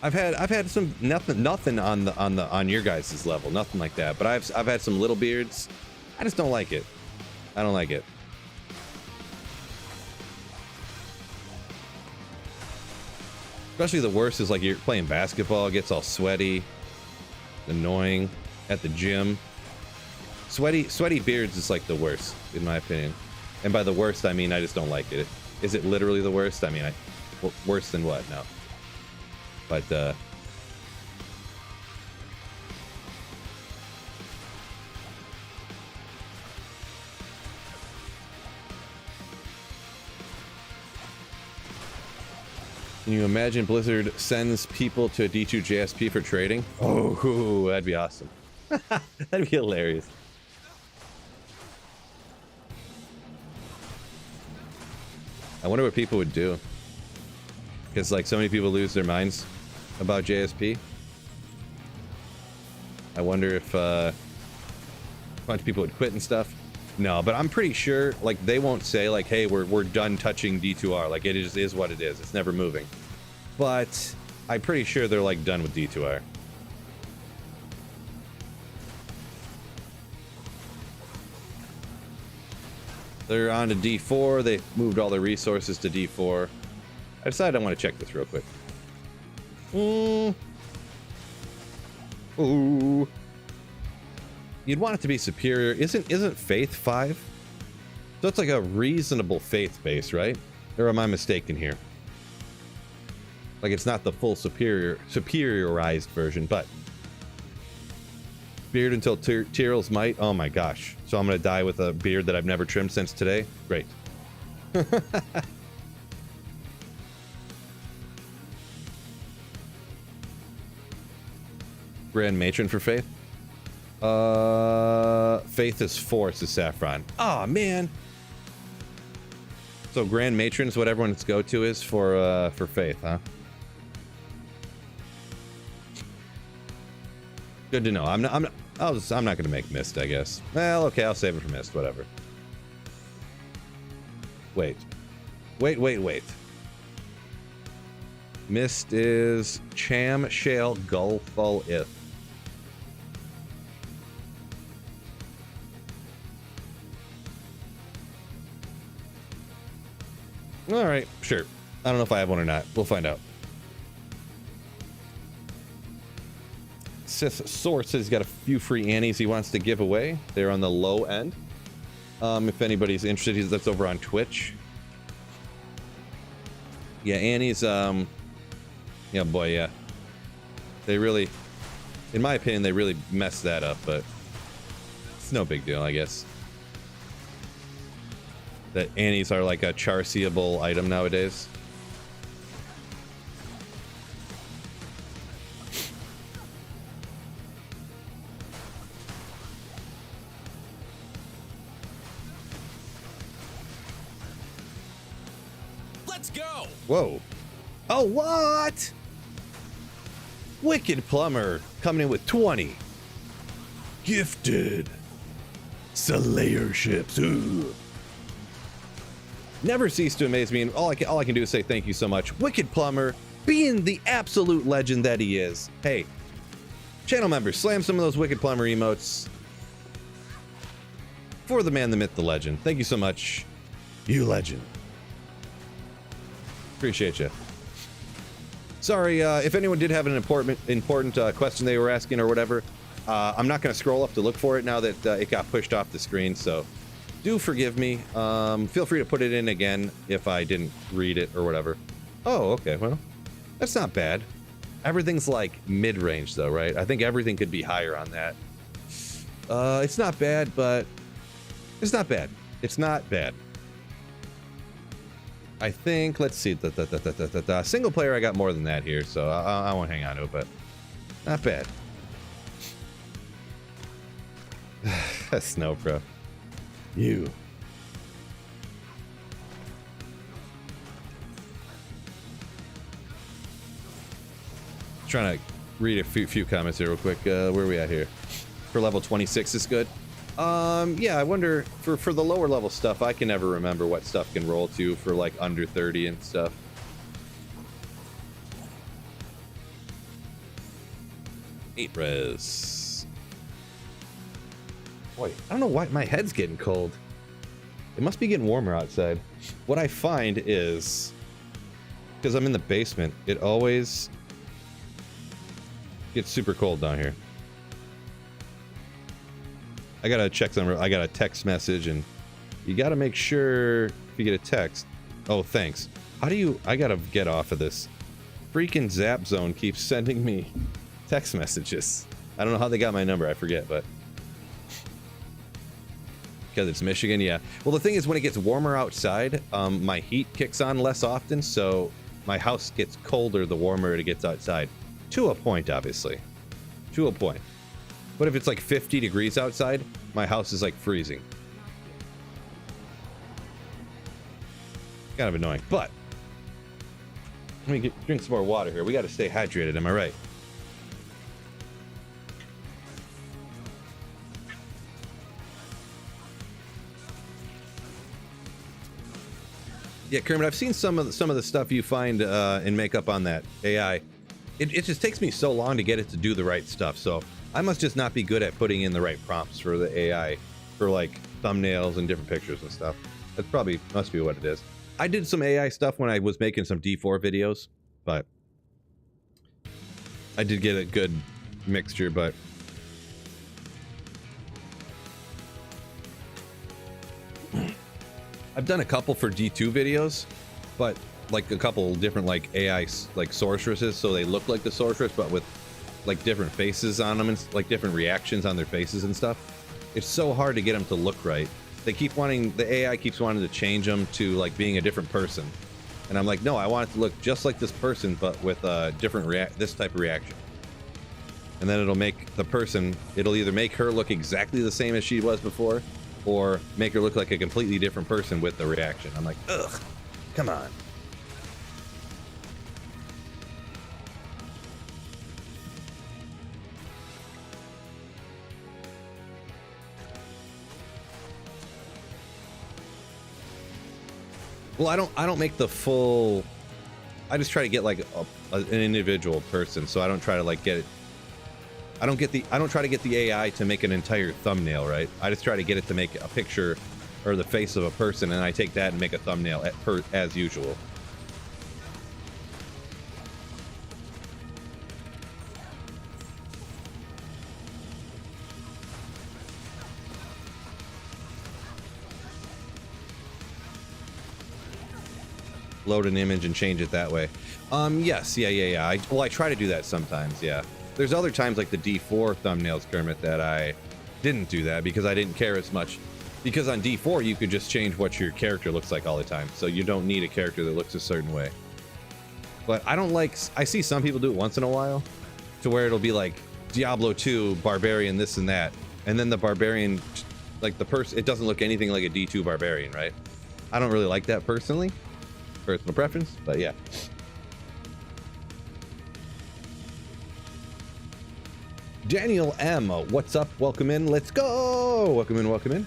I've had some nothing on your guys' level, nothing like that. But I've had some little beards. I just don't like it. I don't like it. Especially the worst is like you're playing basketball, it gets all sweaty, annoying at the gym. Sweaty beards is like the worst, in my opinion. And by the worst, I mean I just don't like it. Is it literally the worst? I mean, worse than what? No. But, can you imagine Blizzard sends people to a D2 JSP for trading? Oh, that'd be awesome. That'd be hilarious. I wonder what people would do. Because, like, so many people lose their minds about JSP. I wonder if a bunch of people would quit and stuff. No, but I'm pretty sure, like, they won't say, like, hey, we're done touching D2R. Like, it just is what it is. It's never moving. But I'm pretty sure they're, like, done with D2R. They're on to D4. They moved all their resources to D4. I decided I want to check this real quick. Ooh. You'd want it to be superior. Isn't Faith 5? So it's like a reasonable Faith base, right? Or am I mistaken here? Like it's not the full superiorized version, but beard until Tyrell's might. Oh my gosh. So I'm gonna die with a beard that I've never trimmed since today. Great. Grand Matron for Faith. Faith is Force is Saffron. Oh man. So Grand Matron's what everyone's go-to is for Faith, huh? Good to know. I'm not gonna make Mist, I guess. Well, okay, I'll save it for Mist, whatever. Wait. Mist is Cham, Shale, Gulful, If. Alright, sure. I don't know if I have one or not. We'll find out. Sith Sorc says he's got a few free Annies he wants to give away. They're on the low end. If anybody's interested, that's over on Twitch. Yeah, Annies, yeah, boy, yeah. They really, in my opinion, they really messed that up, but it's no big deal, I guess. That Annies are like a char-seeable item nowadays. Let's go! Whoa. Oh, what? Wicked Plumber coming in with 20. Gifted. Slayer ships. Ooh. Never cease to amaze me, and all I can do is say thank you so much. Wicked Plumber, being the absolute legend that he is. Hey, channel members, slam some of those Wicked Plumber emotes for the man, the myth, the legend. Thank you so much, you legend. Appreciate you. Sorry, if anyone did have an important question they were asking or whatever, I'm not going to scroll up to look for it now that it got pushed off the screen, so do forgive me. Feel free to put it in again if I didn't read it or whatever. Oh, okay, well, that's not bad. Everything's like mid-range though, right? I think everything could be higher on that. It's not bad, but it's not bad. It's not bad. I think, let's see, single player, I got more than that here, so I won't hang on to it, but not bad. Snow Pro. You. Trying to read a few comments here real quick. Where are we at here? For level 26 is good. Yeah, I wonder for the lower level stuff, I can never remember what stuff can roll to for like under 30 and stuff. Eight res. Boy, I don't know why my head's getting cold. It must be getting warmer outside. What I find is because I'm in the basement, it always gets super cold down here. I gotta check some. I got a text message, and you gotta make sure if you get a text. Oh, thanks. How do you? I gotta get off of this. Freaking Zap Zone keeps sending me text messages. I don't know how they got my number. I forget, but because it's Michigan, yeah. Well, the thing is, when it gets warmer outside, my heat kicks on less often, so my house gets colder the warmer it gets outside. To a point, obviously. To a point. But if it's like 50 degrees outside, my house is like freezing. Kind of annoying, but let me drink some more water here. We got to stay hydrated, am I right? Yeah, Kermit, I've seen some of the stuff you find in makeup on that AI. It just takes me so long to get it to do the right stuff. So I must just not be good at putting in the right prompts for the AI for like thumbnails and different pictures and stuff. That's probably must be what it is. I did some AI stuff when I was making some D4 videos, but I did get a good mixture, but I've done a couple for D2 videos, but like a couple different like AI like sorceresses, so they look like the sorceress, but with like different faces on them and like different reactions on their faces and stuff. It's so hard to get them to look right. They keep wanting, the AI keeps wanting to change them to like being a different person, and I'm like, no, I want it to look just like this person, but with a different this type of reaction. And then it'll make the person, it'll either make her look exactly the same as she was before, or make her look like a completely different person with the reaction. I'm like, ugh, come on. Well, I don't make the full. I just try to get like an individual person, so I don't try to like get it. I don't try to get the AI to make an entire thumbnail, right? I just try to get it to make a picture or the face of a person, and I take that and make a thumbnail as usual. Load an image and change it that way. Yes, yeah. I try to do that sometimes, yeah. There's other times like the D4 thumbnails, Kermit, that I didn't do that because I didn't care as much. Because on D4 you could just change what your character looks like all the time, so you don't need a character that looks a certain way. But I don't like, I see some people do it once in a while, to where it'll be like Diablo 2 barbarian this and that, and then the barbarian, like the person, it doesn't look anything like a D2 barbarian, right? I don't really like that personally. Personal preference, but yeah. Daniel M, what's up? Welcome in. Let's go. Welcome in. Welcome in.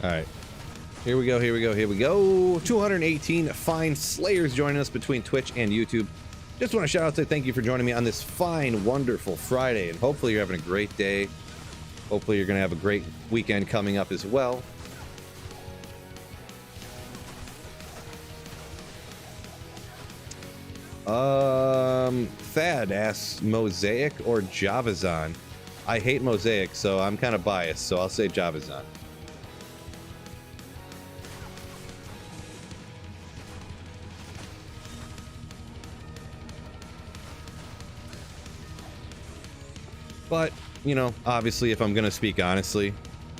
All right, here we go. 218 fine slayers joining us between Twitch and YouTube. Just want to shout out, say thank you for joining me on this fine, wonderful Friday, and hopefully you're having a great day. Hopefully you're going to have a great weekend coming up as well. Thad asks Mosaic or Javazon. I hate Mosaic, so I'm kind of biased, so I'll say Javazon. But, you know, obviously, if I'm going to speak honestly,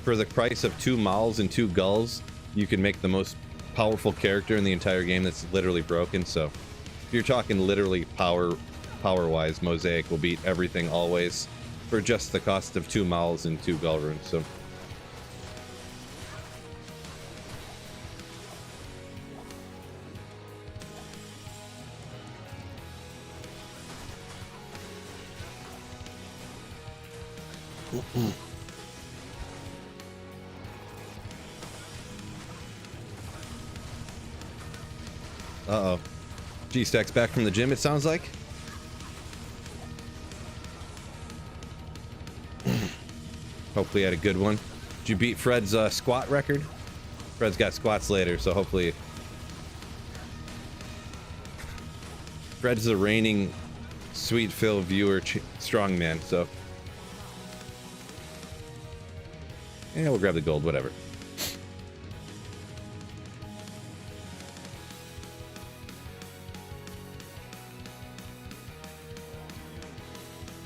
for the price of 2 Mauls and 2 Gulls, you can make the most powerful character in the entire game that's literally broken. So, if you're talking literally power-wise, Mosaic will beat everything always for just the cost of 2 Mauls and 2 Gull runes. So, Uh-oh. G-Stack's back from the gym, it sounds like. Hopefully you had a good one. Did you beat Fred's squat record? Fred's got squats later, so hopefully... Fred's the reigning Sweet Phil viewer strongman, so... Yeah, we'll grab the gold, whatever.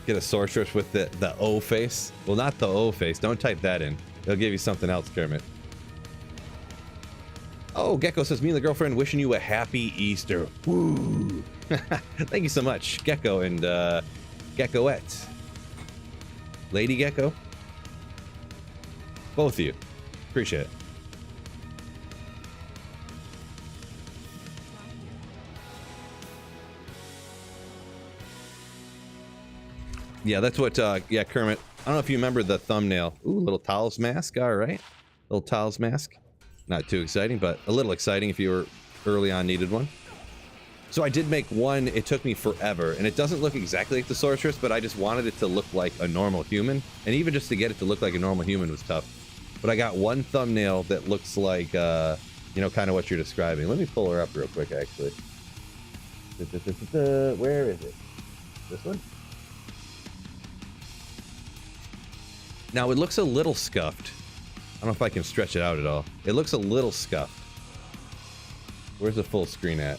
Get a sorceress with the O face. Well, not the O face. Don't type that in. They'll give you something else, Kermit. Oh, Gecko says, me and the girlfriend wishing you a happy Easter. Woo! Thank you so much, Gecko and Geckoette. Lady Gecko? Both of you. Appreciate it. Yeah, that's what, yeah, Kermit. I don't know if you remember the thumbnail. Ooh, little Talos mask. All right. Little Talos mask. Not too exciting, but a little exciting if you were early on needed one. So I did make one. It took me forever, and it doesn't look exactly like the sorceress, but I just wanted it to look like a normal human. And even just to get it to look like a normal human was tough. But I got one thumbnail that looks like, you know, kind of what you're describing. Let me pull her up real quick, actually. Where is it? This one? Now, it looks a little scuffed. I don't know if I can stretch it out at all. It looks a little scuffed. Where's the full screen at?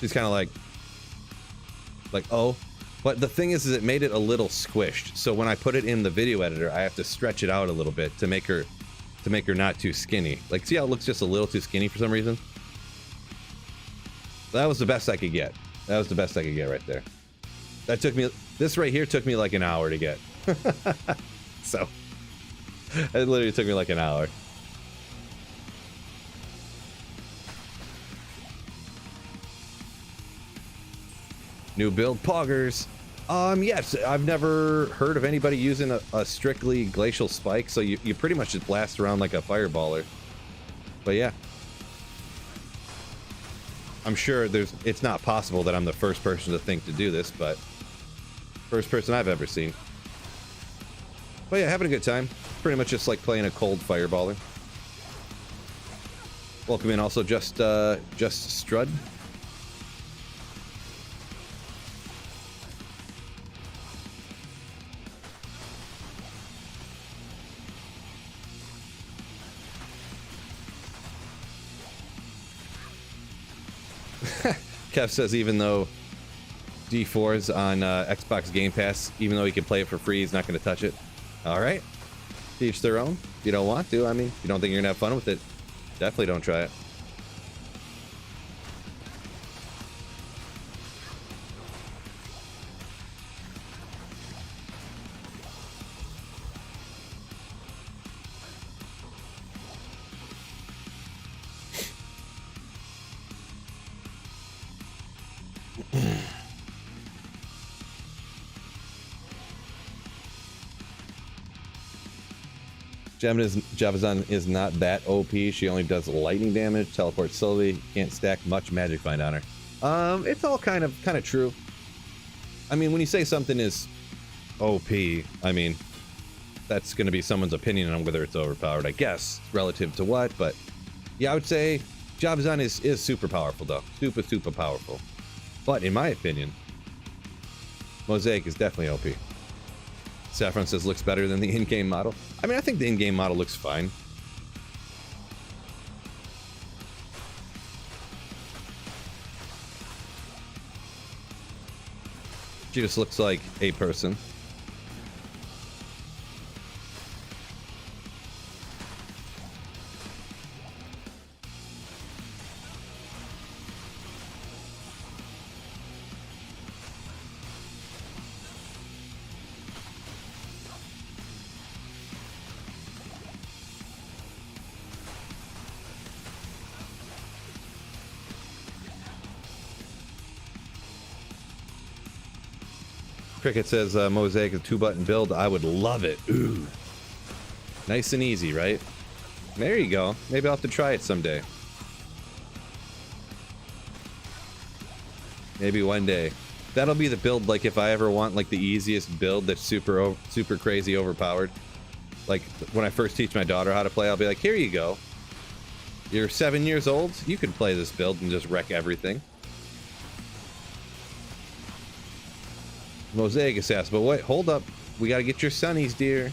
She's kind of like, oh. But the thing is it made it a little squished. So when I put it in the video editor, I have to stretch it out a little bit to make her not too skinny. Like, see how it looks just a little too skinny for some reason? That was the best I could get. That was the best I could get right there. That took me... This right here took me like an hour to get. So, it literally took me like an hour. New build poggers. Yes, I've never heard of anybody using a strictly glacial spike, so you pretty much just blast around like a fireballer. But yeah. I'm sure it's not possible that I'm the first person to think to do this, but first person I've ever seen. But yeah, having a good time. Pretty much just like playing a cold fireballer. Welcome in also just Strud. Kev says even though D4 is on Xbox Game Pass, even though he can play it for free, he's not going to touch it. All right. To each their own. If you don't want to, I mean, if you don't think you're going to have fun with it, definitely don't try it. Javazan is not that OP. She only does lightning damage, teleports slowly, can't stack much magic find on her. It's all kind of true. I mean, when you say something is OP, I mean, that's going to be someone's opinion on whether it's overpowered, I guess, relative to what. But yeah, I would say Javazan is super powerful, though. Super powerful. But in my opinion, Mosaic is definitely OP. Saffron says looks better than the in-game model. I mean, I think the in-game model looks fine. She just looks like a person. Cricket says Mosaic is a 2-button build. I would love it. Ooh. Nice and easy, right? There you go. Maybe I'll have to try it someday. Maybe one day. That'll be the build, like, if I ever want, like, the easiest build that's super crazy overpowered. Like, when I first teach my daughter how to play, I'll be like, here you go. You're 7 years old. You can play this build and just wreck everything. Mosaic Assassin. But wait, hold up. We gotta get your sunnies, dear.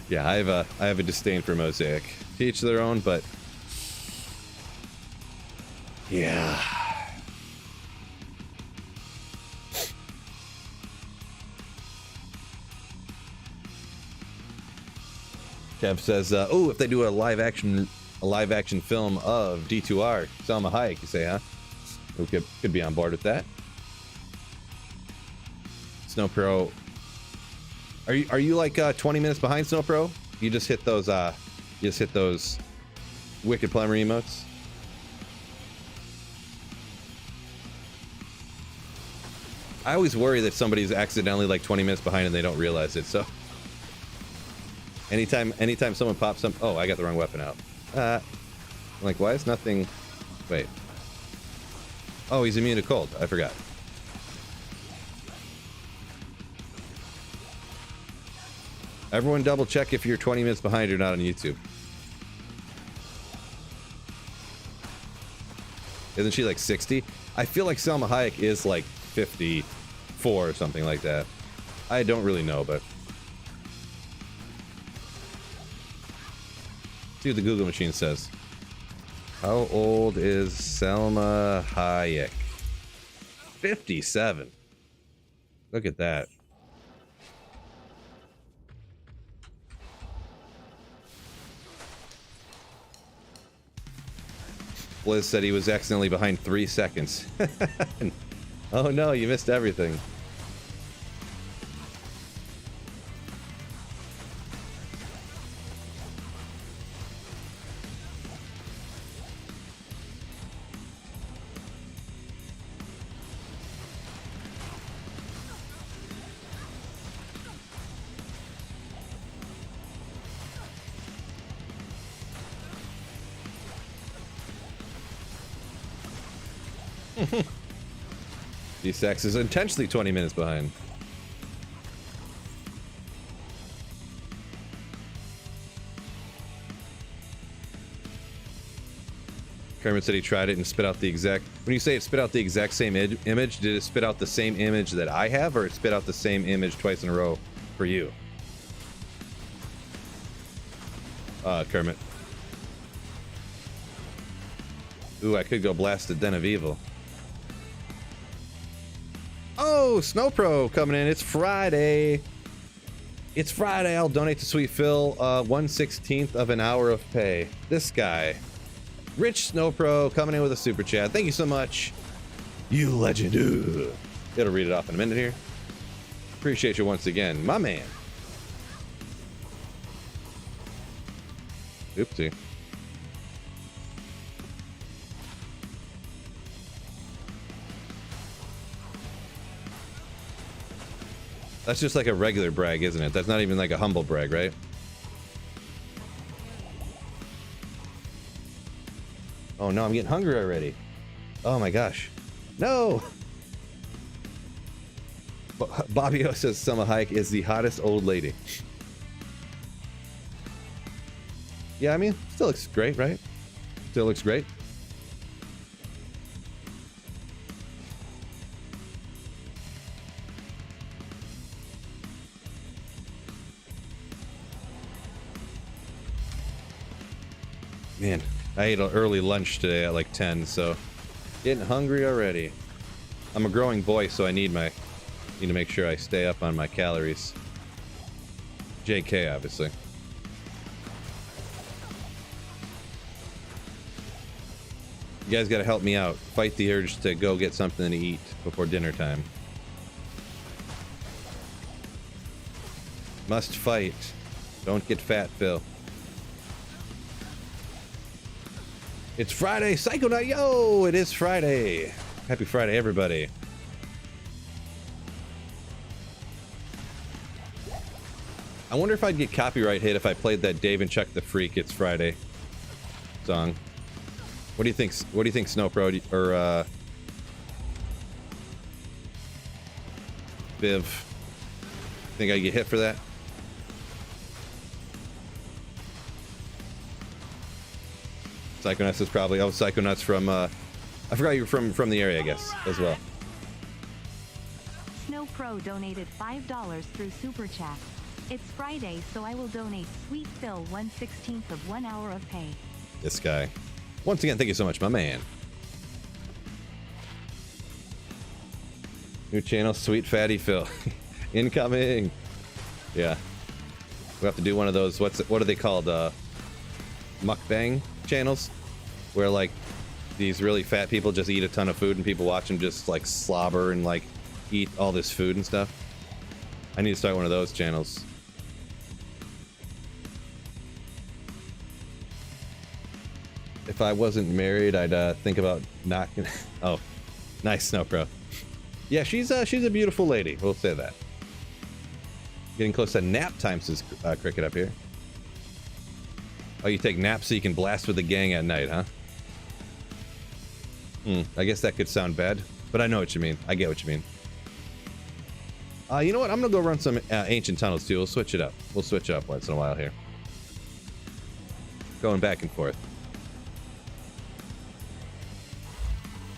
Yeah, I have a disdain for Mosaic. To each their own, but yeah. Kev says, "Oh, if they do a live action film of D2R, Selma Hayek, you say, huh? We could be on board with that." Snow Pro, are you like 20 minutes behind, Snow Pro? You just hit those Wicked Plumber emotes. I always worry that somebody's accidentally like 20 minutes behind and they don't realize it. So anytime someone pops up, oh, I got the wrong weapon out. I'm like, why is nothing? Wait. Oh, he's immune to cold. I forgot. Everyone double check if you're 20 minutes behind or not on YouTube. Isn't she like 60? I feel like Selma Hayek is like 54 or something like that. I don't really know, but see what the Google machine says. How old is Selma Hayek? 57. Look at that. Blizz said he was accidentally behind 3 seconds. Oh no, you missed everything. D-Sex is intentionally 20 minutes behind. Kermit said he tried it and spit out the exact... When you say it spit out the exact same image, did it spit out the same image that I have, or it spit out the same image twice in a row for you? Kermit. Ooh, I could go blast the Den of Evil. Oh, Snow Pro coming in. It's Friday. It's Friday. I'll donate to Sweet Phil 1/16th of an hour of pay. This guy, Rich Snow Pro, coming in with a super chat. Thank you so much, you legend. Ooh. It'll read it off in a minute here. Appreciate you once again, my man. Oopsie. That's just like a regular brag, isn't it? That's not even like a humble brag, right? Oh no, I'm getting hungry already. Oh my gosh. No! Bobby O says Selma Hayek is the hottest old lady. Yeah, I mean, still looks great, right? Still looks great. Man, I ate an early lunch today at like 10, so getting hungry already. I'm a growing boy, so I need to make sure I stay up on my calories. JK, obviously. You guys gotta help me out. Fight the urge to go get something to eat before dinner time. Must fight. Don't get fat, Phil. It's Friday, Psychonaut. Yo, it is Friday. Happy Friday, everybody. I wonder if I'd get copyright hit if I played that Dave and Chuck the Freak It's Friday song. What do you think? What do you think, Snowpro or Viv? Think I get hit for that? Psychonauts is probably. Oh, Psychonauts from. I forgot you were from the area, I guess, as well. Snow Pro donated $5 through Super Chat. It's Friday, so I will donate Sweet Phil 1/16 of 1 hour of pay. This guy. Once again, thank you so much, my man. New channel, Sweet Fatty Phil. Incoming. Yeah. We have to do one of those. What are they called? Mukbang channels, where like these really fat people just eat a ton of food and people watch them just like slobber and like eat all this food and stuff. I need to start one of those channels. If I wasn't married, I'd think about knocking. Oh, nice, Snow Pro. Yeah, she's a beautiful lady. We'll say that. Getting close to nap time, says Cricket up here. Oh, you take naps so you can blast with the gang at night, huh? I guess that could sound bad, but I know what you mean. I get what you mean. You know what? I'm gonna go run some ancient tunnels too. We'll switch it up. We'll switch up once in a while here. Going back and forth.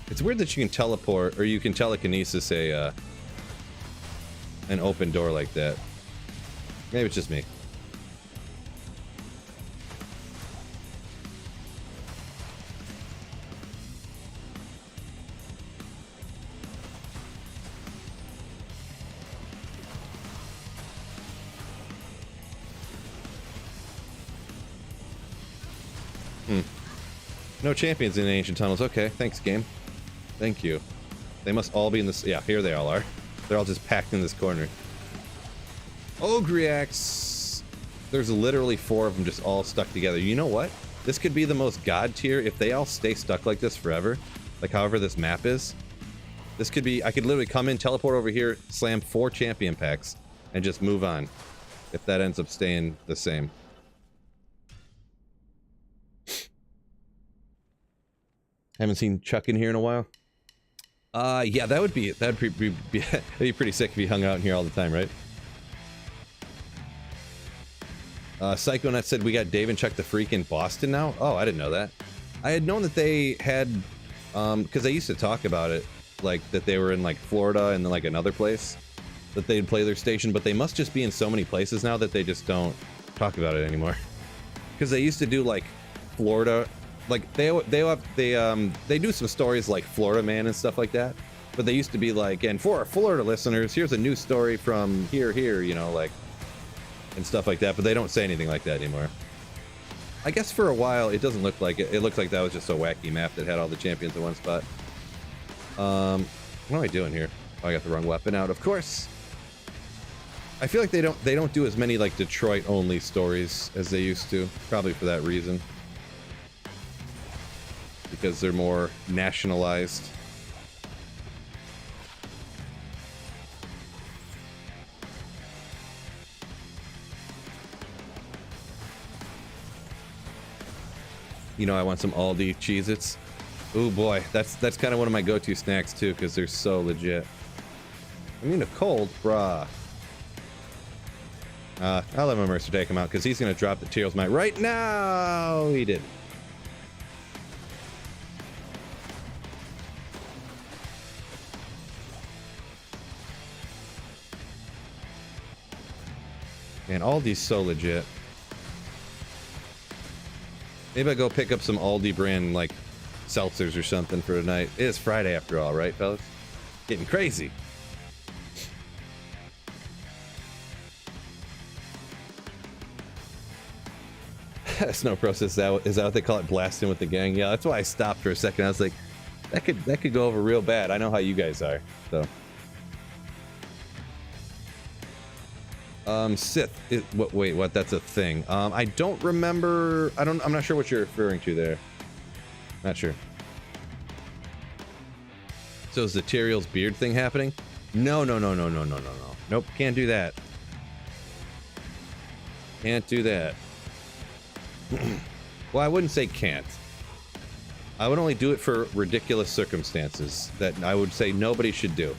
It's weird that you can teleport, or you can telekinesis an open door like that. Maybe it's just me. No champions in the ancient tunnels. Okay, thanks, game. Thank you. They must all be in this. Yeah, here they all are. They're all just packed in this corner. Ogriax. There's literally 4 of them just all stuck together. You know what? This could be the most god tier if they all stay stuck like this forever. Like however this map is. This could be. I could literally come in, teleport over here, slam 4 champion packs, and just move on. If that ends up staying the same. Haven't seen Chuck in here in a while. Yeah, that'd be that'd be pretty sick if he hung out in here all the time, right? Psychonaut said we got Dave and Chuck the Freak in Boston now. Oh, I didn't know that. I had known that they had, because they used to talk about it, like that they were in like Florida and then like another place that they'd play their station, but they must just be in so many places now that they just don't talk about it anymore. Because they used to do like Florida. Like they do some stories like Florida Man and stuff like that, but they used to be like, and for our Florida listeners, here's a new story from here, you know, like, and stuff like that. But they don't say anything like that anymore. I guess for a while it doesn't look like it. It looked like that was just a wacky map that had all the champions in one spot. What am I doing here? Oh, I got the wrong weapon out, of course. I feel like they don't do as many like Detroit only stories as they used to, probably for that reason. Because they're more nationalized. You know, I want some Aldi Cheez-Its. Oh boy, that's kind of one of my go-to snacks too, because they're so legit. I mean, a cold, brah. I'll let my Mercer take him out because he's gonna drop the Teals Might right now. He did. Man, Aldi's so legit. Maybe I go pick up some Aldi brand, like, seltzers or something for tonight. It is Friday after all, right, fellas? Getting crazy. Snow Process, is that what they call it? Blasting with the gang? Yeah, that's why I stopped for a second. I was like, that could go over real bad. I know how you guys are, so. Sith. Wait, what? That's a thing. I don't remember. I'm not sure what you're referring to there. Not sure. So is the Tyrael's beard thing happening? No. Nope, can't do that. Can't do that. Well, I wouldn't say can't. I would only do it for ridiculous circumstances that I would say nobody should do.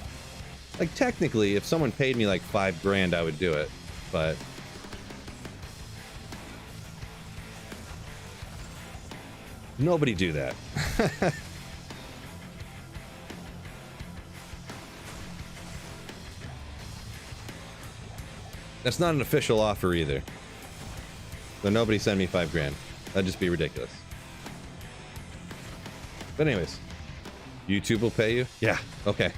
Like, technically, if someone paid me like $5 grand, I would do it, but nobody do that. That's not an official offer either. So nobody send me $5 grand. That'd just be ridiculous. But anyways, YouTube will pay you? Yeah, okay.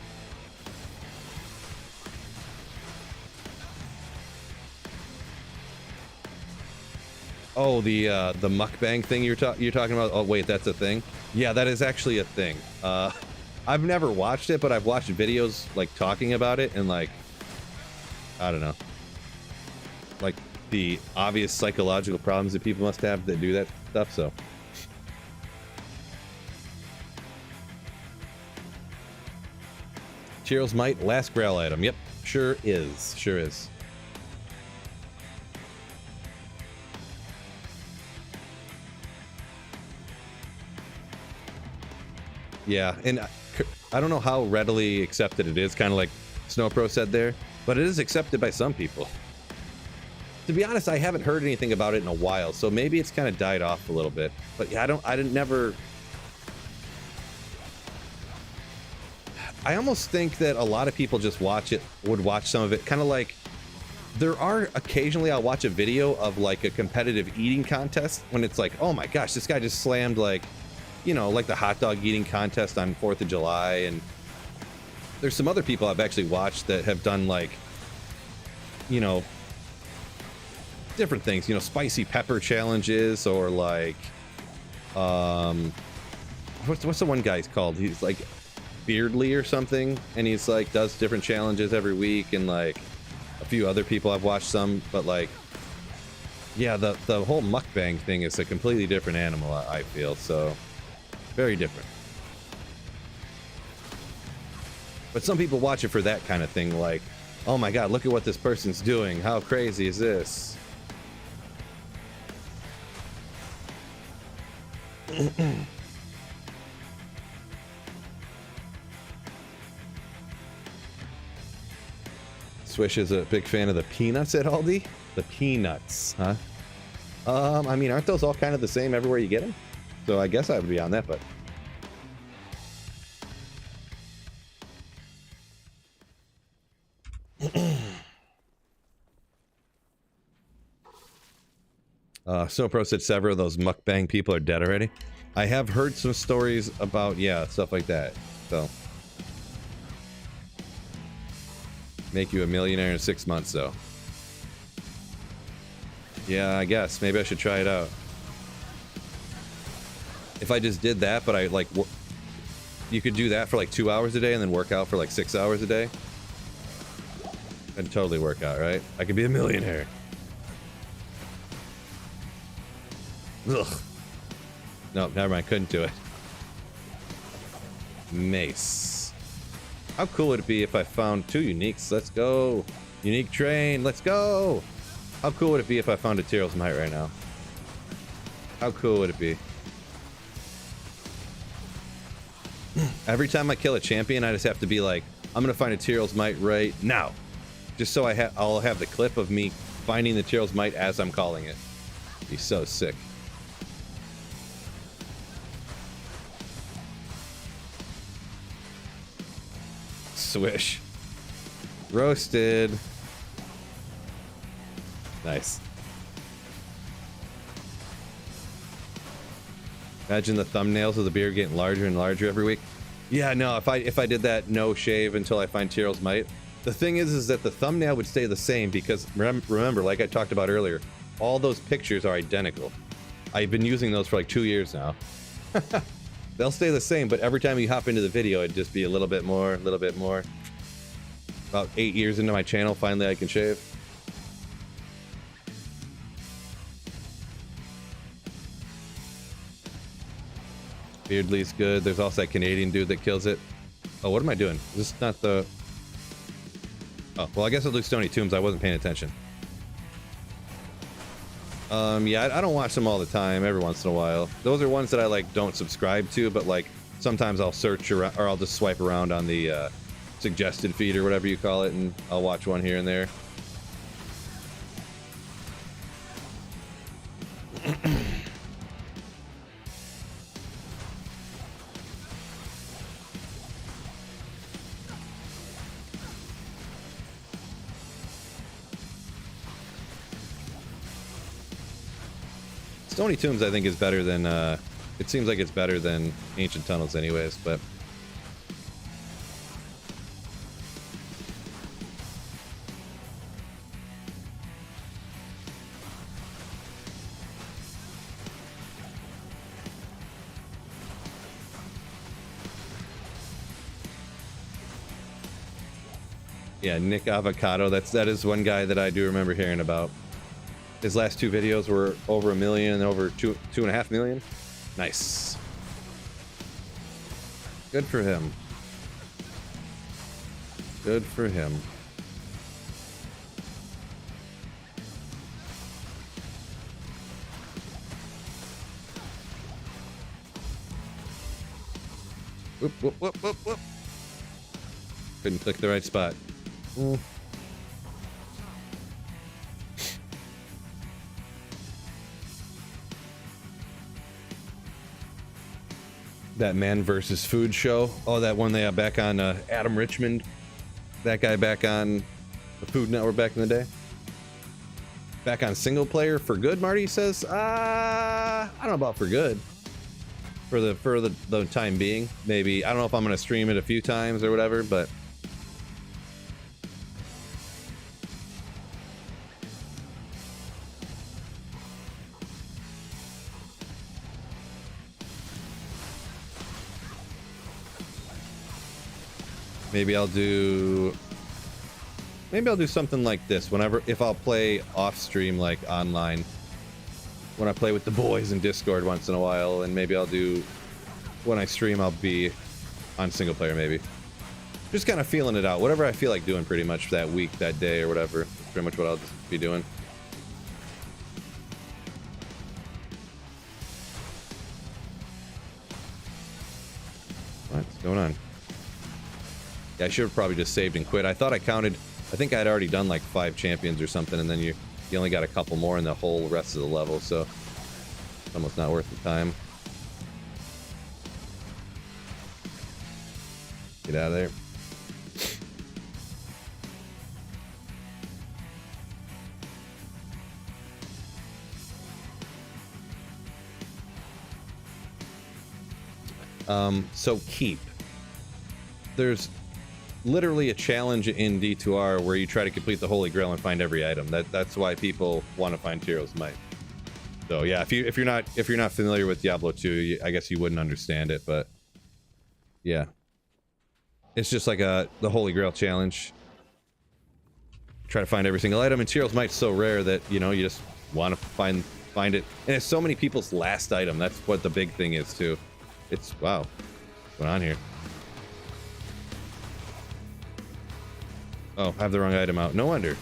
Oh, the mukbang thing you're talking about? Oh, wait, that's a thing? Yeah, that is actually a thing. I've never watched it, but I've watched videos, like, talking about it, and, like, I don't know. Like, the obvious psychological problems that people must have that do that stuff, so. Tyrael's Might, last Grail item. Yep, sure is. Sure is. Yeah, and I don't know how readily accepted it is, kind of like Snowpro said there, but it is accepted by some people. To be honest, I haven't heard anything about it in a while, so maybe it's kind of died off a little bit. But yeah, I almost think that a lot of people just would watch some of it, kind of like, there are occasionally I'll watch a video of like a competitive eating contest when it's like, oh my gosh, this guy just slammed, like, you know, like the hot dog eating contest on 4th of July, and there's some other people I've actually watched that have done, like, you know, different things, you know, spicy pepper challenges, or like, what's the one guy's called? He's like Beardly or something, and he's like does different challenges every week, and like a few other people I've watched some, but like, yeah, the whole mukbang thing is a completely different animal, I feel, so very different. But some people watch it for that kind of thing, like, oh my god, look at what this person's doing, how crazy is this? Swish is a big fan of the peanuts at Aldi. The peanuts, huh? I mean, aren't those all kind of the same everywhere you get them? So I guess I would be on that, but Snowpro said several of those mukbang people are dead already. I have heard some stories about, yeah, stuff like that. So make you a millionaire in 6 months, though. Yeah, I guess maybe I should try it out. If I just did that, but I like, you could do that for like 2 hours a day and then work out for like 6 hours a day. That'd totally work out, right? I could be a millionaire. Ugh. Nope, never mind. Couldn't do it. Mace. How cool would it be if I found 2 uniques? Let's go. Unique train. Let's go. How cool would it be if I found a Tyrael's Might right now? How cool would it be? Every time I kill a champion, I just have to be like, I'm gonna find a Tyrael's Might right now. Just so I'll have the clip of me finding the Tyrael's Might as I'm calling it. It'd be so sick. Swish. Roasted. Nice. Imagine the thumbnails of the beard getting larger and larger every week. Yeah, no, if I did that no shave until I find Tyrael's Might. The thing is that the thumbnail would stay the same because remember, like I talked about earlier, all those pictures are identical. I've been using those for like 2 years now. They'll stay the same, but every time you hop into the video, it'd just be a little bit more, a little bit more. About 8 years into my channel, finally I can shave. Beardley's good. There's also that Canadian dude that kills it. Oh, what am I doing? Is this not the... Oh, well, I guess I'll do Stony Tombs. I wasn't paying attention. Yeah, I don't watch them all the time. Every once in a while. Those are ones that I, like, don't subscribe to, but, like, sometimes I'll search around, or I'll just swipe around on the suggested feed or whatever you call it, and I'll watch one here and there. Stony Tombs, I think, is better than, it seems like it's better than Ancient Tunnels anyways, but... Yeah, Nick Avocado, that is one guy that I do remember hearing about. His last 2 videos were over 1 million and over 2.5 million. Nice. Good for him. Good for him. Whoop, whoop, whoop, whoop, whoop. Couldn't click the right spot. That Man versus Food show. Oh, that one they have back on Adam Richmond. That guy back on the Food Network back in the day. Back on single player for good, Marty says. I don't know about for good. For the time being. Maybe. I don't know if I'm going to stream it a few times or whatever, but... Maybe I'll do something like this if I'll play off stream, like online, when I play with the boys in Discord once in a while, and maybe I'll do, when I stream, I'll be on single player, maybe. Just kind of feeling it out. Whatever I feel like doing pretty much that week, that day, or whatever. That's pretty much what I'll just be doing. What's going on? Yeah, I should have probably just saved and quit. I thought I think I'd already done like 5 champions or something, and then you only got a couple more in the whole rest of the level, so it's almost not worth the time. Get out of there. So keep. There's literally a challenge in D2R where you try to complete the Holy Grail and find every item. That's why people want to find Tyro's Might. So yeah, if you're not familiar with Diablo 2, I guess you wouldn't understand it, but yeah, it's just like the Holy Grail challenge. Try to find every single item, and Tyro's Might's so rare that you just want to find it, and it's so many people's last item. That's what the big thing is too. It's wow, what's going on here? Oh, I have the wrong item out. No wonder.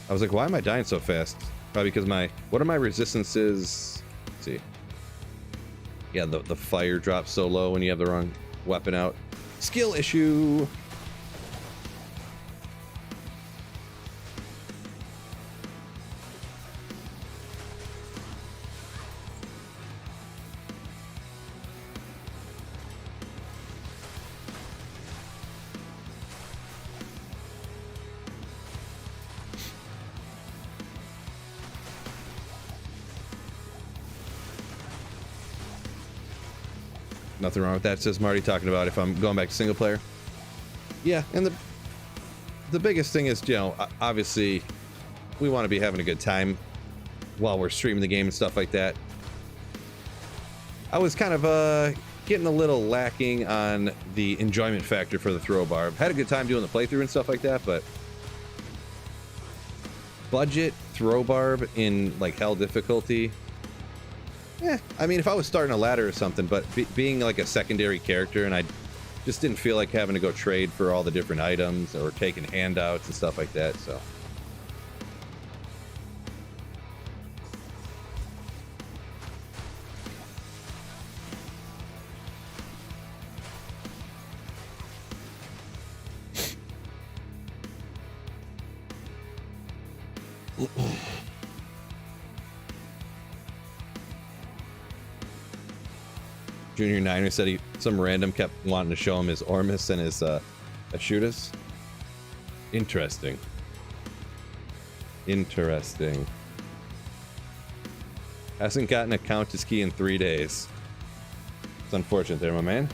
I was like, why am I dying so fast? Probably because what are my resistances? Let's see. Yeah, the fire drops so low when you have the wrong weapon out. Skill issue. Nothing wrong with that, says Marty, talking about if I'm going back to single player. Yeah, and the biggest thing is, obviously we want to be having a good time while we're streaming the game and stuff like that. I was kind of getting a little lacking on the enjoyment factor for the throw barb. Had a good time doing the playthrough and stuff like that, but budget throw barb in like hell difficulty I mean, if I was starting a ladder or something, but being like a secondary character, and I just didn't feel like having to go trade for all the different items or taking handouts and stuff like that, so. Junior Niner said some random kept wanting to show him his Ormus and his Ashudas. Interesting. Interesting. Hasn't gotten a Countess key in 3 days. It's unfortunate there, my man.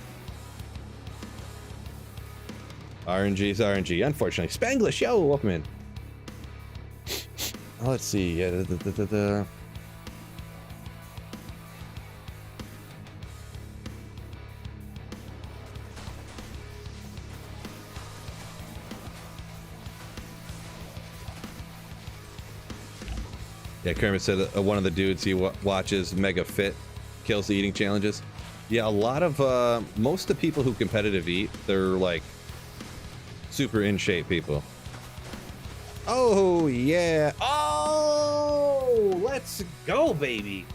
RNG's RNG, unfortunately. Spanglish, yo, welcome in. Let's see. Yeah, Kermit said that one of the dudes he watches Mega Fit kills the eating challenges. Yeah, a lot of most of the people who competitive eat, they're like super in shape people. Oh yeah! Oh, let's go, baby!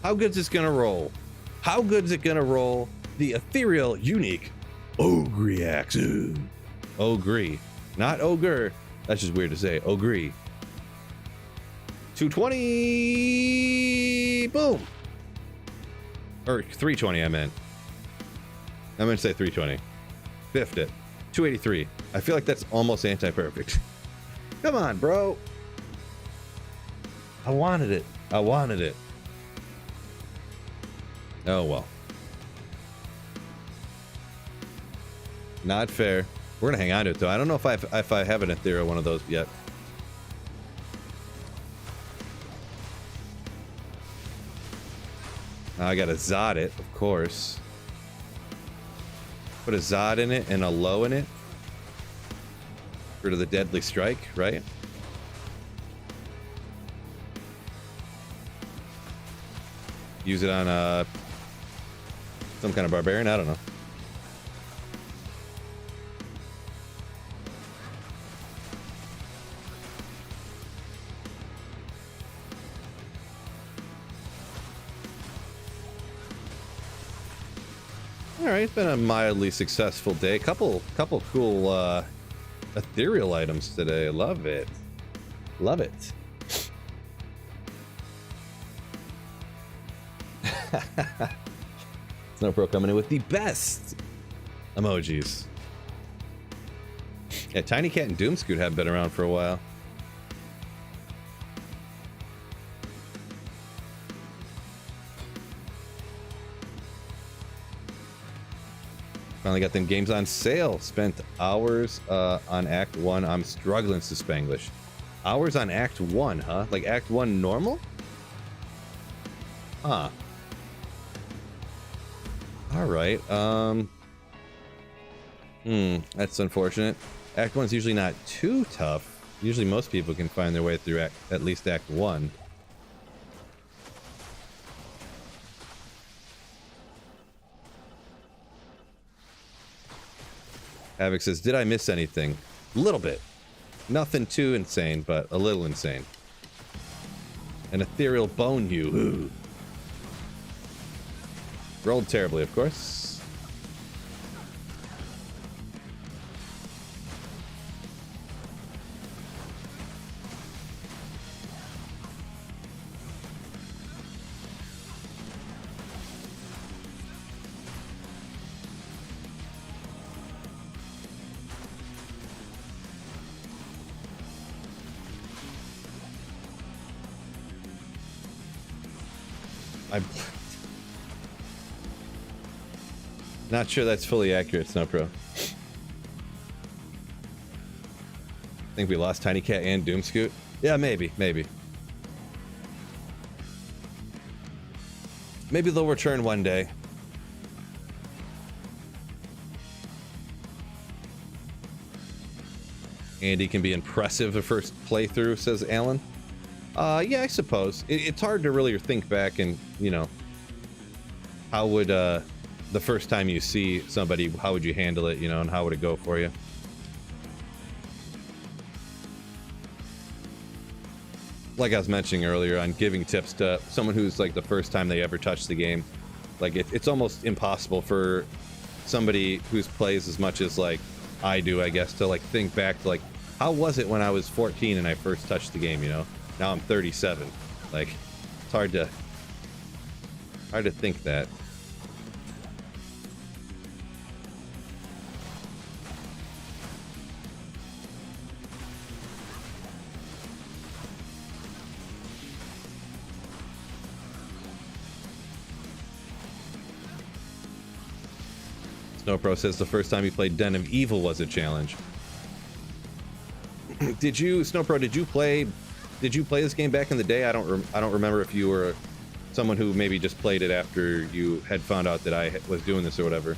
How good's this gonna roll? How good's it gonna roll? The ethereal, unique Ogre axe. Ogre, not ogre. That's just weird to say. Ogre. 220, boom, or 320. I meant to say 320. Biffed it. 283. I feel like that's almost anti-perfect. Come on, bro. I wanted it. I wanted it. Oh well. Not fair. We're gonna hang on to it though. I don't know if I have an ethereal one of those yet. I got a Zod it, of course. Put a Zod in it and a low in it. Rid of the deadly strike, right? Use it on some kind of barbarian, I don't know. All right, it's been a mildly successful day. Couple cool ethereal items today. Love it. Love it. Snowpro coming in with the best emojis. Yeah, Tiny Cat and Doomscoot have been around for a while. Finally got them games on sale. Spent hours on Act 1. I'm struggling to Spanglish. Hours on Act 1, huh? Like Act 1 normal? Huh. Alright. That's unfortunate. Act 1's usually not too tough. Usually most people can find their way through at least Act 1. Havoc says, did I miss anything? A little bit. Nothing too insane, but a little insane. An ethereal bone hue. Ooh. Rolled terribly, of course. I'm not sure that's fully accurate, Snowpro. Think we lost Tiny Cat and Doomscoot? Yeah, maybe. Maybe they'll return one day. Andy can be impressive at first playthrough, says Alan. Yeah, I suppose. It's hard to really think back and, you know, how would the first time you see somebody, how would you handle it, you know, and how would it go for you? Like I was mentioning earlier on giving tips to someone who's like the first time they ever touch the game, like it's almost impossible for somebody who's plays as much as like I do, I guess, to like think back to like, how was it when I was 14 and I first touched the game, you know? Now I'm 37. Like, it's hard to think that. Snowpro says the first time he played Den of Evil was a challenge. Did you, Snowpro, did you play this game back in the day? I don't remember if you were someone who maybe just played it after you had found out that I was doing this or whatever.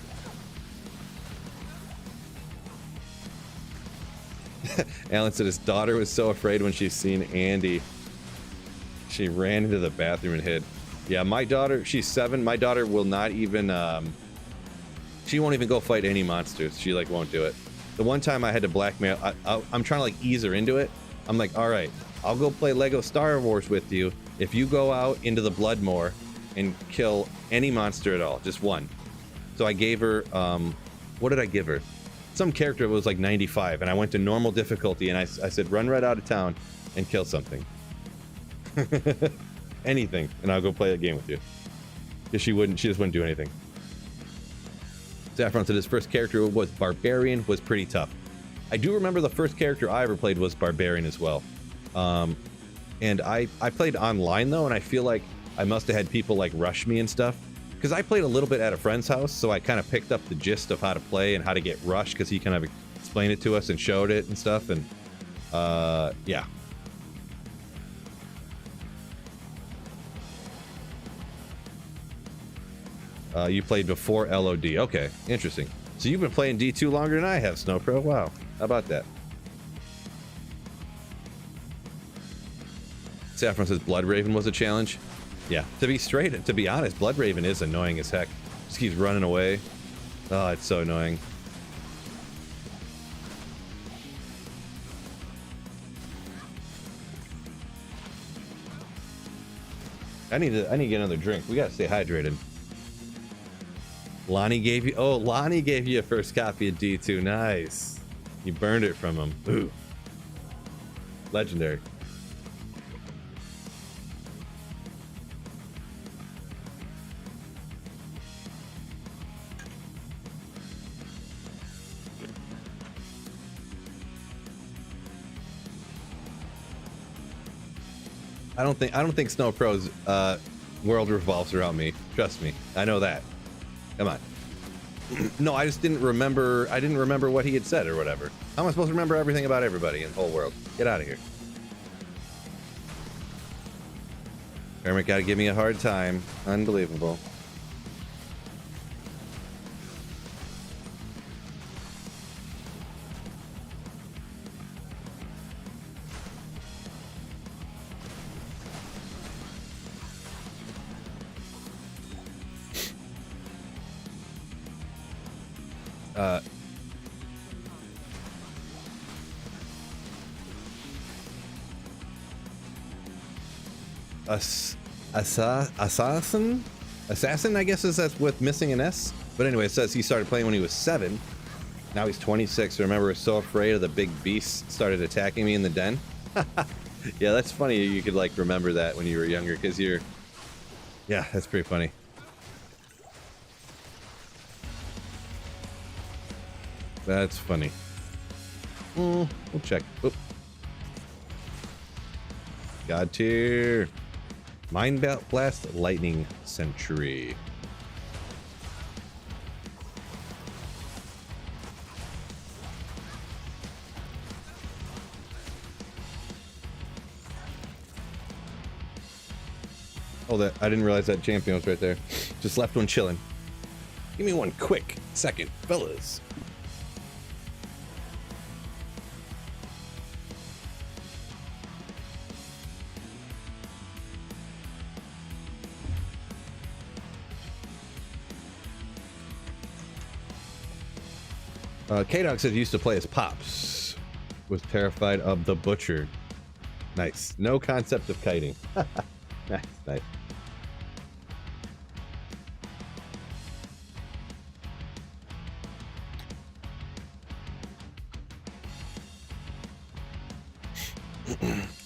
Alan said his daughter was so afraid when she seen Andy. She ran into the bathroom and hid. Yeah, my daughter, she's 7. My daughter will not even, she won't even go fight any monsters. She like won't do it. The one time I had to blackmail, I'm trying to like ease her into it. I'm like, all right, I'll go play Lego Star Wars with you if you go out into the Bloodmoor and kill any monster at all, just one. So I gave her, what did I give her? Some character was like 95, and I went to normal difficulty, and I said, run right out of town and kill something. Anything, and I'll go play a game with you. Because she just wouldn't do anything. Saffron said his first character was Barbarian, was pretty tough. I do remember the first character I ever played was Barbarian as well. And I played online though, and I feel like I must have had people like rush me and stuff. Because I played a little bit at a friend's house, so I kind of picked up the gist of how to play and how to get rushed, because he kind of explained it to us and showed it and stuff, and yeah. You played before LOD. Okay, interesting. So you've been playing D2 longer than I have, Snowpro. Wow, how about that? Saffron says Bloodraven was a challenge. Yeah, to be honest, Bloodraven is annoying as heck. Just keeps running away. Oh, it's so annoying. I need to get another drink. We gotta stay hydrated. Lonnie gave you a first copy of D2. Nice. You burned it from him. Ooh. Legendary. I don't think Snow Pro's world revolves around me. Trust me. I know that. Come on. No, I just didn't remember. I didn't remember what he had said or whatever. How am I supposed to remember everything about everybody in the whole world? Get out of here. Kermit got to give me a hard time. Unbelievable. Assassin, I guess is that's with missing an S. But anyway, it says he started playing when he was 7. Now he's 26. Remember, I was so afraid of the big beasts started attacking me in the den. Yeah, that's funny. You could like remember that when you were younger, because you're. Yeah, that's pretty funny. That's funny. We'll check. Oop. God tier. Mind Blast Lightning Sentry. Oh, that I didn't realize that champion was right there. Just left one chilling. Give me one quick second, fellas. K-Dog says he used to play as Pops. Was terrified of the Butcher. Nice. No concept of kiting. Nice, nice.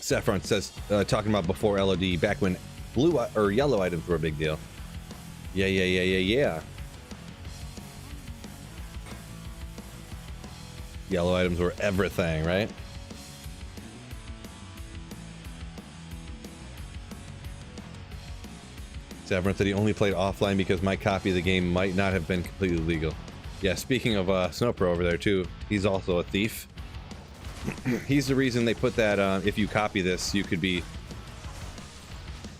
Saffron says, talking about before LOD, back when blue or yellow items were a big deal. Yeah. Yellow items were everything, right? Saffron said he only played offline because my copy of the game might not have been completely legal. Yeah, speaking of Snowpro over there too, he's also a thief. He's the reason they put that if you copy this, you could be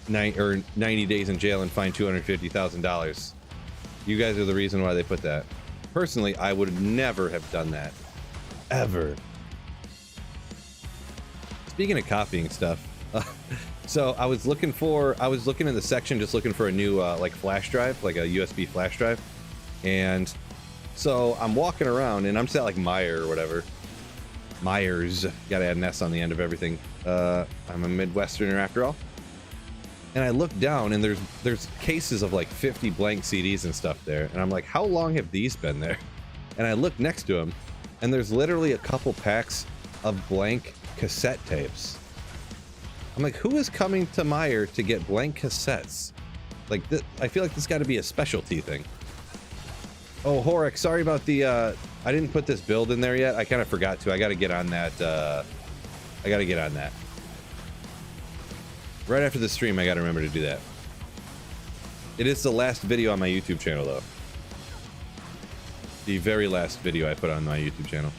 90 days in jail and fined $250,000. You guys are the reason why they put that. Personally, I would never have done that. Ever. Speaking of copying stuff, so I was looking in the section just looking for a new like flash drive, like a USB flash drive. And so I'm walking around and I'm just at like Meyer or whatever. Myers, gotta add an S on the end of everything. I'm a Midwesterner after all. And I look down and there's cases of like 50 blank CDs and stuff there. And I'm like, how long have these been there? And I look next to them and there's literally a couple packs of blank cassette tapes. I'm like, who is coming to Meyer to get blank cassettes? Like, I feel like this got to be a specialty thing. Oh, Horik, sorry about the, I didn't put this build in there yet. I kind of forgot to. I got to get on that, Right after the stream, I got to remember to do that. It is the last video on my YouTube channel, though. The very last video I put on my YouTube channel.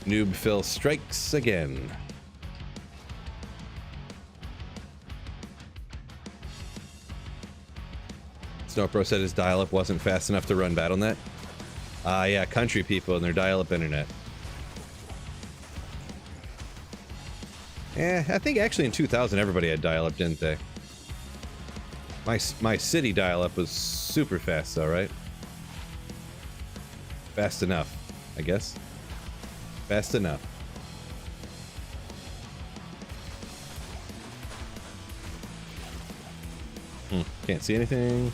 Noob Phil strikes again. Snowpro said his dial-up wasn't fast enough to run Battle.net. Yeah, country people and their dial-up internet. I think actually in 2000 everybody had dial-up, didn't they? My city dial-up was super fast though, right? Fast enough, I guess. Fast enough. Can't see anything.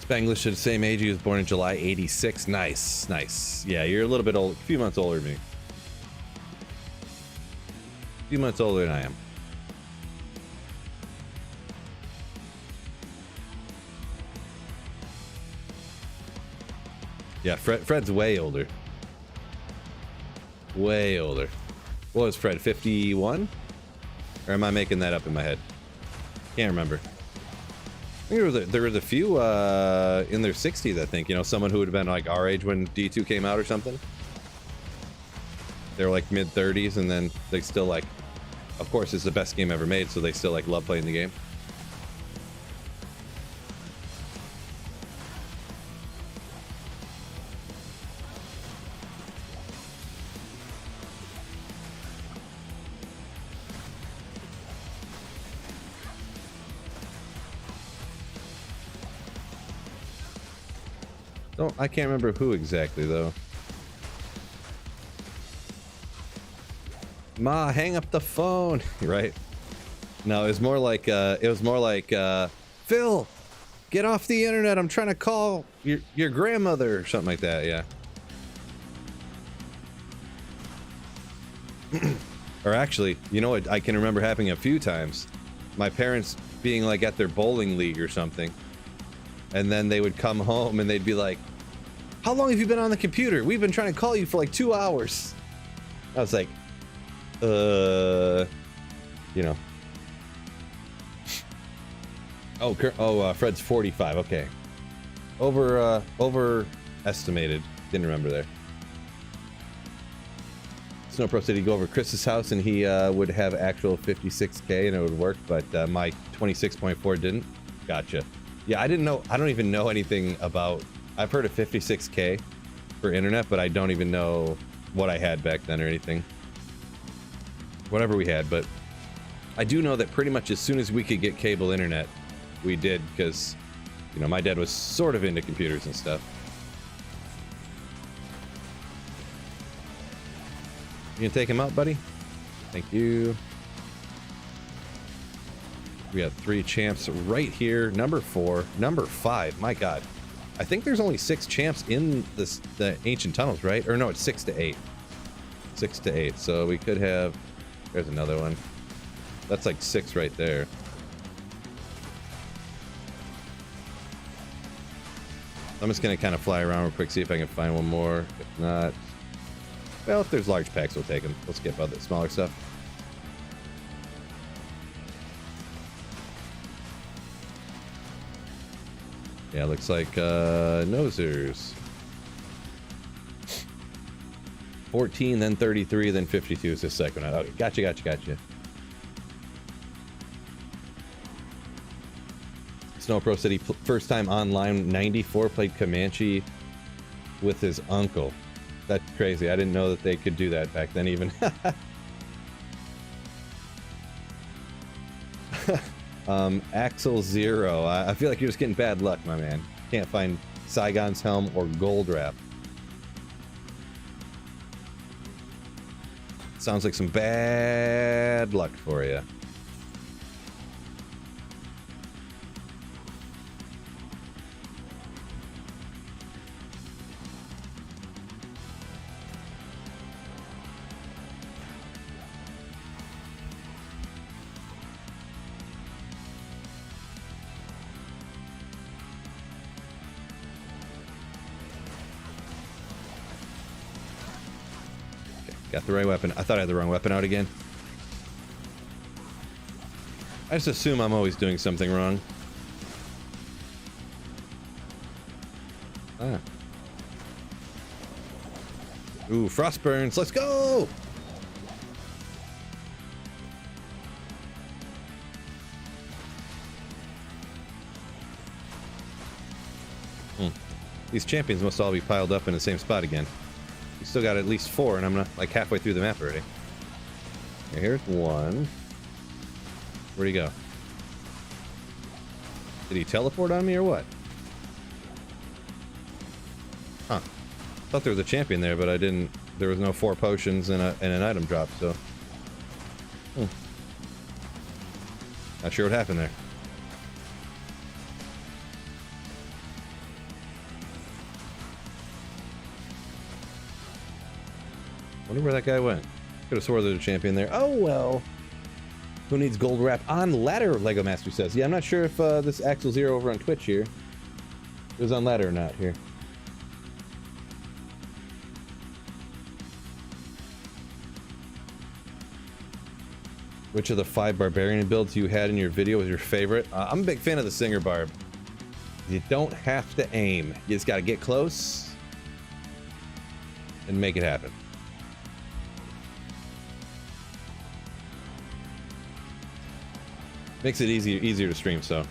Spanglish at the same age. He was born in July 86. Nice, nice. Yeah, you're a little bit old, a few months older than me. A few months older than I am. Yeah, Fred's way older. Way older. What was Fred, 51? Or am I making that up in my head? Can't remember. I think there was a few in their 60s, I think. You know, someone who would have been like our age when D2 came out or something. They were like mid-30s and then they still like, of course it's the best game ever made, so they still like love playing the game. Oh, I can't remember who exactly though. Ma, hang up the phone, right? No, it was more like Phil, get off the internet. I'm trying to call your grandmother or something like that. Yeah. Or actually, you know what? I can remember happening a few times. My parents being like at their bowling league or something. And then they would come home and they'd be like, how long have you been on the computer? We've been trying to call you for like 2 hours. I was like, you know. Fred's 45. Okay. Overestimated. Didn't remember there. Snow Pro said he'd go over Chris's house and he would have actual 56K and it would work, but my 26.4 didn't. Gotcha. Yeah, I didn't know. I don't even know anything about. I've heard of 56K for internet, but I don't even know what I had back then or anything. Whatever we had, but I do know that pretty much as soon as we could get cable internet, we did, because, you know, my dad was sort of into computers and stuff. You gonna take him out, buddy? Thank you. We got 3 champs right here. Number 4, number 5. My God, I think there's only 6 champs in the ancient tunnels, right? Or no, it's 6 to 8. 6 to 8. So we could have. There's another one. That's like 6 right there. I'm just gonna kind of fly around real quick, see if I can find one more. If not, well, if there's large packs, we'll take them. We'll skip all the smaller stuff. Yeah, looks like nosers. 14, then 33, then 52 is the second one. Okay, gotcha. Snow Pro said he first time online 94 played Comanche with his uncle. That's crazy. I didn't know that they could do that back then even. Axel Zero. I feel like you're just getting bad luck, my man. Can't find Saigon's Helm or Gold Wrap. Sounds like some bad luck for you. Got the right weapon. I thought I had the wrong weapon out again. I just assume I'm always doing something wrong. Ah. Ooh, Frostburns. Let's go! These champions must all be piled up in the same spot again. We still got at least 4, and I'm not like halfway through the map already. Okay, here's one. Where'd he go? Did he teleport on me or what? Huh. Thought there was a champion there, but I didn't. There was no 4 potions and an item drop, so. Not sure what happened there. Wonder where that guy went. Could have swore there was a champion there. Oh well. Who needs gold wrap on ladder? Lego Master says. Yeah, I'm not sure if this Axel Zero over on Twitch here was on ladder or not here. Which of the 5 barbarian builds you had in your video was your favorite? I'm a big fan of the Singer Barb. You don't have to aim. You just got to get close and make it happen. Makes it easier to stream, so.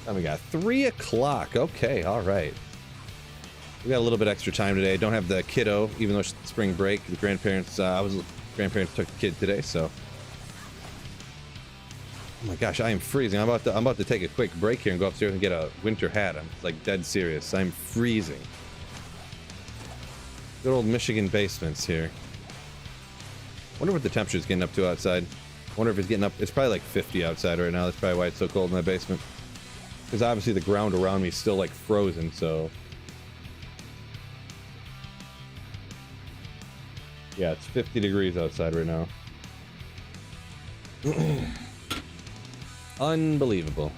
And we got 3 o'clock. Okay, all right. We got a little bit extra time today. Don't have the kiddo, even though it's spring break. The grandparents, grandparents took the kid today, so. Oh my gosh, I am freezing. I'm about to take a quick break here and go upstairs and get a winter hat. I'm like dead serious. I'm freezing. Good old Michigan basements here. Wonder what the temperature's getting up to outside. Wonder if it's getting up. It's probably like 50 outside right now. That's probably why it's so cold in my basement. Because obviously the ground around me is still like frozen, so. Yeah, it's 50 degrees outside right now. Unbelievable.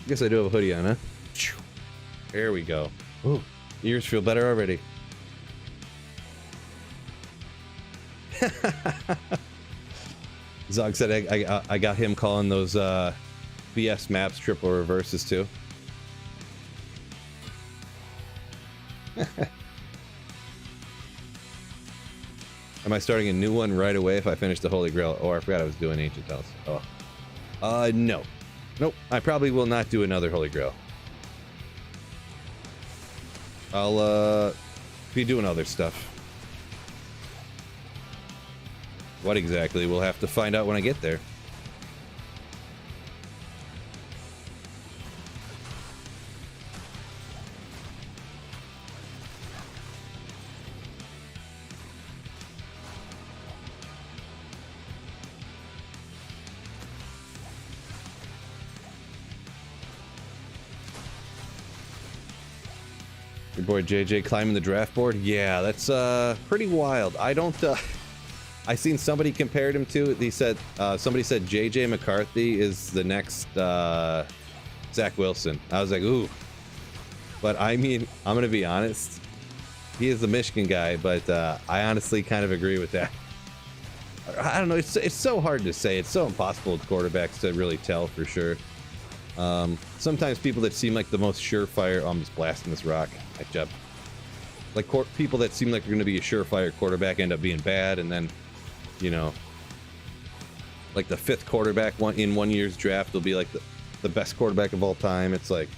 Guess I do have a hoodie on, huh? There we go. Ooh, ears feel better already. Zog said I got him calling those BS maps triple reverses too. Am I starting a new one right away if I finish the Holy Grail? Oh, I forgot I was doing Ancient Tales. Oh. No. Nope. I probably will not do another Holy Grail. I'll be doing other stuff. What exactly? We'll have to find out when I get there. Your boy JJ climbing the draft board? Yeah, that's pretty wild. I don't I seen somebody compared him to, he said somebody said JJ McCarthy is the next Zach Wilson. I was like, ooh. But I mean, I'm gonna be honest, he is the Michigan guy, but I honestly kind of agree with that. I don't know, it's so hard to say. It's so impossible with quarterbacks to really tell for sure. Sometimes people that seem like the most surefire, oh, I'm just blasting this rock. Nice job. Like people that seem like they're going to be a surefire quarterback end up being bad, and then, you know, like the 5th quarterback in one year's draft will be like the best quarterback of all time. It's like,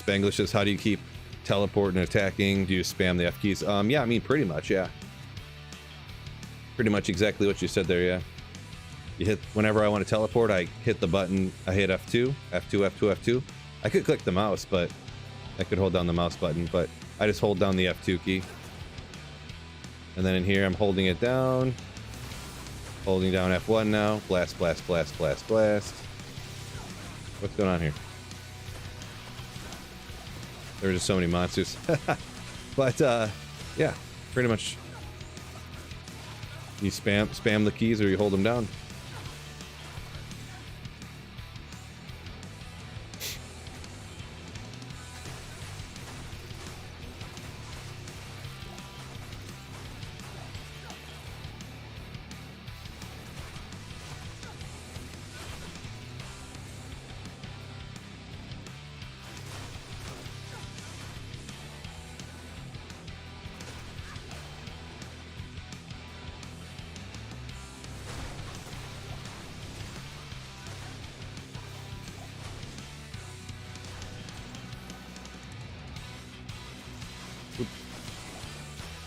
Spanglish says, how do you keep teleport and attacking? Do you spam the F keys? Yeah, I mean, pretty much, yeah. Pretty much exactly what you said there, yeah. You hit, whenever I want to teleport, I hit the button, I hit F2, F2, F2, F2. I could click the mouse, but I could hold down the mouse button, but I just hold down the F2 key. And then in here, I'm holding it down. Holding down F1 now. Blast, blast, blast, blast, blast. What's going on here? There were just so many monsters. But, yeah, pretty much. You spam the keys or you hold them down.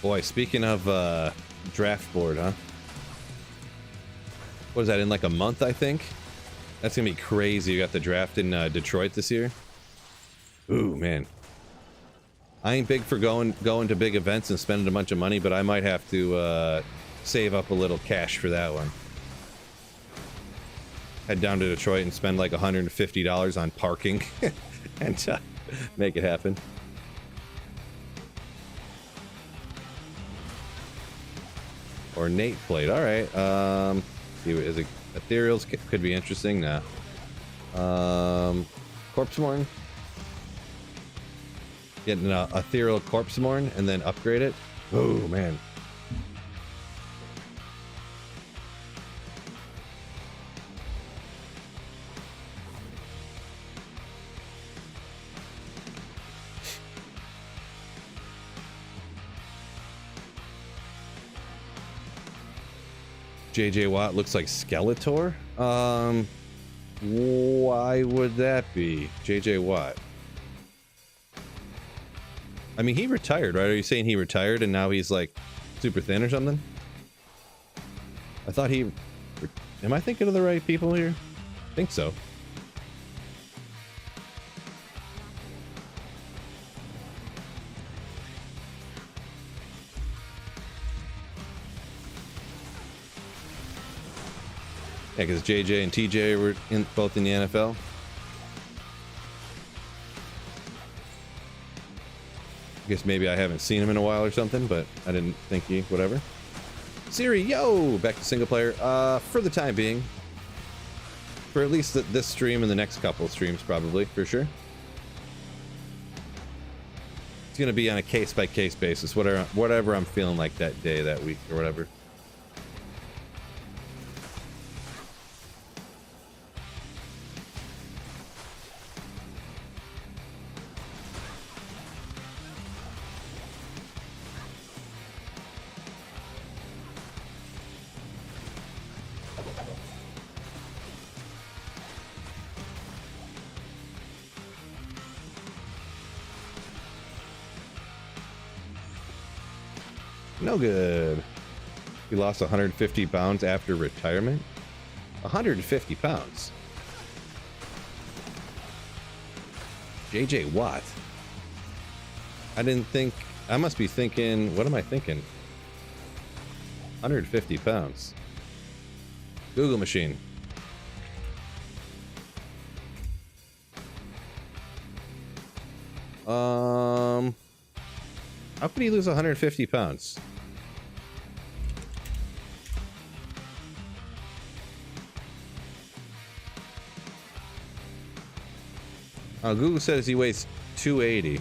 Boy, speaking of draft board, huh? What is that, in like a month, I think? That's gonna be crazy. You got the draft in Detroit this year. Ooh, man. I ain't big for going to big events and spending a bunch of money, but I might have to save up a little cash for that one. Head down to Detroit and spend like $150 on parking and make it happen. Ornate plate, alright. Is it ethereals? Could be interesting. Nah. Corpsemorn. Get an ethereal Corpsemorn and then upgrade it. Oh man. JJ Watt looks like Skeletor. Why would that be? JJ Watt. I mean, he retired, right? Are you saying he retired and now he's like super thin or something? I thought he... Am I thinking of the right people here? I think so. Yeah, because JJ and TJ were both in the NFL. I guess maybe I haven't seen him in a while or something, but I didn't think he... Whatever. Siri, yo! Back to single player. For the time being. For at least this stream and the next couple streams, probably, for sure. It's going to be on a case-by-case basis, whatever I'm feeling like that day, that week, or whatever. No good. He lost 150 pounds after retirement. 150 pounds. JJ Watt. I didn't think... I must be thinking... What am I thinking? 150 pounds. Google machine. How could he lose 150 pounds? Google says he weighs 280.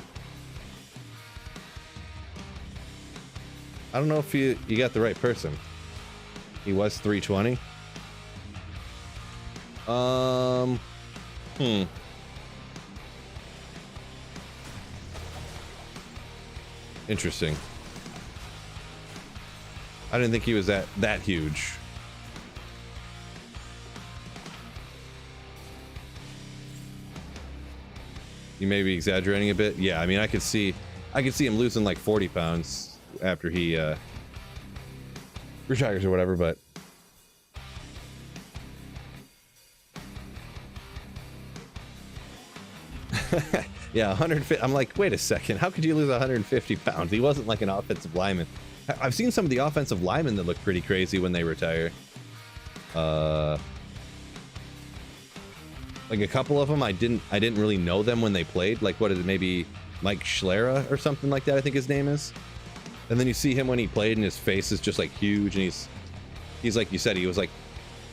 I don't know if you got the right person. He was 320. Interesting. I didn't think he was that huge. You may be exaggerating a bit. Yeah, I mean, I could see him losing like 40 pounds after he retires or whatever, but yeah, 150. I'm like, wait a second. How could you lose 150 pounds? He wasn't like an offensive lineman. I've seen some of the offensive linemen that look pretty crazy when they retire. Like a couple of them, I didn't really know them when they played. Like, what is it? Maybe Mike Schlera or something like that, I think his name is. And then you see him when he played and his face is just like huge, and he's like you said, he was like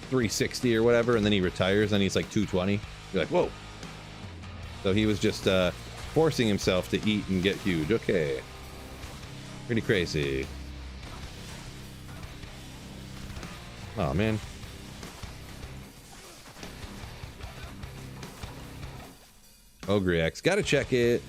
360 or whatever, and then he retires and he's like 220. You're like, whoa. So he was just forcing himself to eat and get huge. Okay. Pretty crazy. Oh, man. Ogre X. Gotta check it.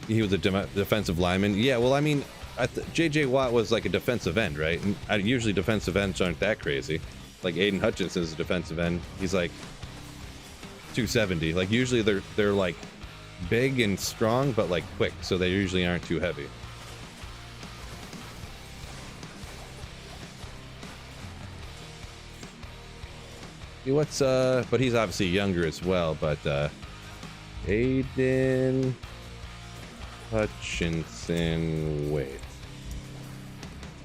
He was a defensive lineman. Yeah, well, I mean, JJ Watt was like a defensive end, right? And usually defensive ends aren't that crazy. Like Aiden Hutchinson is a defensive end. He's like 270. Like usually they're like big and strong, but like quick, so they usually aren't too heavy. What's but he's obviously younger as well, but Aiden Hutchinson, wait.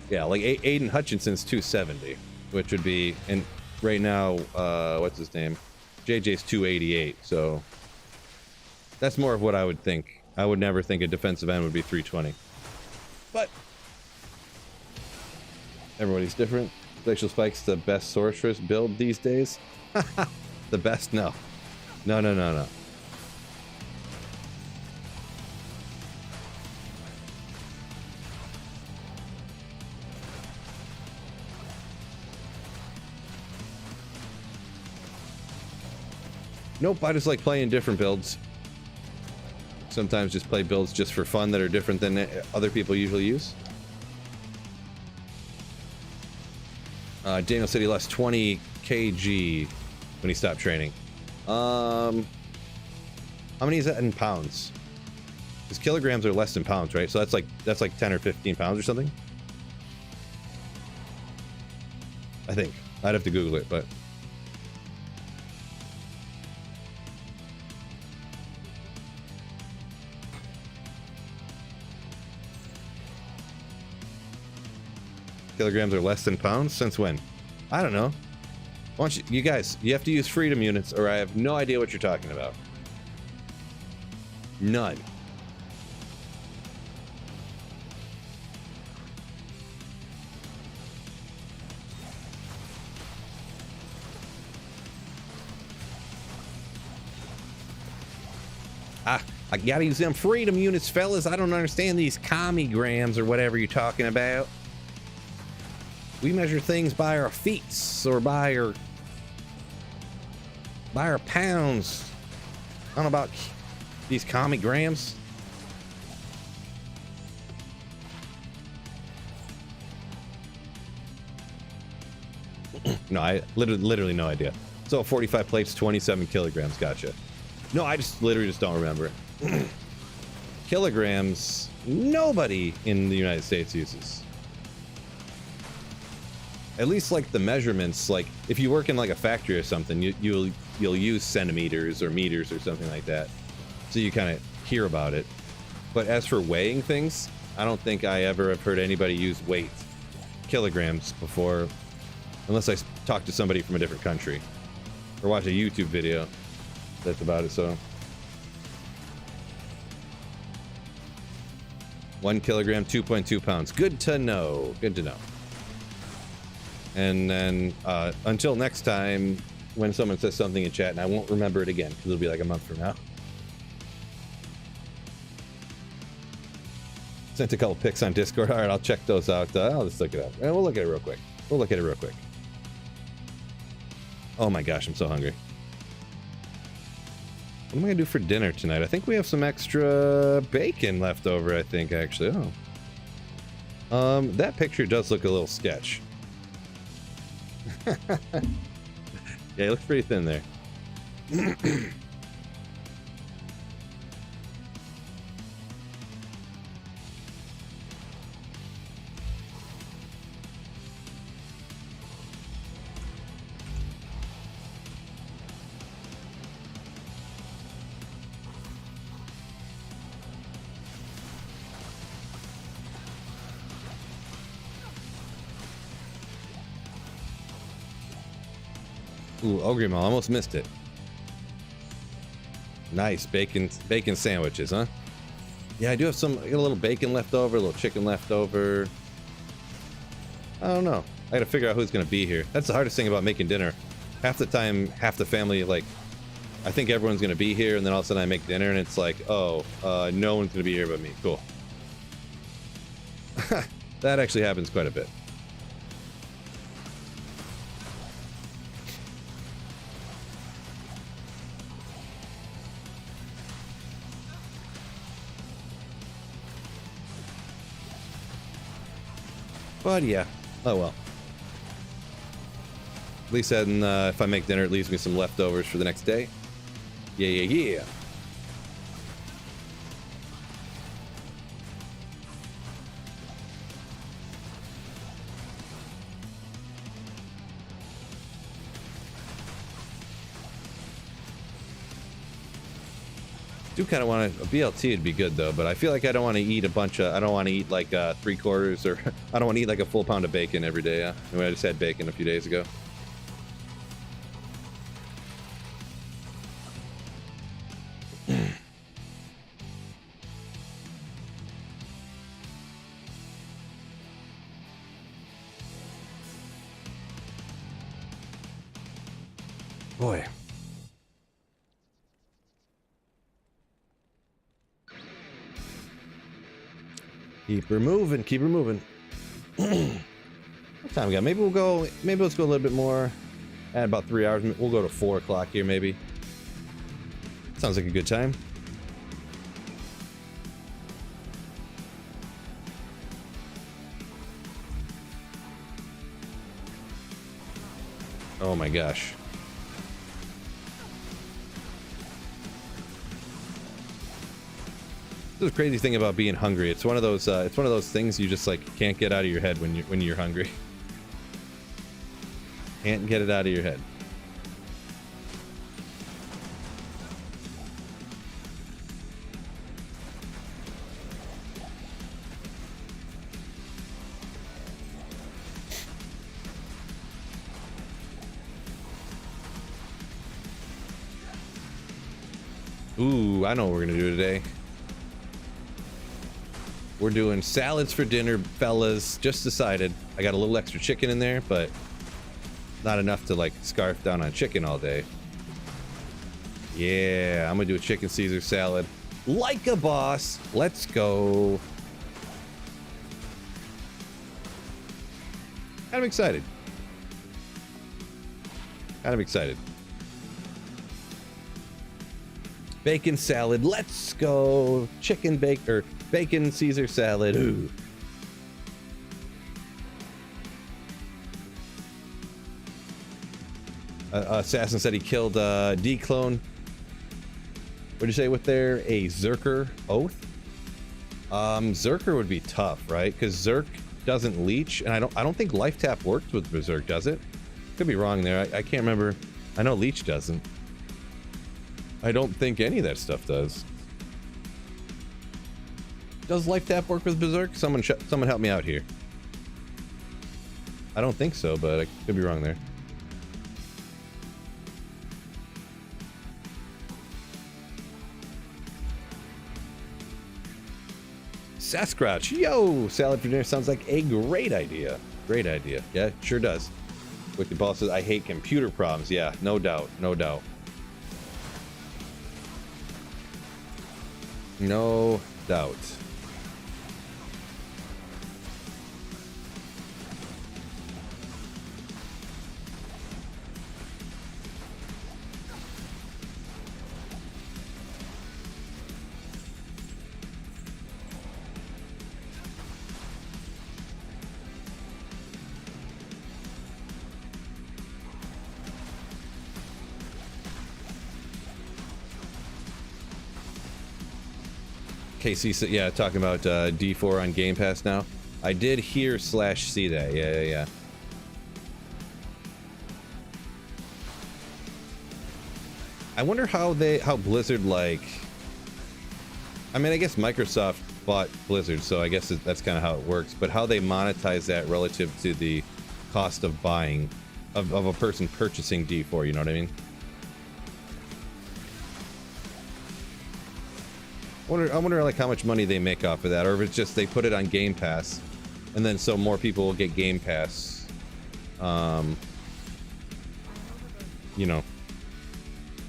Yeah, like Aiden Hutchinson's 270, which would be, and right now, what's his name? JJ's 288, so that's more of what I would think. I would never think a defensive end would be 320. But everybody's different. Glacial Spike's the best sorceress build these days. The best? No. No. Nope, I just like playing different builds. Sometimes just play builds just for fun that are different than other people usually use. Daniel said he lost 20 kg when he stopped training. How many is that in pounds? Because kilograms are less than pounds, right? So that's like 10 or 15 pounds or something. I think. I'd have to Google it, but kilograms are less than pounds? Since when? I don't know. Why don't you guys, you have to use freedom units or I have no idea what you're talking about. None. I gotta use them freedom units, fellas. I don't understand these commie grams or whatever you're talking about. We measure things by our feet or by our pounds. I don't know about these commie grams. No, I literally no idea. So 45 plates, 27 kilograms. Gotcha. No, I just literally just don't remember. Kilograms, nobody in the United States uses. At least like the measurements, like if you work in like a factory or something, you'll use centimeters or meters or something like that. So you kind of hear about it. But as for weighing things, I don't think I ever have heard anybody use weight, kilograms before, unless I talk to somebody from a different country or watch a YouTube video that's about it. So 1 kilogram, 2.2 pounds. Good to know. Good to know. And then until next time, when someone says something in chat, and I won't remember it again because it'll be like a month from now. Sent a couple pics on Discord. All right, I'll check those out. I'll just look it up. And we'll look at it real quick. Oh my gosh, I'm so hungry. What am I gonna do for dinner tonight? I think we have some extra bacon left over, I think, actually. Oh. That picture does look a little sketch. Yeah, it looks pretty thin there. Ooh, Ogre Mall, almost missed it. Nice bacon sandwiches, huh? Yeah, I do have I got a little bacon left over, a little chicken left over. I don't know. I gotta figure out who's gonna be here. That's the hardest thing about making dinner. Half the time, half the family, like, I think everyone's gonna be here, and then all of a sudden I make dinner, and it's like, oh, no one's gonna be here but me. Cool. That actually happens quite a bit. But yeah, oh well. At least then, if I make dinner, it leaves me some leftovers for the next day. Yeah. Do kind of want a BLT would be good though, but I feel like I don't want to eat a bunch of, I don't want to eat like 3/4 or I don't want to eat like a full pound of bacon every day. Yeah, I mean, I just had bacon a few days ago. Boy. Keep her moving. What time we got? Maybe let's go a little bit more. Add about 3 hours. We'll go to 4 o'clock here, maybe. Sounds like a good time. Oh my gosh. This is the crazy thing about being hungry. It's one of those things you just like can't get out of your head when you're hungry. Can't get it out of your head. Ooh, I know what we're gonna do today. We're doing salads for dinner, fellas. Just decided. I got a little extra chicken in there, but not enough to like scarf down on chicken all day. Yeah, I'm gonna do a chicken Caesar salad. Like a boss. Let's go. Kind of excited. Kind of excited. Bacon salad. Let's go. Chicken bacon Caesar salad. Ooh. Assassin said he killed D-clone. What'd you say with there? A Zerker oath? Zerker would be tough, right? Because Zerk doesn't leech, and I don't think life tap works with Berserk, does it? Could be wrong there. I can't remember. I know leech doesn't. I don't think any of that stuff does. Does life tap work with Berserk? Someone help me out here. I don't think so, but I could be wrong there. Sasquatch, yo! Salad for dinner sounds like a great idea. Great idea. Yeah, sure does. Wicked Ball says, I hate computer problems. Yeah, no doubt. No doubt. No doubt. KC said, yeah, talking about D4 on Game Pass now. I did hear / see that. Yeah. I wonder how Blizzard, like, I mean, I guess Microsoft bought Blizzard, so I guess that's kind of how it works, but how they monetize that relative to the cost of buying, of a person purchasing D4, you know what I mean? I wonder like how much money they make off of that, or if it's just they put it on Game Pass, and then so more people will get Game Pass, you know,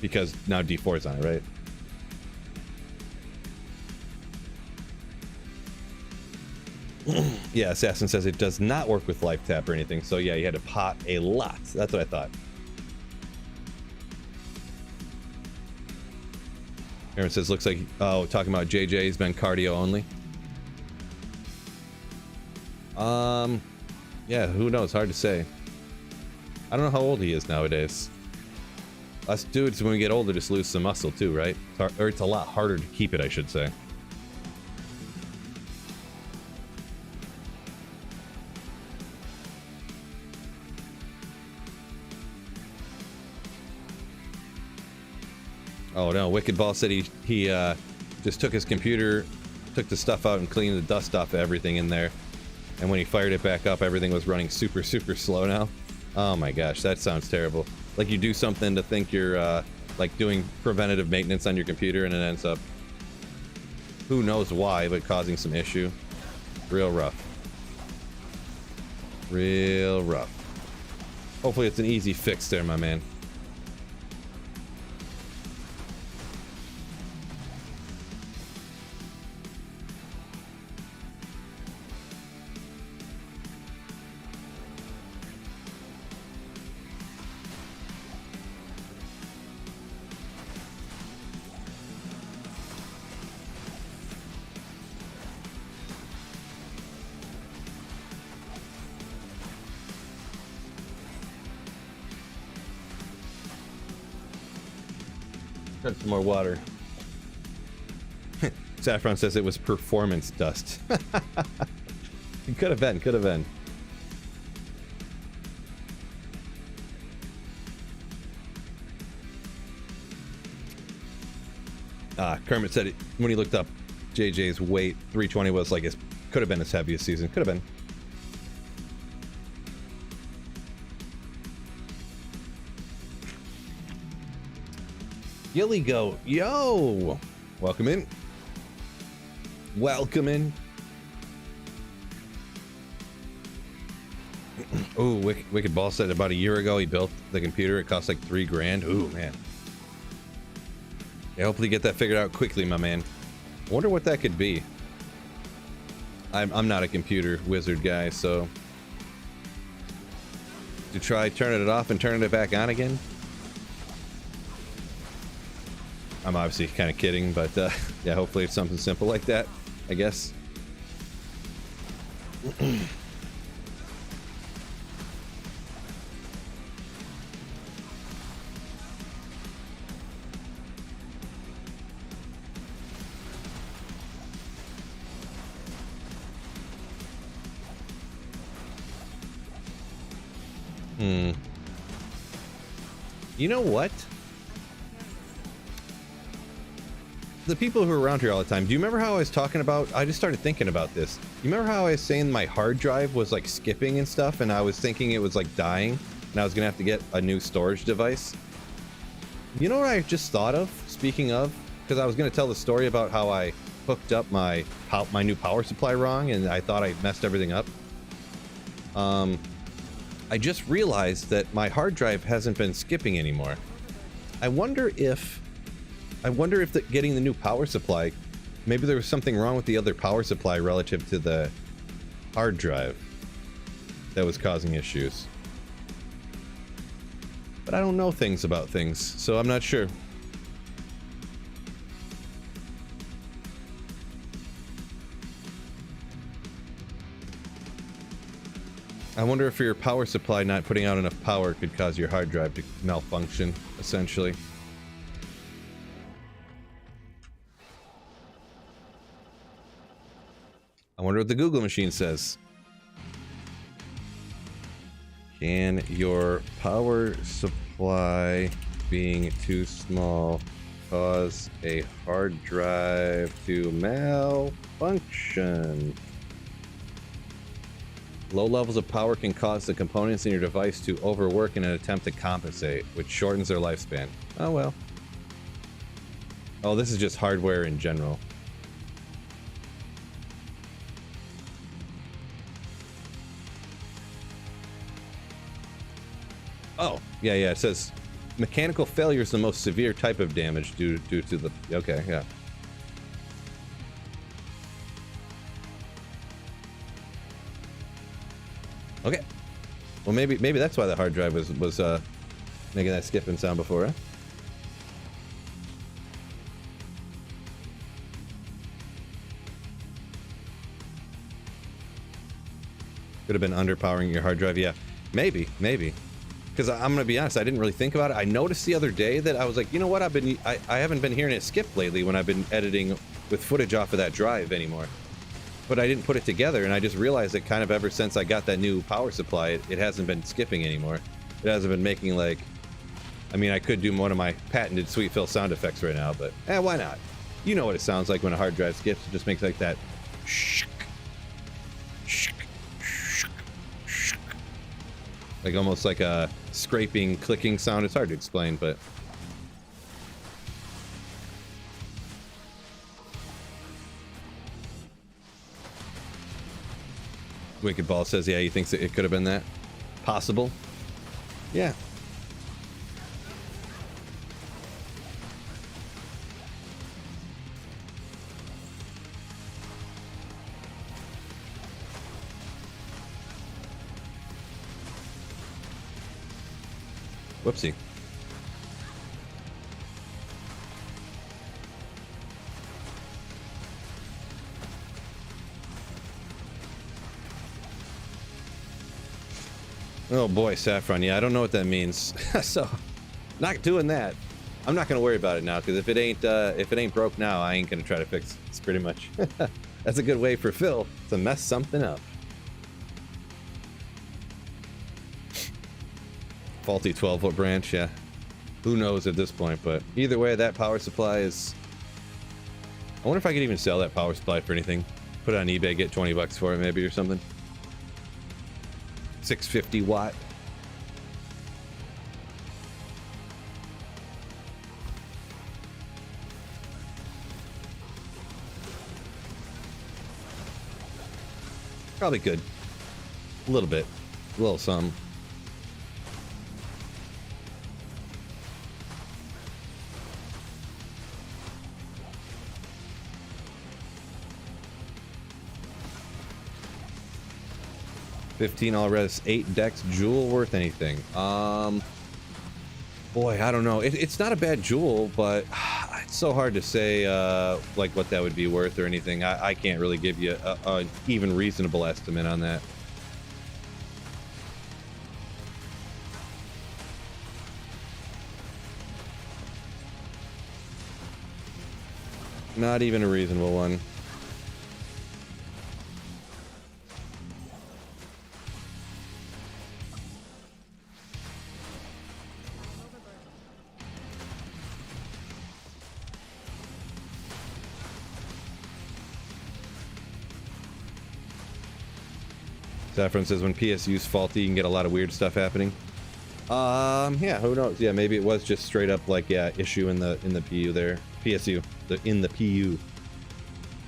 because now D4 is on it, right? Yeah, Assassin says it does not work with life tap or anything, so yeah, you had to pot a lot. That's what I thought. Aaron says, looks like, oh, talking about JJ's been cardio only. Yeah, who knows? Hard to say. I don't know how old he is nowadays. Us dudes, when we get older, just lose some muscle too, right? Or it's a lot harder to keep it, I should say. Oh no, Wicked Ball said he just took his computer, took the stuff out and cleaned the dust off of everything in there. And when he fired it back up, everything was running super slow now. Oh my gosh, that sounds terrible. Like you do something to think you're like doing preventative maintenance on your computer, and it ends up, who knows why, but causing some issue. Real rough. Real rough. Hopefully it's an easy fix there, my man. Drink some more water. Saffron says it was performance dust. It could have been, could have been. Kermit said it, when he looked up JJ's weight, 320 was like, it could have been his heaviest season. Could have been. Gilly Goat, yo! Welcome in. Welcome in. Ooh, Wicked Ball said about a year ago he built the computer. It cost like $3 grand. Ooh, man. Yeah, hopefully get that figured out quickly, my man. I wonder what that could be. I'm not a computer wizard guy, so to try turning it off and turning it back on again. I'm obviously kind of kidding, but yeah, hopefully it's something simple like that, I guess. You know what? The people who are around here all the time, do you remember how I was talking about, I just started thinking about this. You remember how I was saying my hard drive was like skipping and stuff, and I was thinking it was like dying, and I was gonna have to get a new storage device? You know what I just thought of, speaking of? Because I was gonna tell the story about how I hooked up my new power supply wrong, and I thought I messed everything up. I just realized that my hard drive hasn't been skipping anymore. I wonder if getting the new power supply, maybe there was something wrong with the other power supply relative to the hard drive that was causing issues. But I don't know things about things, so I'm not sure. I wonder if your power supply not putting out enough power could cause your hard drive to malfunction, essentially. I wonder what the Google machine says. Can your power supply being too small cause a hard drive to malfunction? Low levels of power can cause the components in your device to overwork in an attempt to compensate, which shortens their lifespan. Oh well. Oh, this is just hardware in general. Oh, yeah, it says mechanical failure is the most severe type of damage due to the... Okay, yeah. Okay. Well, maybe that's why the hard drive was making that skipping sound before, huh? Could have been underpowering your hard drive. Yeah, maybe. Because I'm gonna be honest, I didn't really think about it. I noticed the other day that I was like, you know what? I haven't been hearing it skip lately when I've been editing with footage off of that drive anymore. But I didn't put it together, and I just realized that kind of ever since I got that new power supply, it hasn't been skipping anymore. It hasn't been making like, I mean, I could do one of my patented Sweet Phil sound effects right now, but why not? You know what it sounds like when a hard drive skips. It just makes like that shk, shk, shk, shk. Like almost like a scraping, clicking sound. It's hard to explain, but Wicked Ball says, yeah, he thinks it could have been that. Possible. Yeah. Whoopsie. Oh boy, Saffron. Yeah, I don't know what that means. So, not doing that. I'm not gonna worry about it now, because if it ain't broke now, I ain't gonna try to fix it. It's pretty much that's a good way for Phil to mess something up. Faulty 12-foot branch, yeah. Who knows at this point, but either way, that power supply is... I wonder if I could even sell that power supply for anything. Put it on eBay, get 20 bucks for it maybe or something. 650 watt. Probably could. A little bit. A little some. $15 all res, 8 decks, jewel worth anything? Boy, I don't know. It's not a bad jewel, but it's so hard to say like what that would be worth or anything. I can't really give you a even reasonable estimate on that. Not even a reasonable one. Saffron says when PSU's faulty, you can get a lot of weird stuff happening. Yeah, who knows? Yeah, maybe it was just straight up like, yeah, issue in the PU there. PSU, in the PU.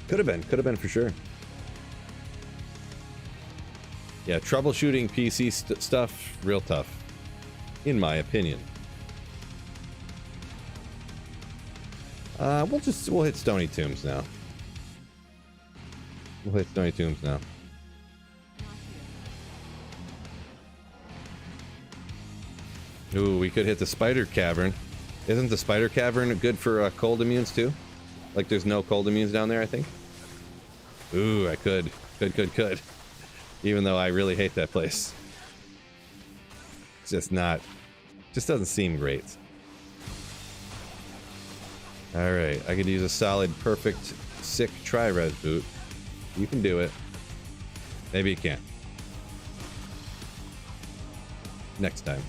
Could have been for sure. Yeah, troubleshooting PC stuff, real tough, in my opinion. We'll hit Stony Tombs now. We'll hit Stony Tombs now. Ooh, we could hit the Spider Cavern. Isn't the Spider Cavern good for cold immunes too? Like there's no cold immunes down there, I think. Ooh, I could. Even though I really hate that place. It's just not... just doesn't seem great. Alright, I could use a solid, perfect, sick tri-res boot. You can do it. Maybe you can't. Next time.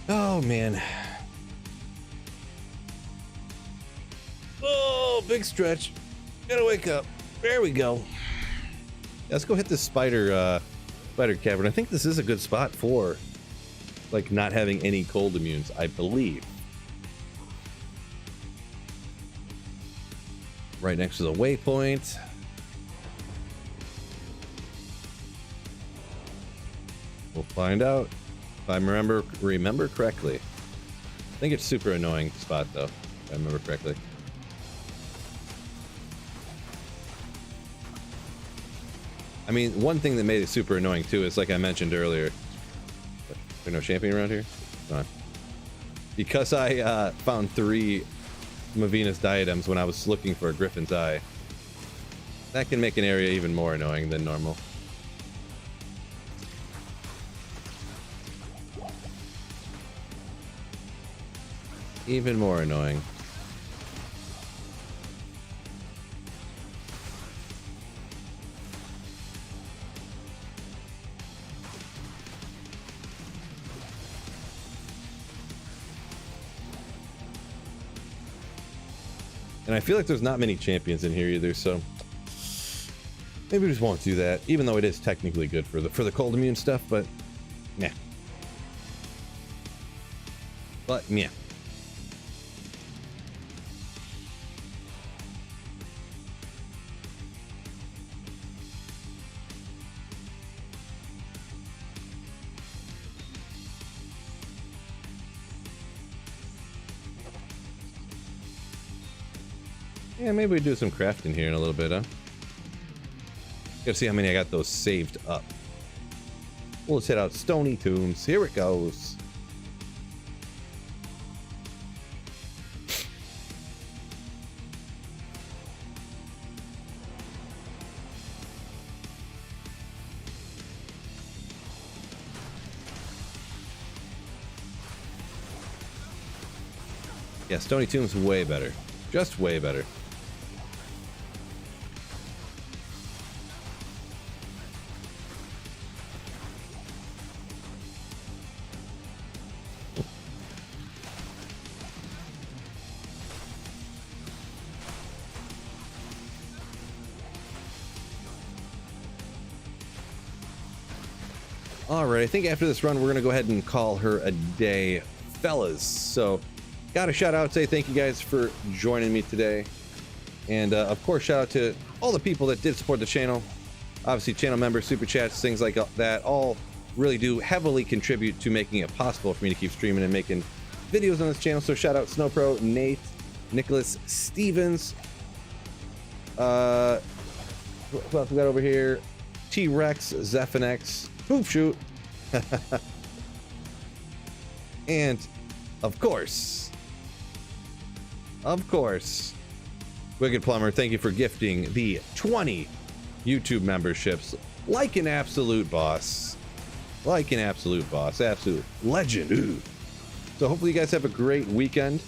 Oh man. Oh, big stretch. Gotta wake up. There we go. Let's go hit this spider cavern. I think this is a good spot for like not having any cold immunes, I believe. Right next to the waypoint. We'll find out if I remember correctly. I think it's super annoying spot though, if I remember correctly. I mean, one thing that made it super annoying too is, like I mentioned earlier, there's no champion around here? Come on. Because I found 3 Mavinus diadems when I was looking for a Griffin's Eye, that can make an area even more annoying than normal. Even more annoying. And And I feel like there's not many champions in here either, so maybe we just won't do that, even though it is technically good for the cold immune stuff, but yeah. But yeah. Yeah, maybe we do some crafting here in a little bit, huh? Gotta see how many I got those saved up. We'll just hit out Stony Tombs. Here it goes. Yeah, Stony Tombs way better. Just way better. All right, I think after this run, we're going to go ahead and call her a day, fellas. So, got a shout out, say thank you guys for joining me today. And of course, shout out to all the people that did support the channel. Obviously, channel members, super chats, things like that, all really do heavily contribute to making it possible for me to keep streaming and making videos on this channel. So, shout out Snowpro, Nate, Nicholas, Stevens. Who else we got over here? T-Rex, Zephinex. Poof shoot. And of course, Wicked Plumber, thank you for gifting the 20 YouTube memberships. Like an absolute boss. Like an absolute boss. Absolute legend. Ooh. So hopefully you guys have a great weekend.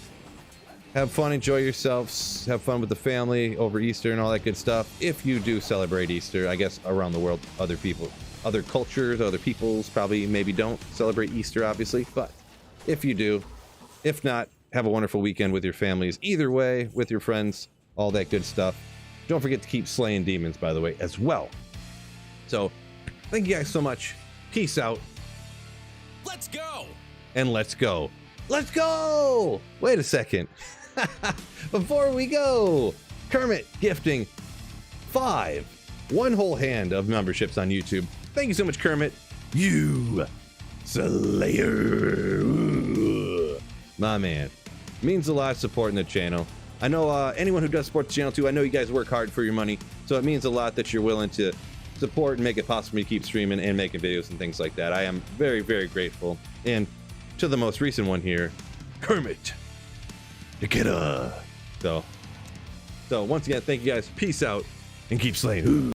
Have fun, enjoy yourselves, have fun with the family over Easter and all that good stuff. If you do celebrate Easter, I guess around the world, other people, other cultures, other peoples probably maybe don't celebrate Easter, obviously, but if you do, if not, have a wonderful weekend with your families. Either way, with your friends, all that good stuff. Don't forget to keep slaying demons, by the way, as well. So, thank you guys so much. Peace out. Let's go! And let's go. Let's go! Wait a second. Before we go, Kermit gifting 5 one whole hand of memberships on YouTube. Thank you so much, Kermit. You Slayer. Ooh. My man. Means a lot supporting the channel. I know anyone who does support the channel too, I know you guys work hard for your money, so it means a lot that you're willing to support and make it possible for me to keep streaming and making videos and things like that. I am very, very grateful. And to the most recent one here, Kermit. Get up. So once again, thank you guys. Peace out and keep slaying. Ooh.